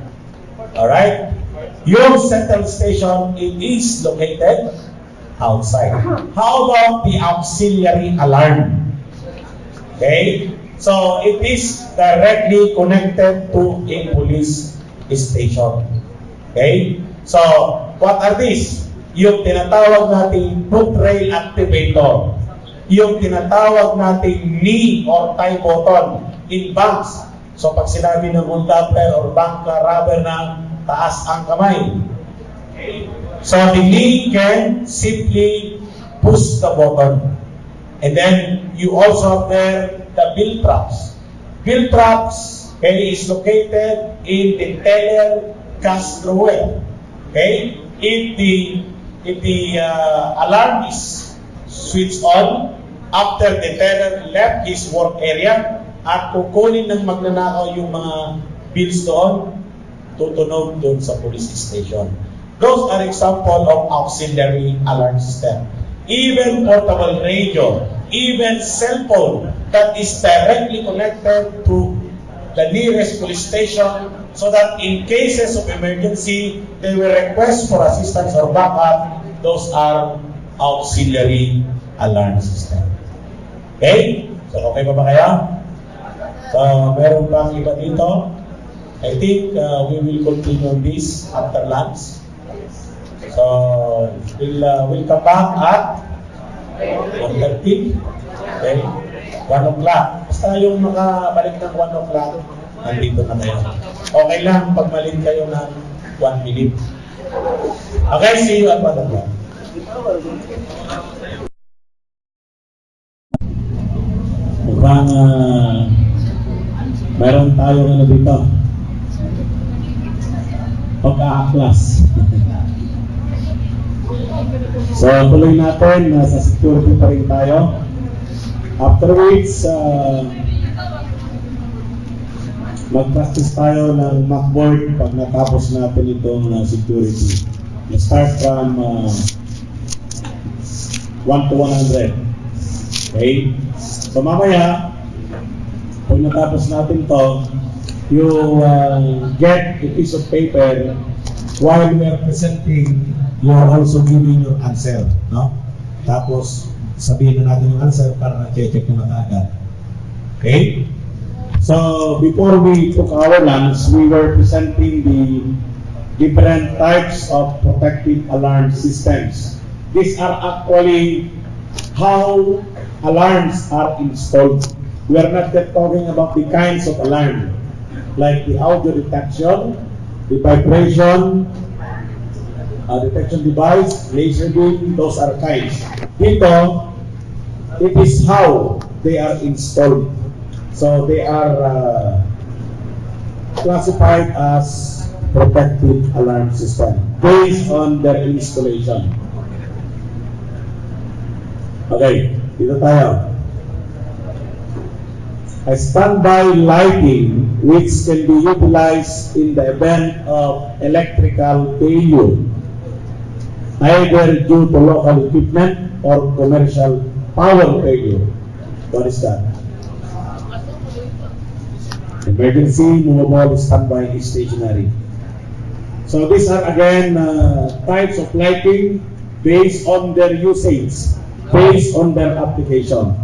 Alright? Yung central station, it is located outside. How about the auxiliary alarm? Okay? So it is directly connected to a police station. Okay? So, what are these? Yung tinatawag nating foot rail activator. Yung tinatawag nating knee or tie button in banks. So, pag sinabi ng untapper or bank na rubber na taas ang kamay. So, the knee can simply push the button. And then, you also have there the bill traps. Bill traps, okay, is located in the teller cash drawer. Okay? If the alarm is switched on, after the teller left his work area, at kukunin ng magnanakaw yung mga bills doon, tutunog doon sa police station. Those are example of auxiliary alarm system. Even portable radio, even cell phone that is directly connected to the nearest police station, so that in cases of emergency, they will request for assistance or backup. Those are auxiliary alarm system. Okay? So, okay ba kaya? So, meron bang iba dito? I think we will continue this after lunch. So, we'll come back at 1:30. Okay? 1 o'clock. Basta yung makabalik ng 1 o'clock, nandito na kayo. Okay lang pag malin kayo ng 1 minute. Okay, see you at 1 o'clock. Mukhang meron tayong ano dito. Pagka-class. So, tuloy natin. Nasa security pa rin tayo. After which, mag-practice tayo ng Macboard pag natapos natin itong security. Let's start from 1 to 100. Okay? So mamaya, pag natapos natin to, you get a piece of paper while we are presenting, you are also giving your answer. No? tapos sabihin na natin yung answer para na-check ko na kaagad. Okay? So, before we took our lunch, we were presenting the different types of protective alarm systems. These are actually how alarms are installed. We are not yet talking about the kinds of alarm, like the audio detection, the vibration, detection device, laser beam, those are kinds. Dito, it is how they are installed. So they are classified as protective alarm system based on their installation. Okay, dito tayo. A standby lighting which can be utilized in the event of electrical failure, either due to local equipment or commercial power failure. What is that? Emergency, movable, standby, stationary. So these are again types of lighting based on their usage, based on their application.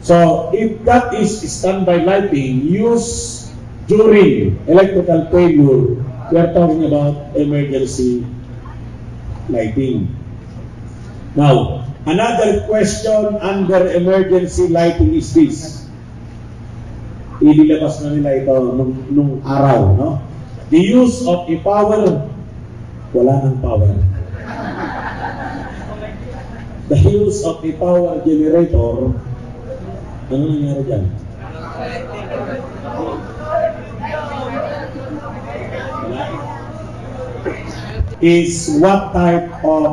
So if that is standby lighting used during electrical failure, we are talking about emergency lighting. Now, another question under emergency lighting is this. Ililabas na nila ito nung araw, no? The use of a power, wala nang power. The use of a power generator, ano nangyari dyan? Is what type of